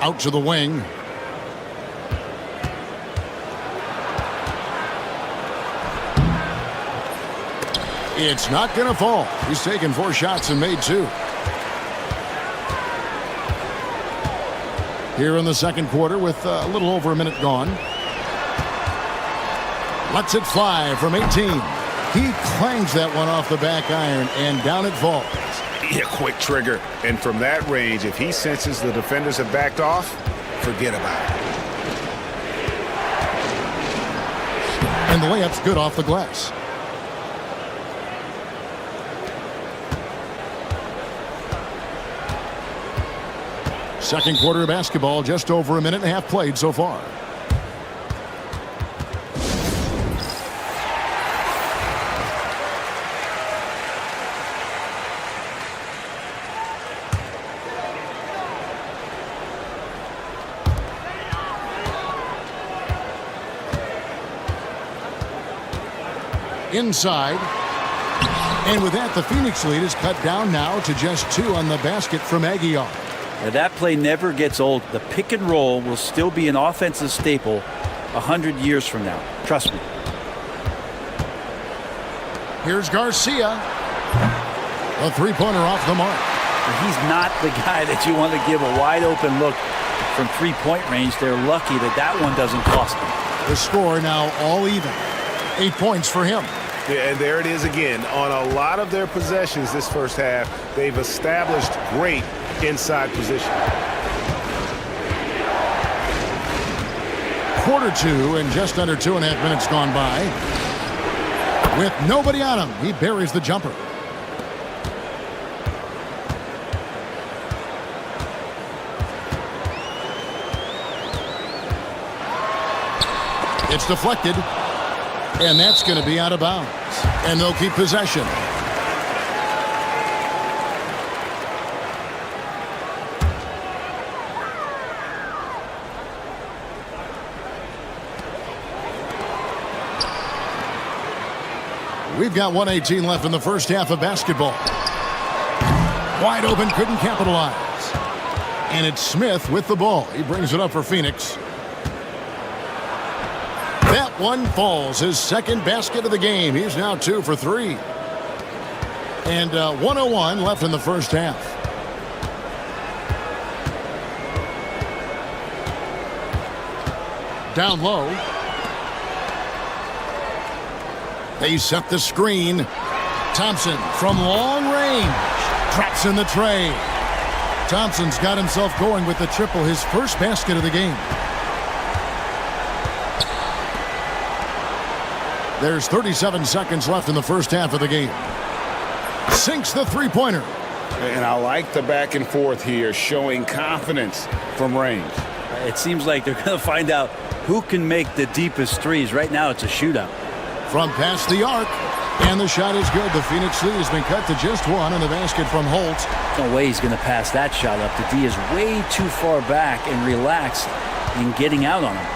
Out to the wing. It's not going to fall. He's taken 4 shots and made 2. Here in the second quarter with a little over a minute gone. Lets it fly from 18. He clangs that one off the back iron, and down it falls. Yeah, quick trigger. And from that range, if he senses the defenders have backed off, forget about it. And the layup's good off the glass. Second quarter of basketball, just over a minute and a half played so far. Inside. And with that, the Phoenix lead is cut down now to just 2 on the basket from Aguiar. Now, that play never gets old. The pick and roll will still be an offensive staple 100 years from now. Trust me. Here's Garcia. A three-pointer off the mark. He's not the guy that you want to give a wide-open look from three-point range. They're lucky that that one doesn't cost them. The score now all even. 8 points for him. Yeah, and there it is again. On a lot of their possessions this first half, they've established great inside position. Quarter two and just under 2.5 minutes gone by. With nobody on him, he buries the jumper. It's deflected, and that's going to be out of bounds. And they'll keep possession. We've got 1:18 left in the first half of basketball. Wide open, couldn't capitalize. And it's Smith with the ball. He brings it up for Phoenix. That one falls, his second basket of the game. He's now 2 for 3. And 1:01 left in the first half. Down low. They set the screen. Thompson from long range. Traps in the tray. Thompson's got himself going with the triple, his first basket of the game. There's 37 seconds left in the first half of the game. Sinks the three-pointer. And I like the back and forth here, showing confidence from range. It seems like they're going to find out who can make the deepest threes. Right now, it's a shootout. From past the arc, and the shot is good. The Phoenix lead has been cut to just 1 on the basket from Holt. No way he's going to pass that shot up. The D is way too far back and relaxed in getting out on him.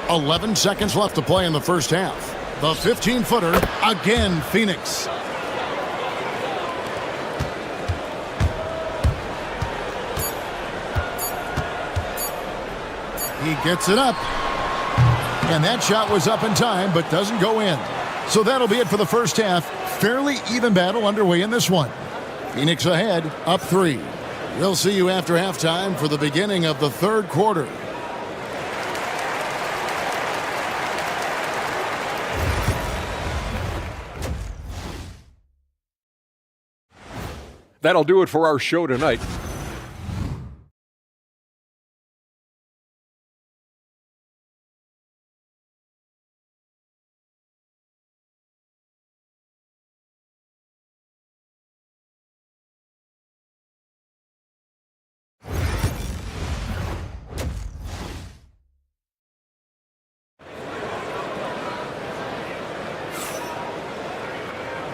.11 seconds left to play in the first half. The 15-footer, again, Phoenix. He gets it up. And that shot was up in time, but doesn't go in. So that'll be it for the first half. Fairly even battle underway in this one. Phoenix ahead, up 3. We'll see you after halftime for the beginning of the third quarter. That'll do it for our show tonight.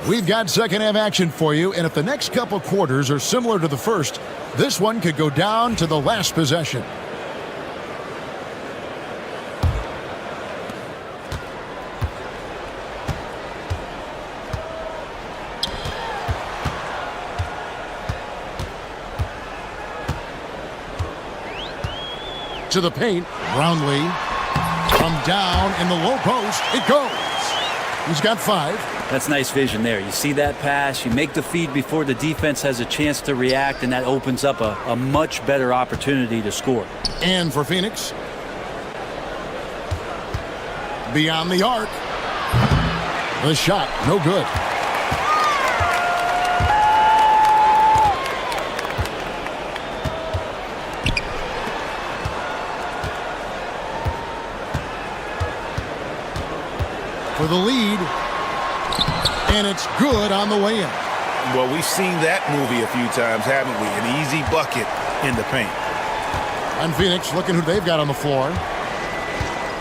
We've got second half action for you, and if the next couple quarters are similar to the first, this one could go down to the last possession. To the paint, Brownlee from down in the low post, it goes. He's got 5. That's nice vision there. You see that pass, you make the feed before the defense has a chance to react, and that opens up a much better opportunity to score. And for Phoenix, beyond the arc, the shot, no good. For the lead, and it's good on the way in. Well, we've seen that movie a few times, haven't we? An easy bucket in the paint. And Phoenix looking who they've got on the floor.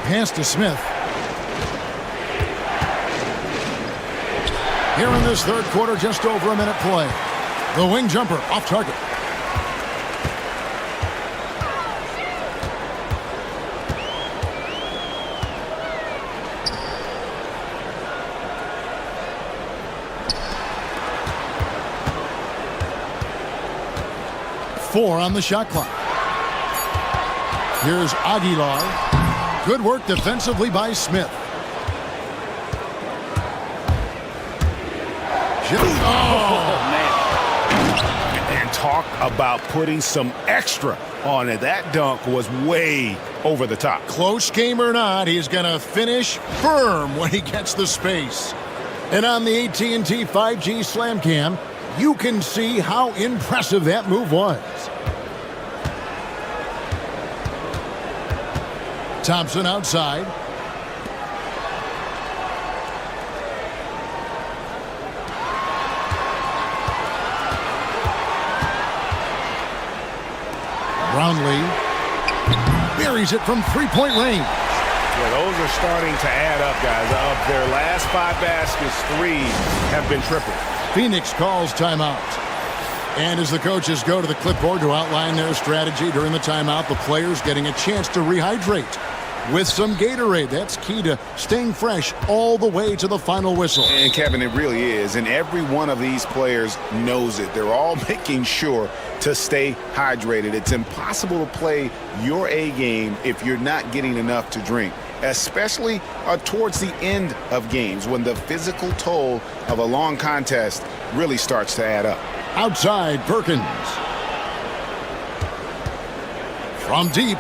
Pass to Smith. Here in this third quarter, just over a minute play. The wing jumper off target. 4 on the shot clock. Here's Aguilar. Good work defensively by Smith. And talk about putting some extra on it. That dunk was way over the top. Close game or not, he's going to finish firm when he gets the space. And on the AT&T 5G Slam Cam, you can see how impressive that move was. Thompson outside. Brownlee buries it from three-point range. Yeah, those are starting to add up, guys. Of their last 5 baskets, 3 have been triple. Phoenix calls timeout. And as the coaches go to the clipboard to outline their strategy during the timeout, the players getting a chance to rehydrate with some Gatorade. That's key to staying fresh all the way to the final whistle. And Kevin, it really is. And every one of these players knows it. They're all making sure to stay hydrated. It's impossible to play your A game if you're not getting enough to drink, especially towards the end of games when the physical toll of a long contest really starts to add up. Outside, Perkins. From deep.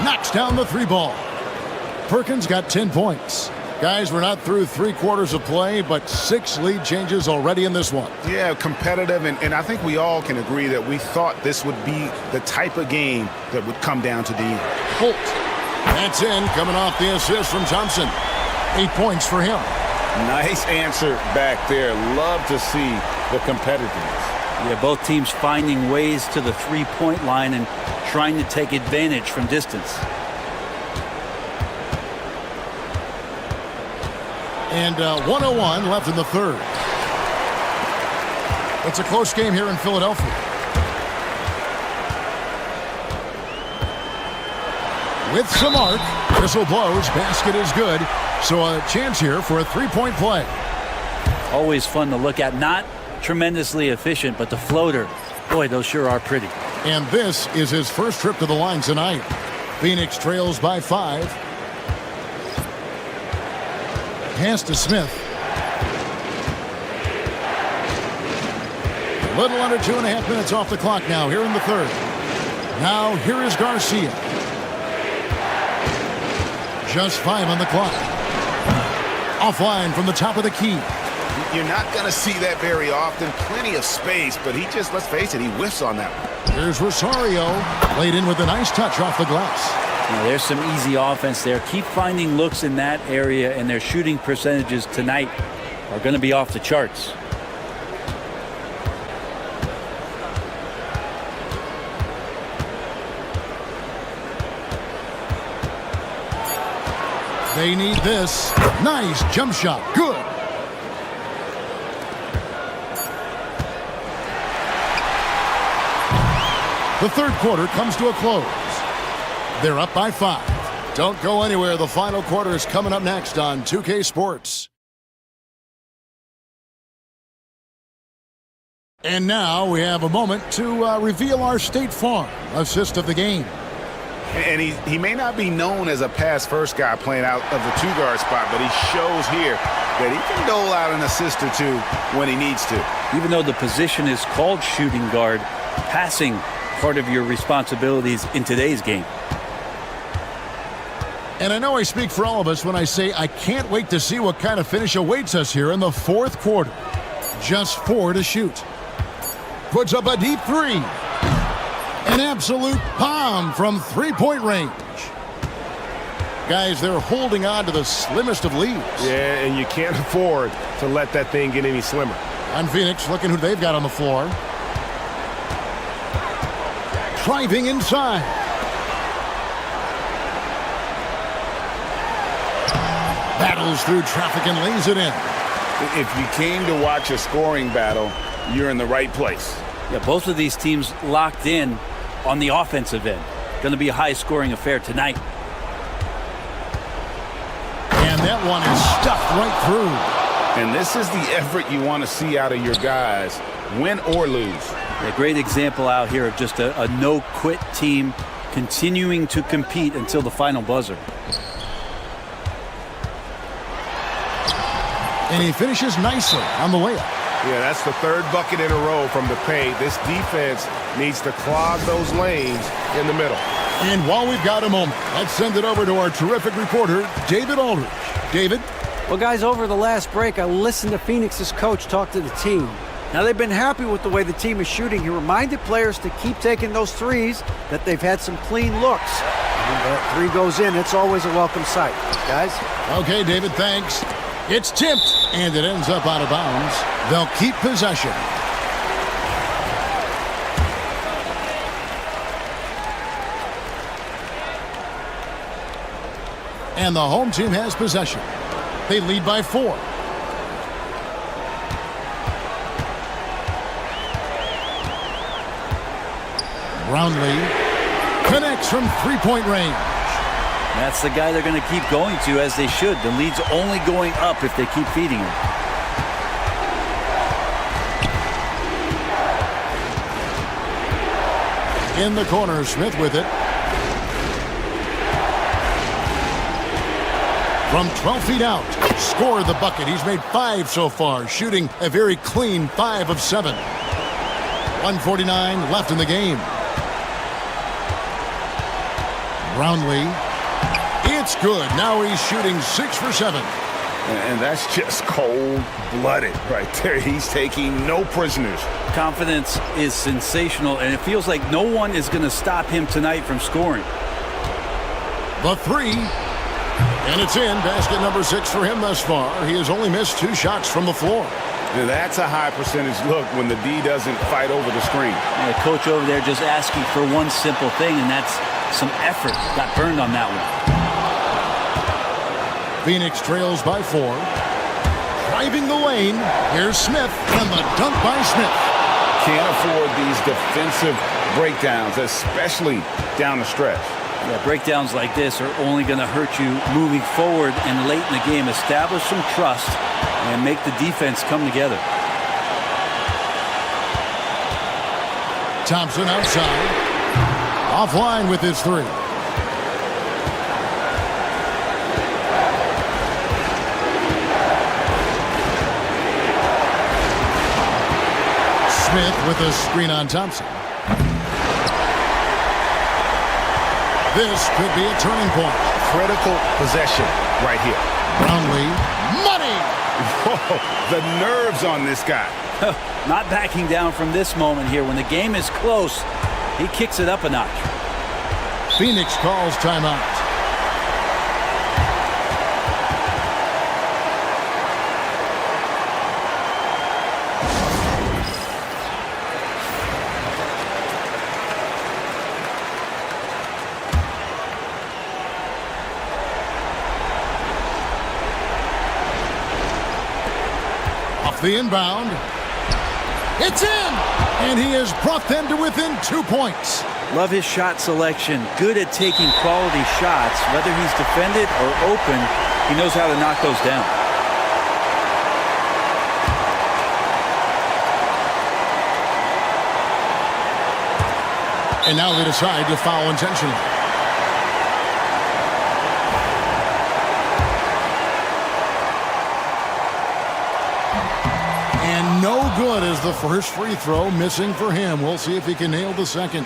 Knocks down the 3 ball. Perkins got 10 points. Guys, we're not through 3 quarters of play, but 6 lead changes already in this one. Yeah, competitive, and I think we all can agree that we thought this would be the type of game that would come down to the end. Holt. That's in, coming off the assist from Thompson. 8 points for him. Nice answer back there. Love to see the competitiveness. Yeah, both teams finding ways to the 3-point line and trying to take advantage from distance. And 1:01 left in the third. It's a close game here in Philadelphia. With some arc, whistle blows, basket is good. So a chance here for a 3-point play. Always fun to look at. Not tremendously efficient, but the floater, boy, those sure are pretty. And this is his first trip to the line tonight. Phoenix trails by 5. Pass to Smith. A little under 2.5 minutes off the clock now here in the third. Now here is Garcia. Just 5 on the clock. Offline from the top of the key. You're not going to see that very often. Plenty of space, but he just, let's face it, he whiffs on that one. Here's Rosario. Played in with a nice touch off the glass. Now, there's some easy offense there. Keep finding looks in that area, and their shooting percentages tonight are going to be off the charts. They need this. Nice jump shot. Good. The third quarter comes to a close. They're up by 5. Don't go anywhere. The final quarter is coming up next on 2K Sports. And now we have a moment to reveal our State Farm assist of the game. And he may not be known as a pass-first guy playing out of the 2-guard spot, but he shows here that he can dole out an assist or 2 when he needs to. Even though the position is called shooting guard, passing part of your responsibilities in today's game. And I know I speak for all of us when I say I can't wait to see what kind of finish awaits us here in the fourth quarter. Just 4 to shoot. Puts up a deep 3. An absolute bomb from 3-point range. Guys, they're holding on to the slimmest of leads. Yeah, and you can't afford to let that thing get any slimmer. On Phoenix, looking who they've got on the floor. Driving inside. Battles through traffic and lays it in. If you came to watch a scoring battle, you're in the right place. Yeah, both of these teams locked in on the offensive end. Going to be a high-scoring affair tonight. And that one is stuffed right through. And this is the effort you want to see out of your guys, win or lose. A great example out here of just a no-quit team continuing to compete until the final buzzer. And he finishes nicely on the layup. Yeah, that's the third bucket in a row from the paint. This defense needs to clog those lanes in the middle. And while we've got a moment, let's send it over to our terrific reporter, David Aldridge. David? Well, guys, over the last break, I listened to Phoenix's coach talk to the team. Now, they've been happy with the way the team is shooting. He reminded players to keep taking those threes, that they've had some clean looks. And when that three goes in, it's always a welcome sight. Guys? Okay, David, thanks. It's tipped, and it ends up out of bounds. They'll keep possession. And the home team has possession. They lead by 4. Brownlee connects from three-point range. That's the guy they're going to keep going to, as they should. The lead's only going up if they keep feeding him. In the corner, Smith with it. From 12 feet out, scored the bucket. He's made 5 so far, shooting a very clean 5 of 7. 1:49 left in the game. Brownlee. It's good. Now he's shooting 6 for 7. And that's just cold-blooded right there. He's taking no prisoners. Confidence is sensational, and it feels like no one is going to stop him tonight from scoring. The 3. And it's in. Basket number 6 for him thus far. He has only missed 2 shots from the floor. Now that's a high percentage look when the D doesn't fight over the screen. And the coach over there just asking for one simple thing, and that's some effort. Got burned on that one. Phoenix trails by 4. Driving the lane. Here's Smith, and the dunk by Smith. Can't afford these defensive breakdowns, especially down the stretch. Yeah, breakdowns like this are only going to hurt you moving forward and late in the game. Establish some trust and make the defense come together. Thompson outside. Offline with his 3. Smith with a screen on Thompson. This could be a turning point. Critical possession right here. Brownlee. Money! Whoa, the nerves on this guy. Not backing down from this moment here. When the game is close, he kicks it up a notch. Phoenix calls timeout. The inbound. It's in! And he has brought them to within 2 points. Love his shot selection. Good at taking quality shots. Whether he's defended or open, he knows how to knock those down. And now they decide to foul intentionally. No good as the first free throw, missing for him. We'll see if he can nail the second.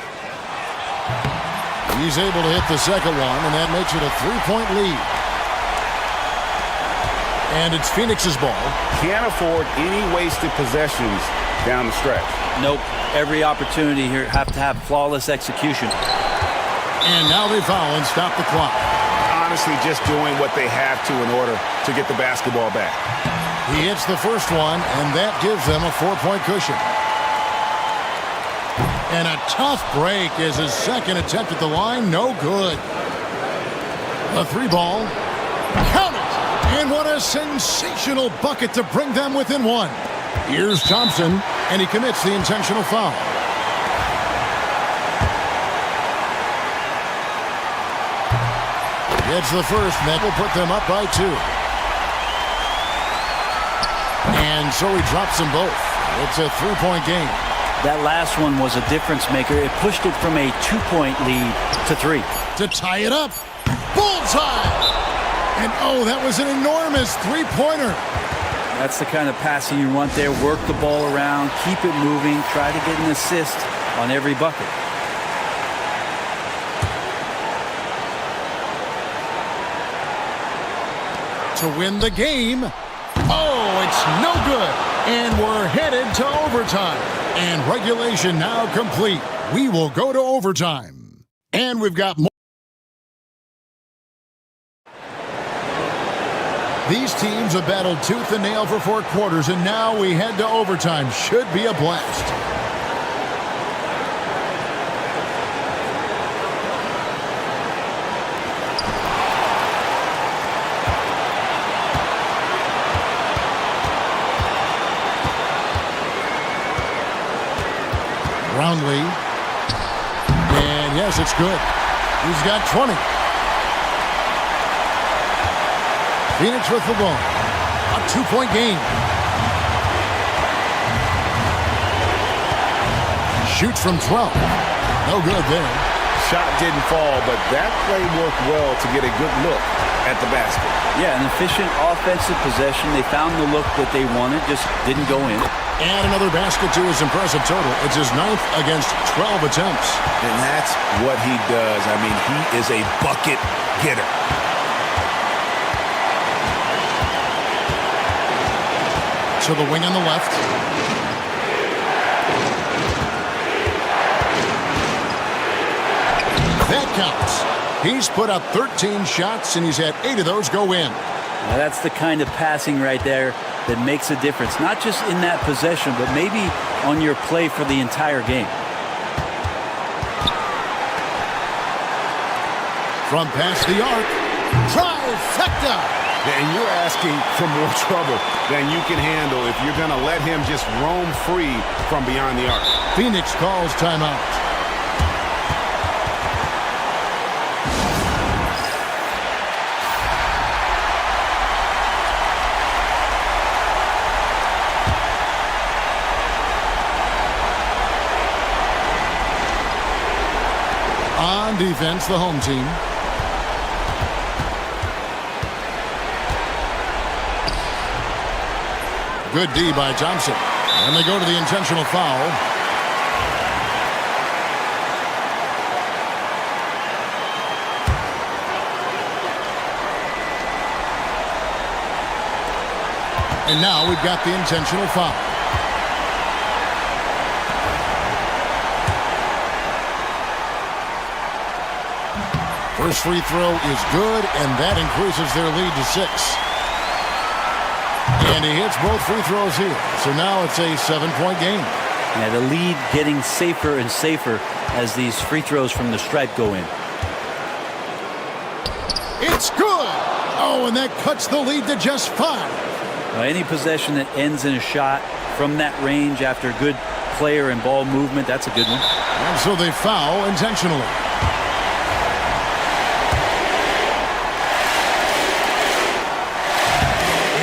He's able to hit the second one, and that makes it a 3-point lead. And it's Phoenix's ball. Can't afford any wasted possessions down the stretch. Nope. Every opportunity here have to have flawless execution. And now they foul and stop the clock. Honestly, just doing what they have to in order to get the basketball back. He hits the first one, and that gives them a 4-point cushion. And a tough break is his second attempt at the line. No good. A 3-ball. Count it! And what a sensational bucket to bring them within 1. Here's Thompson, and he commits the intentional foul. Gets the first, and that will put them up by 2. And so he drops them both. It's a 3-point game. That last one was a difference maker. It pushed it from a 2-point lead to 3. To tie it up. Bullseye! And oh, that was an enormous three-pointer. That's the kind of passing you want there. Work the ball around, keep it moving, try to get an assist on every bucket. To win the game. Oh, it's no good. And we're headed to overtime. And regulation now complete. We will go to overtime. And we've got more. These teams have battled tooth and nail for 4 quarters, and now we head to overtime. Should be a blast. Brownlee. And yes, it's good. He's got 20. Phoenix with the ball. A 2-point game. Shoots from 12. No good there. Shot didn't fall, but that play worked well to get a good look at the basket. Yeah, an efficient offensive possession. They found the look that they wanted, just didn't go in. And another basket to his impressive total. It's his 9th against 12 attempts. And that's what he does. I mean, he is a bucket getter. To the wing on the left. That counts. He's put up 13 shots, and he's had 8 of those go in. Now that's the kind of passing right there that makes a difference. Not just in that possession, but maybe on your play for the entire game. From past the arc. Trifecta! And you're asking for more trouble than you can handle if you're going to let him just roam free from beyond the arc. Phoenix calls timeout. On defense, the home team. Good D by Thompson. And they go to the intentional foul. And now we've got the intentional foul. First free throw is good, and that increases their lead to 6. And he hits both free throws here. So now it's a 7-point game. Yeah, the lead getting safer and safer as these free throws from the stripe go in. It's good! Oh, and that cuts the lead to just 5. Any possession that ends in a shot from that range after good player and ball movement, that's a good one. And so they foul intentionally.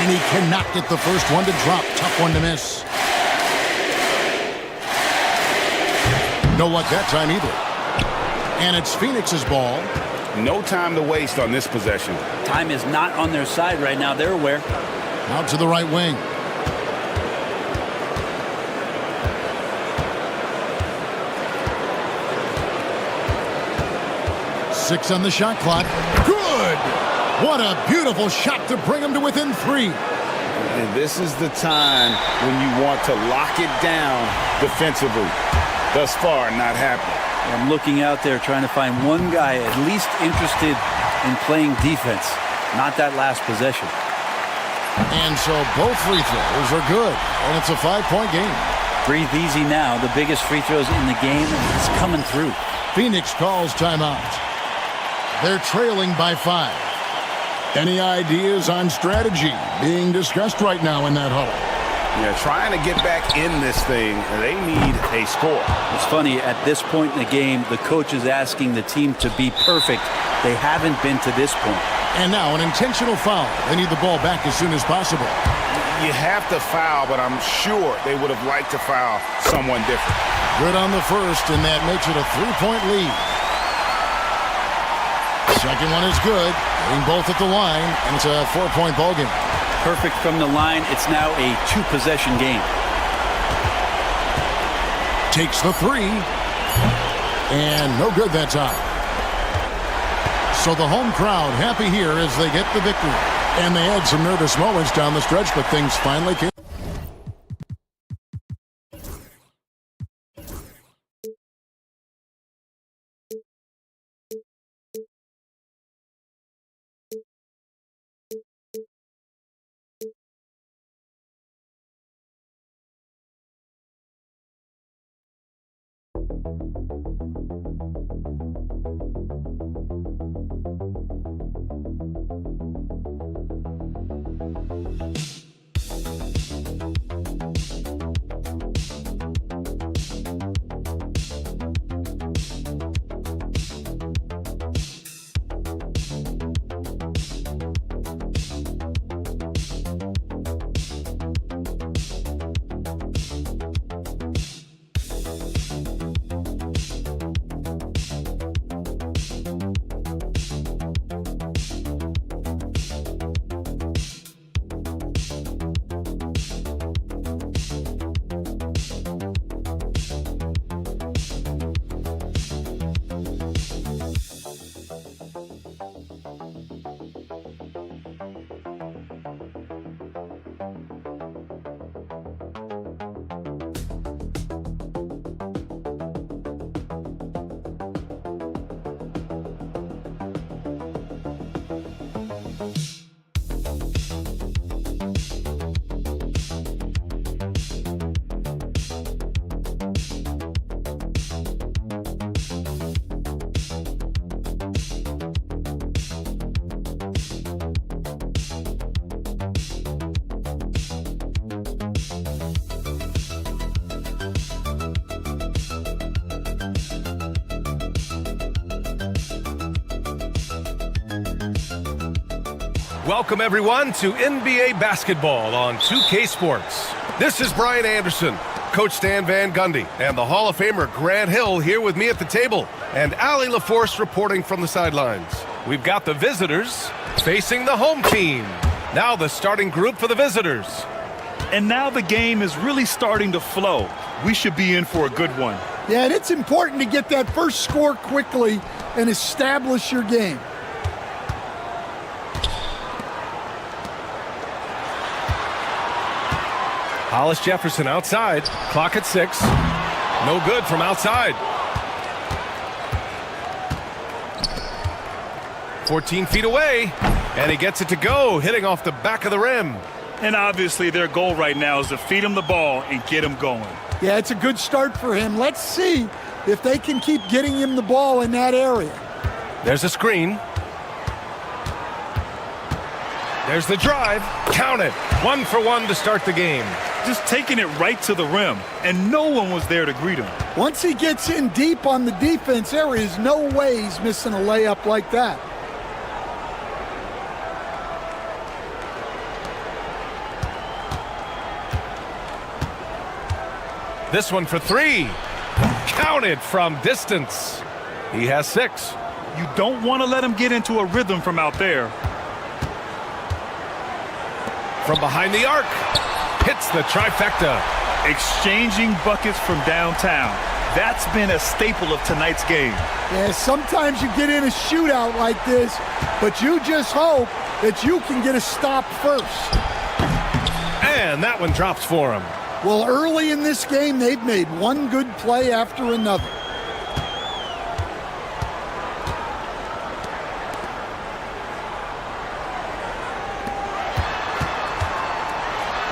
And he cannot get the first one to drop. Tough one to miss. No luck that time either. And it's Phoenix's ball. No time to waste on this possession. Time is not on their side right now. They're aware. Out to the right wing. Six on the shot clock. Good! What a beautiful shot to bring him to within 3. And this is the time when you want to lock it down defensively. Thus far, not happening. I'm looking out there trying to find one guy at least interested in playing defense. Not that last possession. And so both free throws are good. And it's a 5-point game. Breathe easy now. The biggest free throws in the game. It's coming through. Phoenix calls timeout. They're trailing by 5. Any ideas on strategy being discussed right now in that huddle? Yeah, trying to get back in this thing, they need a score. It's funny, at this point in the game, the coach is asking the team to be perfect. They haven't been to this point. And now an intentional foul. They need the ball back as soon as possible. You have to foul, but I'm sure they would have liked to foul someone different. Good on the first, and that makes it a 3-point lead. Second one is good. Hitting both at the line, and it's a 4-point ball game. Perfect from the line. It's now a 2-possession game. Takes the three, and no good that time. So the home crowd happy here as they get the victory. And they had some nervous moments down the stretch, but things finally came. Welcome, everyone, to NBA basketball on 2K Sports. This is Brian Anderson, Coach Stan Van Gundy, and the Hall of Famer Grant Hill here with me at the table, and Allie LaForce reporting from the sidelines. We've got the visitors facing the home team. Now the starting group for the visitors. And now the game is really starting to flow. We should be in for a good one. Yeah, and it's important to get that first score quickly and establish your game. Hollis Jefferson outside. Clock at 6. No good from outside. 14 feet away. And he gets it to go, hitting off the back of the rim. And obviously their goal right now is to feed him the ball and get him going. Yeah, it's a good start for him. Let's see if they can keep getting him the ball in that area. There's a screen. There's the drive. Count it. 1 for 1 to start the game. Just taking it right to the rim, and no one was there to greet him. Once he gets in deep on the defense, there is no way he's missing a layup like that. This one for 3. Counted from distance. He has 6. You don't want to let him get into a rhythm from out there. From behind the arc. Hits the trifecta. Exchanging buckets from downtown. That's been a staple of tonight's game. Yeah, sometimes you get in a shootout like this, but you just hope that you can get a stop first. And that one drops for him. Well, early in this game, they've made one good play after another.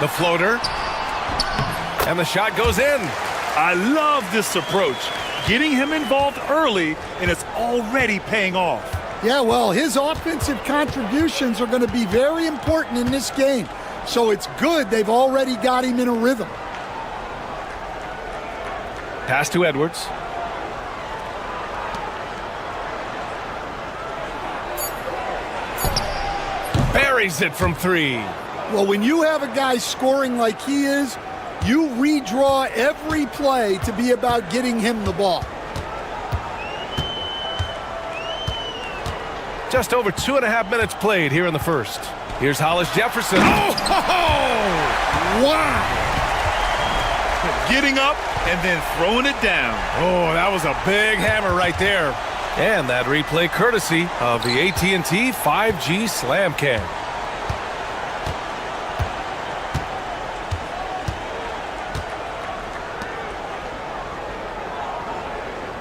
The floater. And the shot goes in. I love this approach. Getting him involved early, and it's already paying off. Yeah, well, his offensive contributions are going to be very important in this game. So it's good they've already got him in a rhythm. Pass to Edwards. Buries it from 3. Well, when you have a guy scoring like he is, you redraw every play to be about getting him the ball. Just over 2.5 minutes played here in the first. Here's Hollis Jefferson. Wow! Getting up and then throwing it down. Oh, that was a big hammer right there. And that replay courtesy of the AT&T 5G Slam Cam.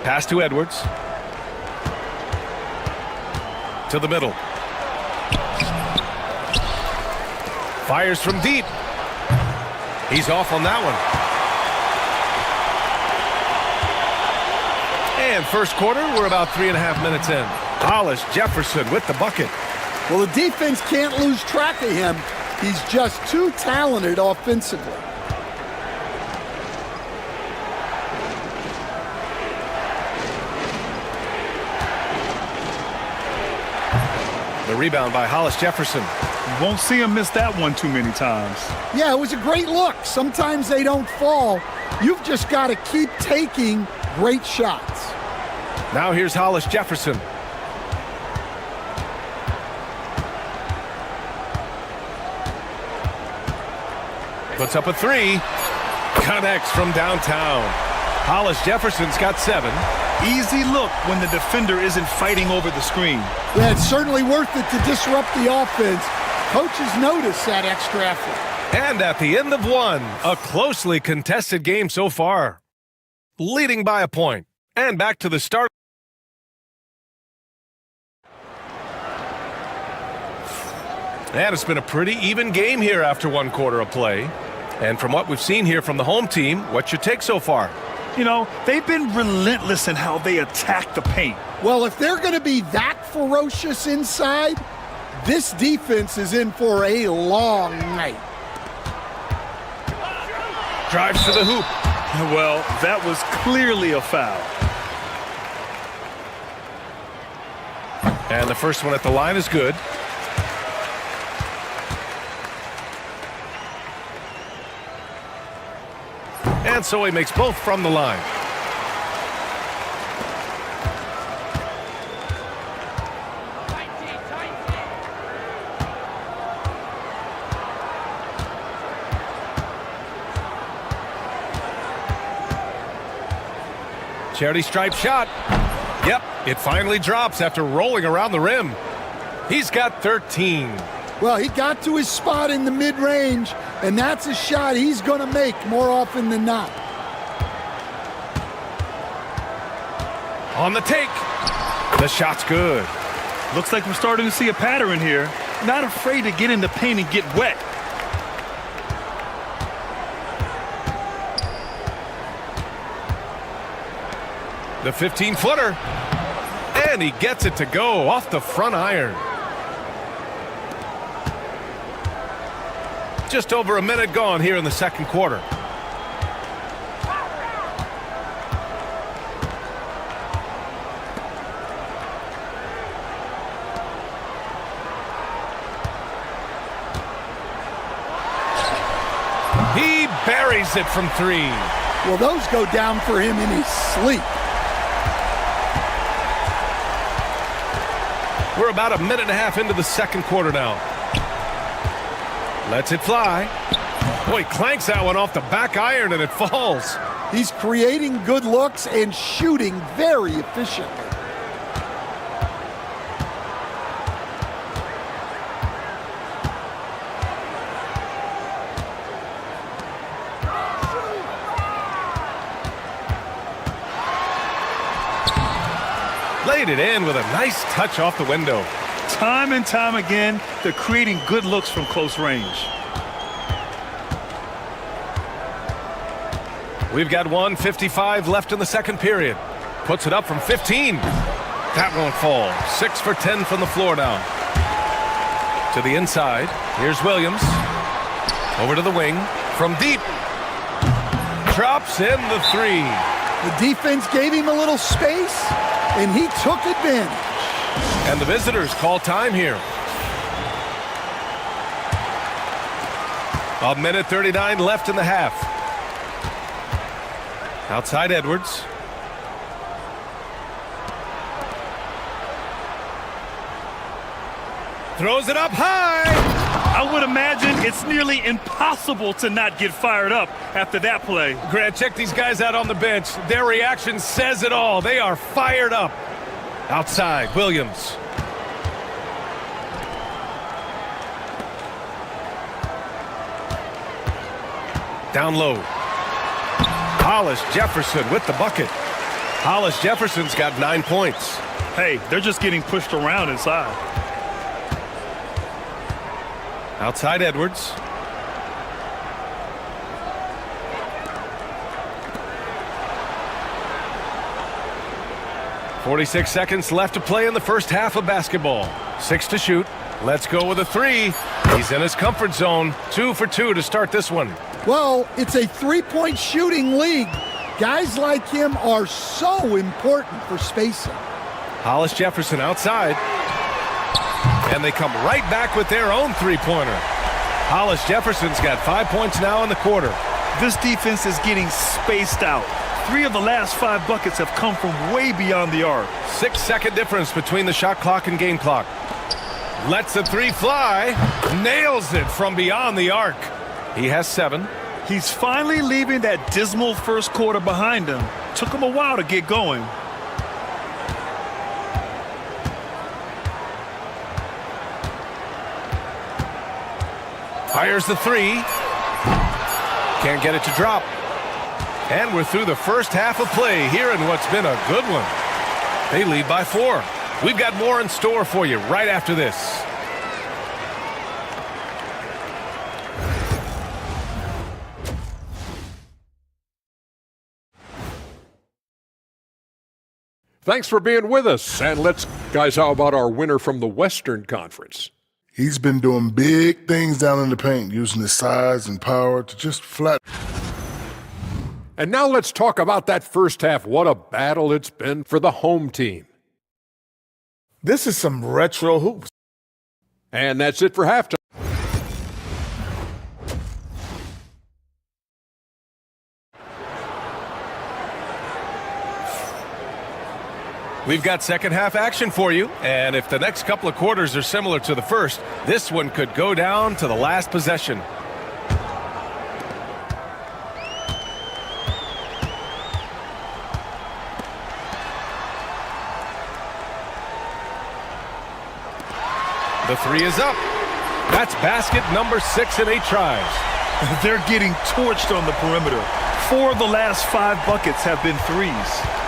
Pass to Edwards. To the middle. Fires from deep. He's off on that one. And first quarter, we're about 3.5 minutes in. Hollis Jefferson with the bucket. Well, the defense can't lose track of him. He's just too talented offensively. The rebound by Hollis Jefferson. You won't see him miss that one too many times. Yeah, it was a great look. Sometimes they don't fall. You've just got to keep taking great shots. Now here's Hollis Jefferson. Puts up a three. Connects from downtown. Hollis Jefferson's got 7. Easy look when the defender isn't fighting over the screen. Yeah, it's certainly worth it to disrupt the offense. Coaches notice that extra effort. And at the end of one, a closely contested game so far. Leading by a point. And back to the start. And it's been a pretty even game here after 1 quarter of play. And from what we've seen here from the home team, what's your take so far? You know, they've been relentless in how they attack the paint. Well, if they're going to be that ferocious inside, this defense is in for a long night. Drives to the hoop. Well, that was clearly a foul. And the first one at the line is good. And so he makes both from the line. Charity stripe shot. Yep, it finally drops after rolling around the rim. He's got 13. Well, he got to his spot in the mid-range, and that's a shot he's going to make more often than not. On the take. The shot's good. Looks like we're starting to see a pattern here. Not afraid to get in the paint and get wet. The 15-footer. And he gets it to go off the front iron. Just over a minute gone here in the second quarter. He buries it from 3. Well, those go down for him in his sleep. We're about a minute and a half into the second quarter now. Lets it fly. Boy, clanks that one off the back iron and it falls. He's creating good looks and shooting very efficiently. Laid it in with a nice touch off the window. Time and time again, they're creating good looks from close range. We've got 1:55 left in the second period. Puts it up from 15. That won't fall. 6 for 10 from the floor now. To the inside. Here's Williams. Over to the wing. From deep. Drops in the 3. The defense gave him a little space, and he took advantage. And the visitors call time here. A minute 39 left in the half. Outside Edwards. Throws it up high. I would imagine it's nearly impossible to not get fired up after that play. Grant, check these guys out on the bench. Their reaction says it all. They are fired up. Outside, Williams. Down low. Hollis Jefferson with the bucket. Hollis Jefferson's got 9 points. Hey, they're just getting pushed around inside. Outside Edwards. .46 seconds left to play in the first half of basketball. 6 to shoot. Let's go with a 3. He's in his comfort zone. 2 for 2 to start this one. Well, it's a three-point shooting league. Guys like him are so important for spacing. Hollis Jefferson outside. And they come right back with their own three-pointer. Hollis Jefferson's got 5 points now in the quarter. This defense is getting spaced out. 3 of the last 5 buckets have come from way beyond the arc. 6-second difference between the shot clock and game clock. Lets the 3 fly. Nails it from beyond the arc. He has 7. He's finally leaving that dismal first quarter behind him. Took him a while to get going. Fires the 3. Can't get it to drop. And we're through the first half of play here in what's been a good one. They lead by 4. We've got more in store for you right after this. Thanks for being with us. And guys, how about our winner from the Western Conference? He's been doing big things down in the paint, using his size and power to just flat. And now let's talk about that first half. What a battle it's been for the home team. This is some retro hoops. And that's it for halftime. We've got second half action for you, and if the next couple of quarters are similar to the first, this one could go down to the last possession. The 3 is up. That's basket number 6 in 8 tries. They're getting torched on the perimeter. 4 of the last 5 buckets have been 3s.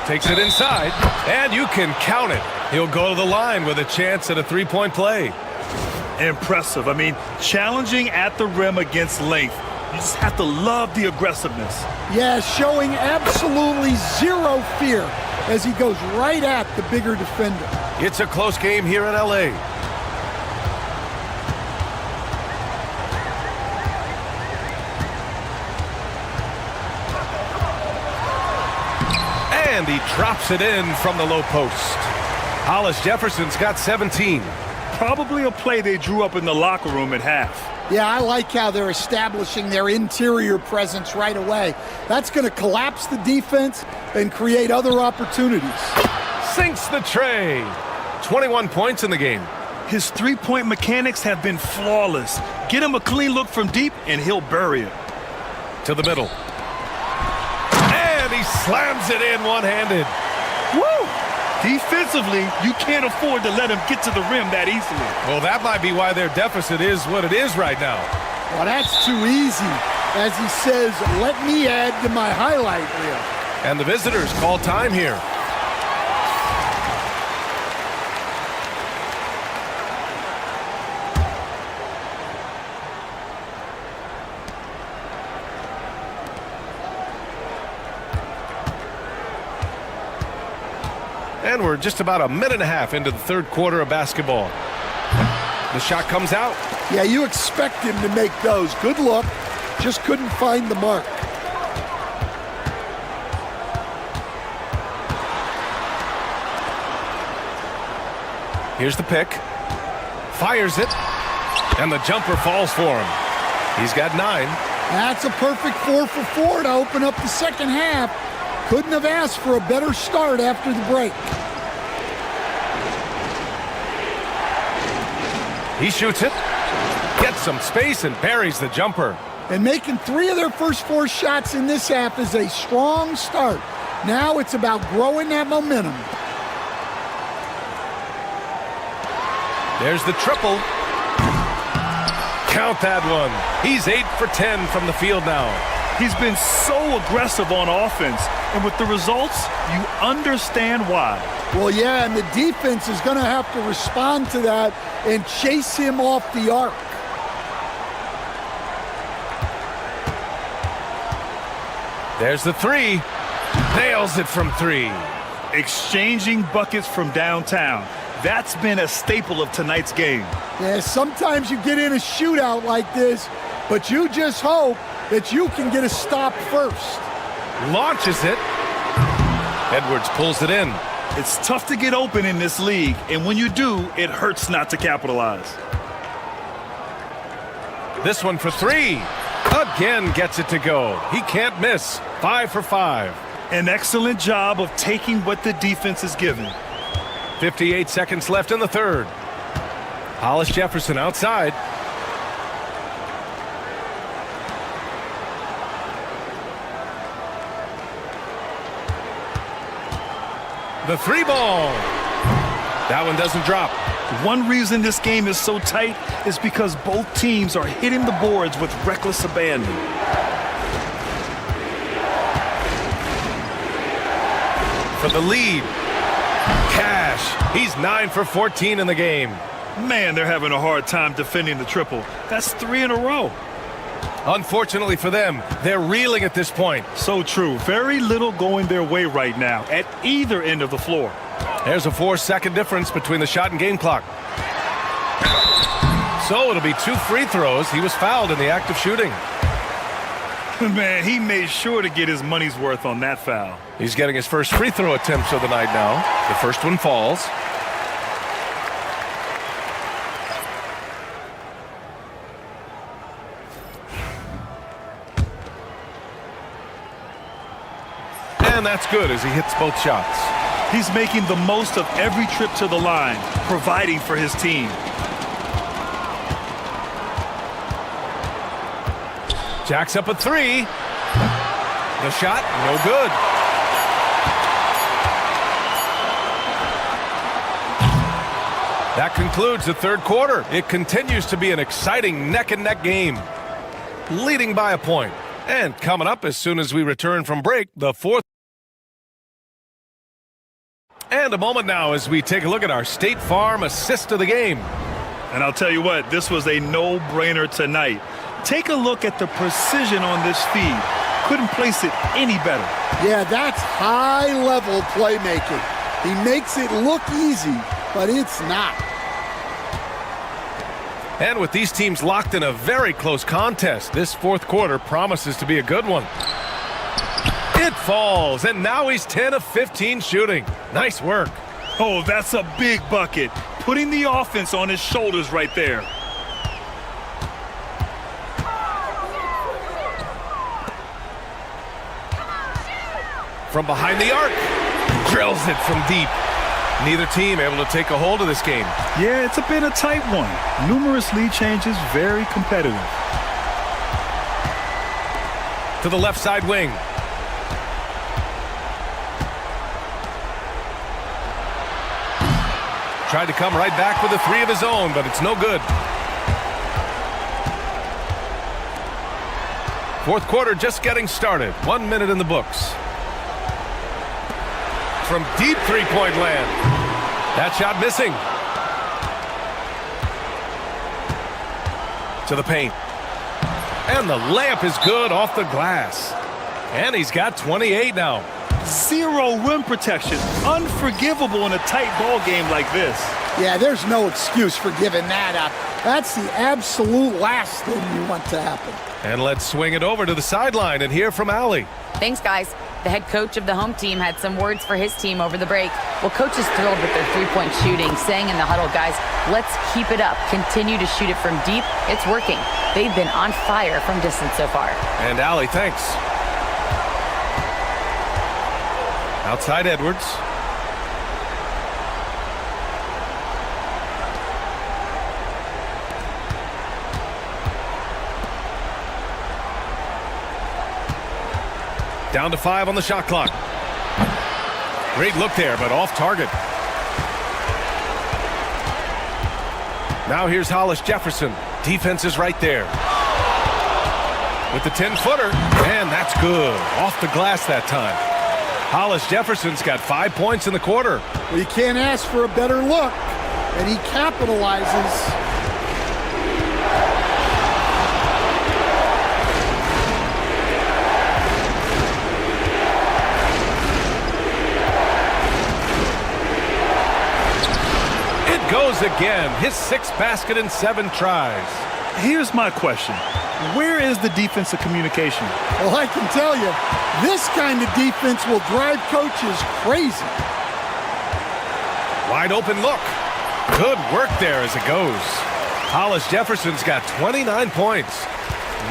Takes it inside, and you can count it. He'll go to the line with a chance at a 3-point play. Impressive. I mean, challenging at the rim against length. You just have to love the aggressiveness. Yeah, showing absolutely zero fear as he goes right at the bigger defender. It's a close game here in L.A. And he drops it in from the low post. Hollis Jefferson's got 17. Probably a play they drew up in the locker room at half. Yeah, I like how they're establishing their interior presence right away. That's going to collapse the defense and create other opportunities. Sinks the tray. 21 points in the game. His three-point mechanics have been flawless. Get him a clean look from deep, and he'll bury it. To the middle. And he slams it in one-handed. Woo! Defensively, you can't afford to let him get to the rim that easily. Well, that might be why their deficit is what it is right now. Well, that's too easy. As he says, let me add to my highlight reel. And the visitors call time here. And we're just about a minute and a half into the third quarter of basketball. The shot comes out. Yeah, you expect him to make those. Good look. Just couldn't find the mark. Here's the pick. Fires it. And the jumper falls for him. He's got 9. That's a perfect 4 for 4 to open up the second half. Couldn't have asked for a better start after the break. He shoots it, gets some space, and buries the jumper. And making 3 of their first 4 shots in this half is a strong start. Now it's about growing that momentum. There's the triple. Count that one. He's 8 for 10 from the field now. He's been so aggressive on offense, and with the results, you understand why. Well, yeah, and the defense is going to have to respond to that and chase him off the arc. There's the 3. Nails it from 3. Exchanging buckets from downtown. That's been a staple of tonight's game. Yeah, sometimes you get in a shootout like this, but you just hope that you can get a stop first. Launches it. Edwards pulls it in. It's tough to get open in this league, and when you do, it hurts not to capitalize. This one for 3. Again gets it to go. He can't miss. 5 for 5. An excellent job of taking what the defense is given. 58 seconds left in the third. Hollis Jefferson outside. The 3 ball. That one doesn't drop. One reason this game is so tight is because both teams are hitting the boards with reckless abandon. For the lead. Cash. He's 9 for 14 in the game. Man, they're having a hard time defending the triple. That's 3 in a row. Unfortunately for them, they're reeling at this point. So true. Very little going their way right now at either end of the floor. There's a 4-second difference between the shot and game clock. So it'll be 2 free throws. He was fouled in the act of shooting. Man, he made sure to get his money's worth on that foul. He's getting his first free throw attempts of the night now. The first one falls. And that's good as he hits both shots. He's making the most of every trip to the line, providing for his team. Jacks up a 3. The shot, no good. That concludes the third quarter. It continues to be an exciting neck-and-neck game, leading by a point. And coming up as soon as we return from break, the fourth. And a moment now as we take a look at our State Farm assist of the game. And I'll tell you what, this was a no-brainer tonight. Take a look at the precision on this feed. Couldn't place it any better. Yeah, that's high-level playmaking. He makes it look easy, but it's not. And with these teams locked in a very close contest, this fourth quarter promises to be a good one. It falls, and now he's 10 of 15 shooting. Nice work. Oh, that's a big bucket. Putting the offense on his shoulders right there. From behind the arc, drills it from deep. Neither team able to take a hold of this game. Yeah, it's a bit a tight one. Numerous lead changes, very competitive. To the left side wing. Tried to come right back with a 3 of his own, but it's no good. Fourth quarter just getting started. 1 minute in the books. From deep three-point land. That shot missing. To the paint. And the layup is good off the glass. And he's got 28 now. Zero rim protection. Unforgivable in a tight ball game like this. Yeah, there's no excuse for giving that up. That's the absolute last thing you want to happen. And let's swing it over to the sideline and hear from Allie. Thanks, guys. The head coach of the home team had some words for his team over the break. Well, coach is thrilled with their three-point shooting, saying in the huddle, guys, let's keep it up. Continue to shoot it from deep. It's working. They've been on fire from distance so far. And Allie, thanks. Outside Edwards. Down to 5 on the shot clock. Great look there, but off target. Now here's Hollis Jefferson. Defense is right there. With the 10-footer, and that's good. Off the glass that time. Hollis Jefferson's got 5 points in the quarter. Well, you can't ask for a better look, and he capitalizes. Goes again. His 6th basket in 7 tries. Here's my question. Where is the defensive communication? Well, I can tell you, this kind of defense will drive coaches crazy. Wide open look. Good work there as it goes. Hollis Jefferson's got 29 points.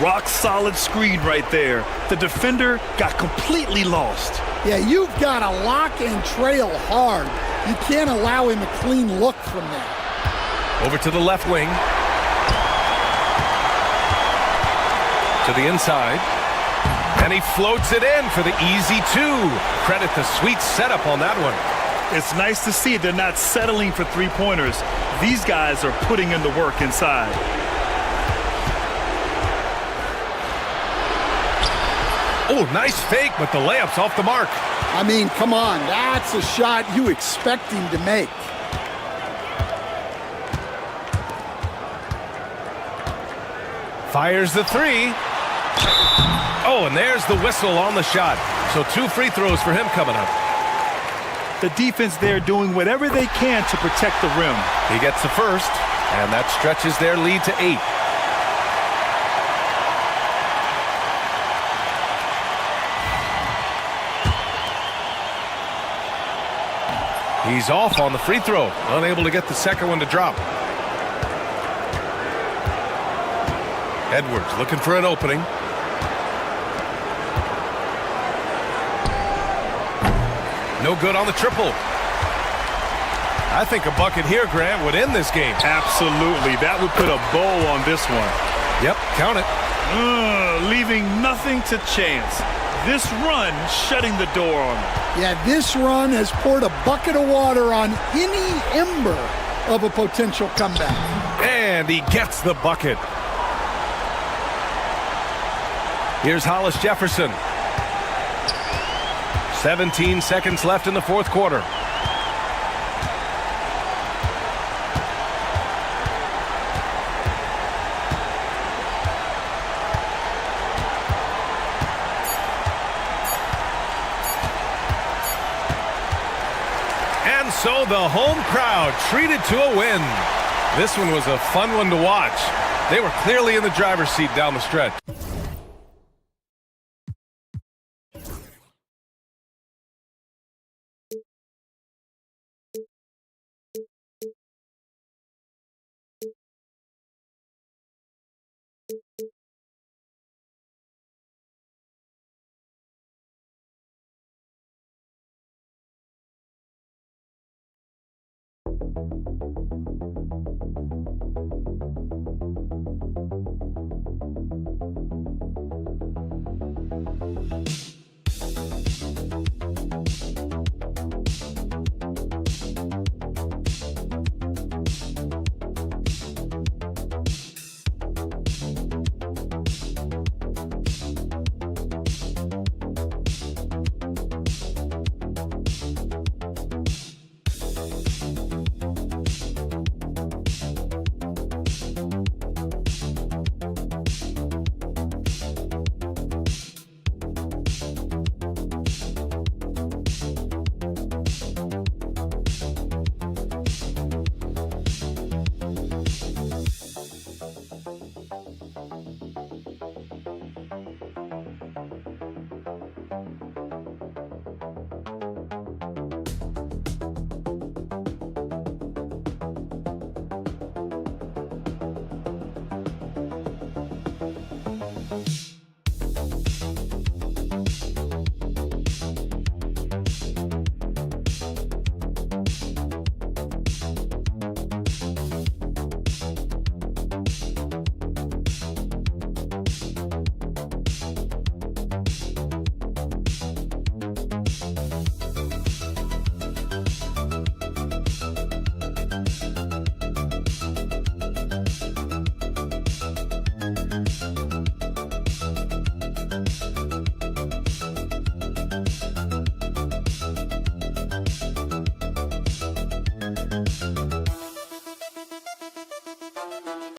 Rock solid screen right there. The defender got completely lost. Yeah, you've got to lock and trail hard. You can't allow him a clean look from there. Over to the left wing. To the inside. And he floats it in for the easy 2. Credit the sweet setup on that one. It's nice to see they're not settling for three-pointers. These guys are putting in the work inside. Oh, nice fake, but the layup's off the mark. I mean, come on. That's a shot you expect him to make. Fires the 3. Oh, and there's the whistle on the shot. So 2 free throws for him coming up. The defense there doing whatever they can to protect the rim. He gets the first, and that stretches their lead to 8. He's off on the free throw, unable to get the second one to drop. Edwards looking for an opening. No good on the triple. I think a bucket here, Grant, would end this game. Absolutely. That would put a bow on this one. Yep, count it. Leaving nothing to chance. This run shutting the door on them. Yeah, this run has poured a bucket of water on any ember of a potential comeback. And he gets the bucket. Here's Hollis Jefferson. 17 seconds left in the fourth quarter. And so the home crowd treated to a win. This one was a fun one to watch. They were clearly in the driver's seat down the stretch.